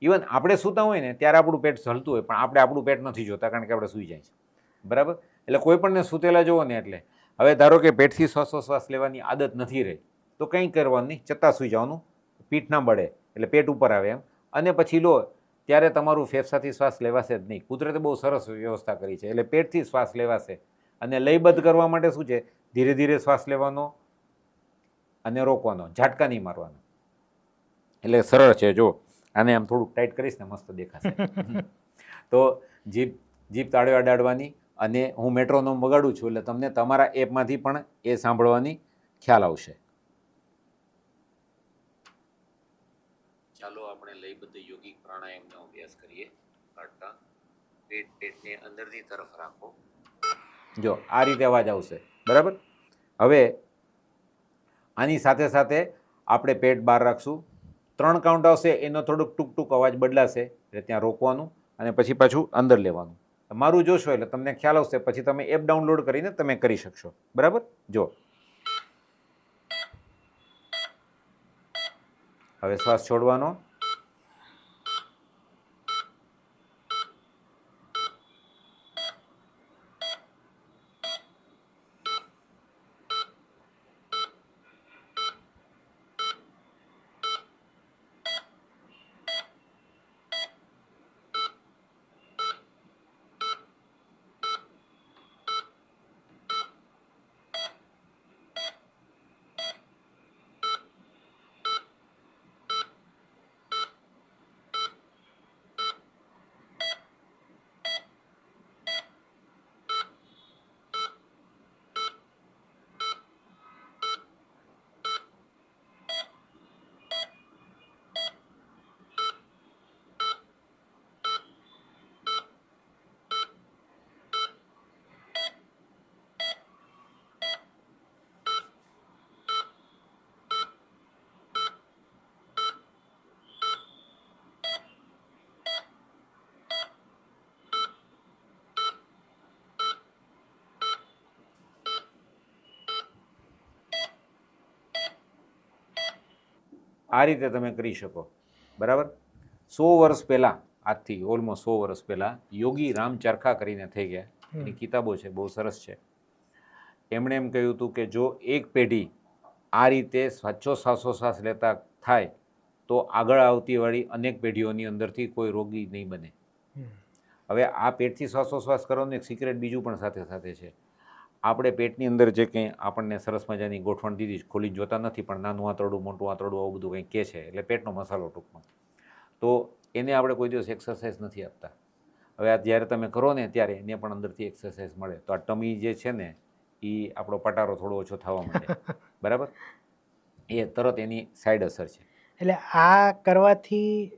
ઇવન આપણે સૂતા હોય ને ત્યારે આપણું પેટ હલતું હોય, પણ આપણે આપણું પેટ નથી જોતા કારણ કે આપણે સૂઈ જાય છે. બરાબર? એટલે કોઈ પણને સૂતેલા જુઓ ને એટલે હવે ધારો કે પેટથી શ્વાસ લેવાની આદત નથી રહી તો કંઈ કરવાનું નહીં, ચત્તા સૂઈ જવાનું, પીઠ ના બળે એટલે પેટ ઉપર આવે એમ, અને પછી લો ત્યારે તમારું ફેફસાથી શ્વાસ લેવાશે જ નહીં. કુદરતે બહુ સરસ વ્યવસ્થા કરી છે. એટલે પેટથી શ્વાસ લેવાશે. અને લયબદ્ધ કરવા માટે શું છે, ધીરે ધીરે શ્વાસ લેવાનો અને રોકવાનો, ઝાટકા નહીં મારવાનો. એટલે સરળ છે. જો આને આમ થોડુંક ટાઈટ કરીશ ને મસ્ત દેખાશે. તો જીભ તાળવે અડાડવાની, અને હું મેટ્રોનોમ વગાડું છું એટલે તમને તમારા એપમાંથી પણ એ સાંભળવાની ખ્યાલ આવશે. ચાલો આપણે લયબદ્ધ યોગિક પ્રાણાયામનો અભ્યાસ કરીએ. કાઢતા પેટને અંદરની તરફ રાખો. જો આ રીતે અવાજ આવશે, બરાબર? હવે આની સાથે સાથે આપણે પેટ બહાર રાખશું. 3 કાઉન્ટ આવશે, એનો થોડુંક ટૂંક અવાજ બદલાશે એટલે ત્યાં રોકવાનું અને પછી પાછું અંદર લેવાનું. મારું જોશો એટલે તમને ખ્યાલ આવશે. પછી તમે એપ ડાઉનલોડ કરીને તમે કરી શકશો. બરાબર? જો હવે શ્વાસ છોડવાનો. આ રીતે તમે કરી શકો. બરાબર? 100 વર્ષ પહેલાં, આજથી ઓલમોસ્ટ 100 વર્ષ પહેલાં યોગી રામ ચરખા કરીને થઈ ગયા, એની કિતાબો છે, બહુ સરસ છે. એમણે એમ કહ્યું હતું કે જો એક પેઢી આ રીતે સાચો શ્વાસોશ્વાસ લેતા થાય તો આગળ આવતીવાળી અનેક પેઢીઓની અંદરથી કોઈ રોગી નહીં બને. હવે આ પેટથી શ્વાસોશ્વાસ કરવાનું એક સિક્રેટ બીજું પણ સાથે સાથે છે. આપણે પેટની અંદર જે કંઈ આપણને સરસ મજાની ગોઠવણ દીધી, ખોલીને જોતા નથી, પણ નાનું આંતરડું, મોટું આંતરડું, આવું બધું કંઈક કહે છે, એટલે પેટનો મસાલો ટૂંકમાં. તો એને આપણે કોઈ દિવસ એક્સરસાઇઝ નથી આપતા. હવે આ જ્યારે તમે કરો ને ત્યારે એને પણ અંદરથી એક્સરસાઇઝ મળે, તો આ ટમી જે છે ને એ આપણો પટારો થોડો ઓછો થવા માંડે. બરાબર, એ તરત એની સાઈડ અસર છે. એટલે આ કરવાથી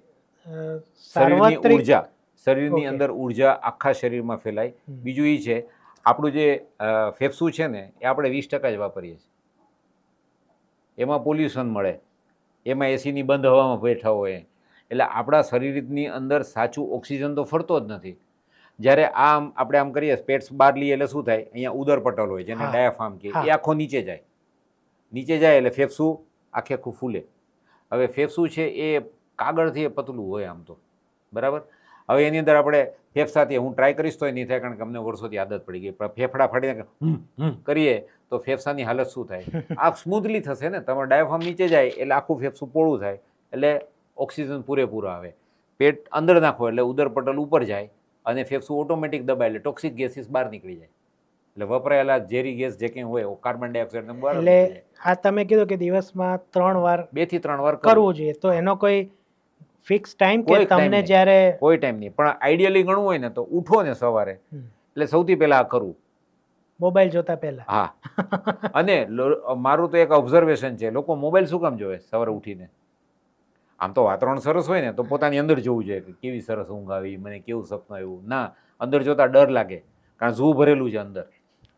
શરીરની ઉર્જા, શરીરની અંદર ઉર્જા આખા શરીરમાં ફેલાય. બીજું એ છે, આપણું જે ફેફસું છે ને એ આપણે 20% જ વાપરીએ છીએ. એમાં પોલ્યુશન મળે, એમાં એસીની બંધ હવામાં બેઠા હોય, એટલે આપણા શરીરની અંદર સાચું ઓક્સિજન તો ફરતો જ નથી. જ્યારે આપણે આમ કરીએ, પેટ્સ બહાર લઈએ એટલે શું થાય, અહીંયા ઉદરપટલ હોય જેને ડાયાફાર્મ કહે, એ આખો નીચે જાય. નીચે જાય એટલે ફેફસું આખે આખું ફૂલે. હવે ફેફસું છે એ કાગળથી પતલું હોય આમ તો, બરાબર. હવે એની અંદર આપણે ફેફસાથી હું ટ્રાય કરીશ તો નહીં થાય, કારણ કે અમને વર્ષોથી આદત પડી ગઈ. પણ ફેફડા ફાડીને કરીએ તો ફેફસાની હાલત શું થાય? આ સ્મૂથલી થશે ને, તમારો ડાયાફાર્મ નીચે જાય એટલે આખું ફેફસું પોળું થાય, એટલે ઓક્સિજન પૂરેપૂરો આવે. પેટ અંદર નાખો એટલે ઉદરપટલ ઉપર જાય અને ફેફસું ઓટોમેટિક દબાય એટલે ટોક્સિક ગેસીસ બહાર નીકળી જાય. એટલે વપરાયેલા ઝેરી ગેસ જે કંઈ હોય કાર્બન ડાયોક્સાઇડ બહાર. એટલે આ તમે કીધું કે દિવસમાં 3 વાર 2 થી 3 વાર કરવું જોઈએ, તો એનો કોઈ ફિક્સ ટાઈમ કે તમને જ્યારે કોઈ ટાઈમ નહીં, પણ આઈડિયલી ગણવું હોય ને તો ઉઠો ને સવારે એટલે સૌથી પહેલા આ કરવું, મોબાઈલ જોતા પહેલા. હા. અને મારું તો એક ઓબ્ઝર્વેશન છે, લોકો મોબાઈલ શું કામ જોવે સવારે ઉઠીને? આમ તો વાતાવરણ સરસ હોય ને તો પોતાની અંદર જોવું જોઈએ કે કેવી સરસ ઊંઘ આવી, મને કેવું સપનું આવ્યું. ના, અંદર જોતા ડર લાગે, કારણ ઝૂ ભરેલું છે અંદર.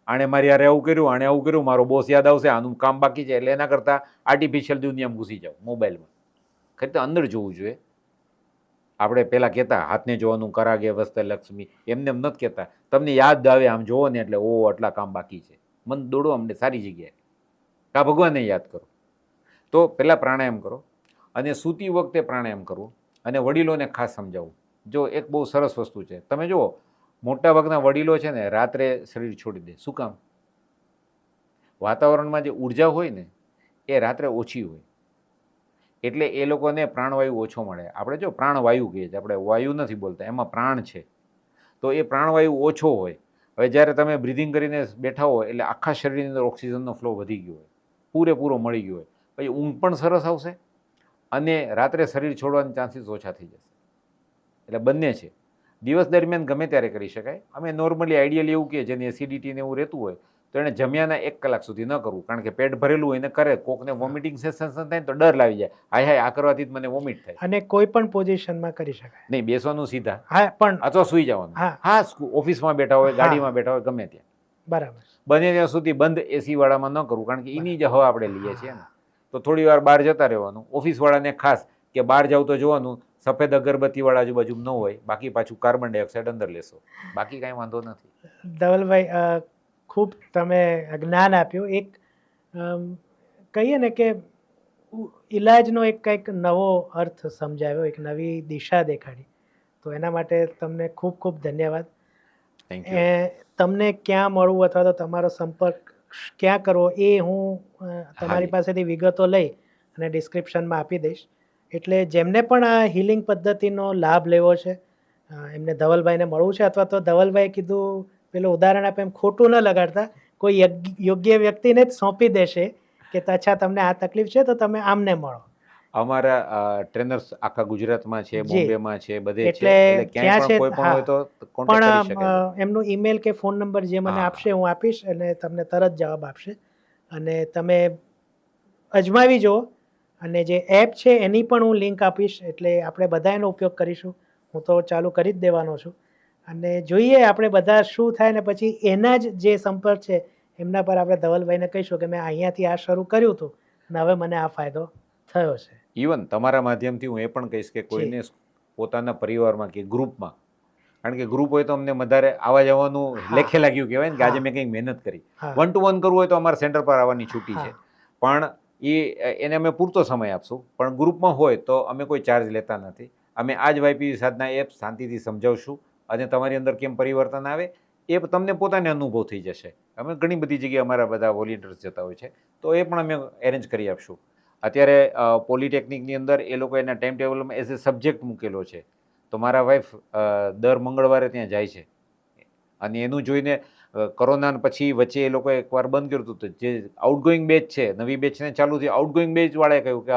આણે મારી યાર આવું કર્યું, આણે આવું કર્યું, મારો બોસ યાદ આવશે, આનું કામ બાકી છે. એટલે એના કરતાં આર્ટિફિશિયલ દુનિયામાં ઘૂસી જાવ મોબાઈલમાં. ખરેખર અંદર જોવું જોઈએ. આપણે પહેલાં કહેતા હાથને જોવાનું કરાગે વસ્તે લક્ષ્મી, એમને એમ નથી કહેતા. તમને યાદ આવે આમ જોવો ને એટલે ઓ આટલા કામ બાકી છે, મન દોડો અમને સારી જગ્યાએ, કા ભગવાનને યાદ કરો. તો પહેલાં પ્રાણાયામ કરો અને સૂતી વખતે પ્રાણાયામ કરવું અને વડીલોને ખાસ સમજાવવું. જો એક બહુ સરસ વસ્તુ છે, તમે જુઓ મોટાભાગના વડીલો છે ને રાત્રે શરીર છોડી દે. શું કામ? વાતાવરણમાં જે ઉર્જા હોય ને એ રાત્રે ઓછી હોય, એટલે એ લોકોને પ્રાણવાયુ ઓછો મળે. આપણે જો પ્રાણવાયુ કહીએ છીએ, આપણે વાયુ નથી બોલતા, એમાં પ્રાણ છે. તો એ પ્રાણવાયુ ઓછો હોય. હવે જ્યારે તમે બ્રિધિંગ કરીને બેઠા હોય એટલે આખા શરીરની અંદર ઓક્સિજનનો ફ્લો વધી ગયો હોય, પૂરેપૂરો મળી ગયો હોય, પછી ઊંઘ પણ સરસ આવશે અને રાત્રે શરીર છોડવાના ચાન્સીસ ઓછા થઈ જશે. એટલે બંને છે. દિવસ દરમિયાન ગમે ત્યારે કરી શકાય. અમે નોર્મલી આઈડિયલી એવું કહીએ, જેને એસિડિટીને એવું રહેતું હોય તો એણે જમ્યાના 1 કલાક સુધી ન કરવું, કારણ કે પેટ ભરેલું હોય એને કરે, કોકને વોમિટિંગ સેન્સેશન થાય તો ડર લાવી જાય, હાય હાય આ કરવાથી જ મને વોમિટ થાય. અને કોઈ પણ પોઝિશનમાં કરી શકાય નહીં, બેસવાનું સીધા, હા, પણ અથવા સુઈ જવાનું. હા, ઓફિસમાં બેઠા હોય, ગાડીમાં બેઠા હોય, ગમે ત્યાં. બરાબર. બને ત્યાં સુધી બંધ એસી વાળામાં ન કરવું, કારણ કે એની જ હવા આપણે લઈએ છીએ ને. તો થોડી વાર બહાર જતા રહેવાનું. ઓફિસવાળાને ખાસ કે બહાર જાવ તો જોવાનું સફેદ અગરબત્તીવાળા આજુબાજુ ન હોય, બાકી પાછું કાર્બન ડાયોક્સાઇડ અંદર લેશો, બાકી કાંઈ વાંધો નથી. ધવલભાઈ, ખૂબ તમે જ્ઞાન આપ્યું. એક કહીએ ને કે ઈલાજનો એક કંઈક નવો અર્થ સમજાવ્યો, એક નવી દિશા દેખાડી, તો એના માટે તમને ખૂબ ખૂબ ધન્યવાદ. Thank you. તમને ક્યાં મળવું અથવા તો તમારો સંપર્ક ક્યાં કરવો એ હું તમારી પાસેથી વિગતો લઈ અને ડિસ્ક્રિપ્શનમાં આપી દઈશ. એટલે જેમને પણ આ હિલિંગ પદ્ધતિનો લાભ લેવો છે, એમને ધવલભાઈને મળવું છે, અથવા તો ધવલભાઈ કીધું પેલું ઉદાહરણ આપે એમ ખોટું ન લગાડતા, કોઈ યોગ્ય વ્યક્તિને જ સોંપી દેશે કે અચ્છા તમને આ તકલીફ છે તો તમે આમને મળો. અમારા ટ્રેનર્સ આખા ગુજરાતમાં છે, બોમ્બેમાં છે, બધે છે. એટલે ક્યાંય પણ કોઈ પણ હોય તો કોન્ટેક્ટ કરી શકે. પણ એમનું ઈમેલ કે ફોન નંબર જે મને આપશે હું આપીશ અને તમને તરત જવાબ આપશે. અને તમે અજમાવી જુઓ. અને જે એપ છે એની પણ હું લિંક આપીશ, એટલે આપણે બધા એનો ઉપયોગ કરીશું. હું તો ચાલુ કરી જ દેવાનો છું. અને જોઈએ આપણે બધા શું થાય ને પછી એના જ જે સંપર્ક છે એમના પર આપણે ધવલભાઈને કહીશું કે મેં અહીંયાથી આ શરૂ કર્યું હતું અને હવે મને આ ફાયદો થયો છે. ઇવન તમારા માધ્યમથી હું એ પણ કહીશ કે કોઈને પોતાના પરિવારમાં કે ગ્રુપમાં, કારણ કે ગ્રુપ હોય તો અમને વધારે આવવા જવાનું લેખે લાગ્યું કહેવાય ને કે આજે મેં કંઈક મહેનત કરી. 1 to 1 કરવું હોય તો અમારા સેન્ટર પર આવવાની છૂટી છે, પણ એને અમે પૂરતો સમય આપશું. પણ ગ્રુપમાં હોય તો અમે કોઈ ચાર્જ લેતા નથી. અમે આ જ વાયપીવી સાધના એપ શાંતિથી સમજાવશું અને તમારી અંદર કેમ પરિવર્તન આવે એ તમને પોતાને અનુભવ થઈ જશે. અમે ઘણી બધી જગ્યાએ અમારા બધા વોલિયન્ટર્સ જતા હોય છે, તો એ પણ અમે એરેન્જ કરી આપશું. અત્યારે પોલિટેકનિકની અંદર એ લોકો એના ટાઈમ ટેબલમાં એઝ એ સબ્જેક્ટ મૂકેલો છે, તો મારા વાઈફ દર મંગળવારે ત્યાં જાય છે. અને એનું જોઈને કોરોના પછી વચ્ચે એ લોકોએ એકવાર બંધ કર્યું હતું, જે આઉટગોઈંગ બેચ છે, નવી બેચને ચાલુ થઈ, આઉટગોઈંગ બેચ વાળાએ કહ્યું કે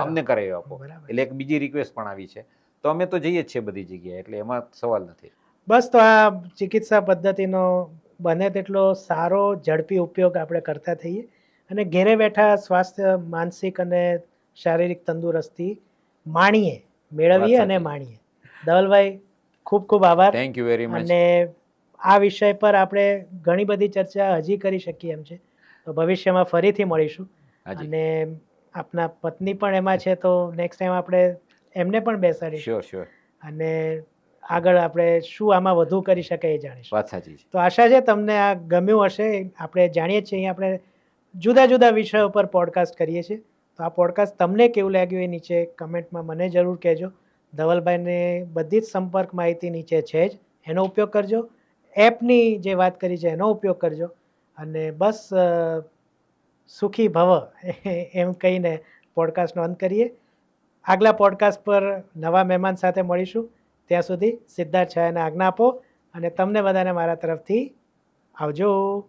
અમને કરાવી આપો. એટલે એક બીજી રિક્વેસ્ટ પણ આવી છે. તો અમે તો જઈએ જ છીએ બધી જગ્યાએ, એટલે એમાં સવાલ નથી. બસ, તો આ ચિકિત્સા પદ્ધતિનો બને તેટલો સારો ઝડપી ઉપયોગ આપણે કરતા થઈએ અને ઘેરે બેઠા સ્વાસ્થ્ય, માનસિક અને શારીરિક તંદુરસ્તી માણીએ, મેળવીએ અને માણીએ. ધવલભાઈ, ખૂબ ખૂબ આભાર. Thank you very much. અને આ વિષય પર આપણે ઘણી બધી ચર્ચા હજી કરી શકીએ એમ છે, તો ભવિષ્યમાં ફરીથી મળીશું. અને આપના પત્ની પણ એમાં છે, તો નેક્સ્ટ ટાઈમ આપણે એમને પણ બેસાડીશું. Sure sure. અને આગળ આપણે શું આમાં વધુ કરી શકાય એ જાણીશું. વાત સાચી છે. તો આશા છે તમને આ ગમ્યું હશે. આપણે જાણીએ છીએ અહીં આપણે જુદા જુદા વિષયો પર પોડકાસ્ટ કરીએ છીએ, તો આ પોડકાસ્ટ તમને કેવું લાગ્યું એ નીચે કમેન્ટમાં મને જરૂર કહેજો. ધવલભાઈને બધી જ સંપર્ક માહિતી નીચે છે જ, એનો ઉપયોગ કરજો. એપની જે વાત કરી છે એનો ઉપયોગ કરજો. અને બસ, સુખી ભવ એમ કહીને પોડકાસ્ટનો અંત કરીએ. આગલા પોડકાસ્ટ પર નવા મહેમાન સાથે મળીશું. ત્યાં સુધી સિદ્ધાર્થ છાયાને આજ્ઞા આપો અને તમને બધાને મારા તરફથી આવજો.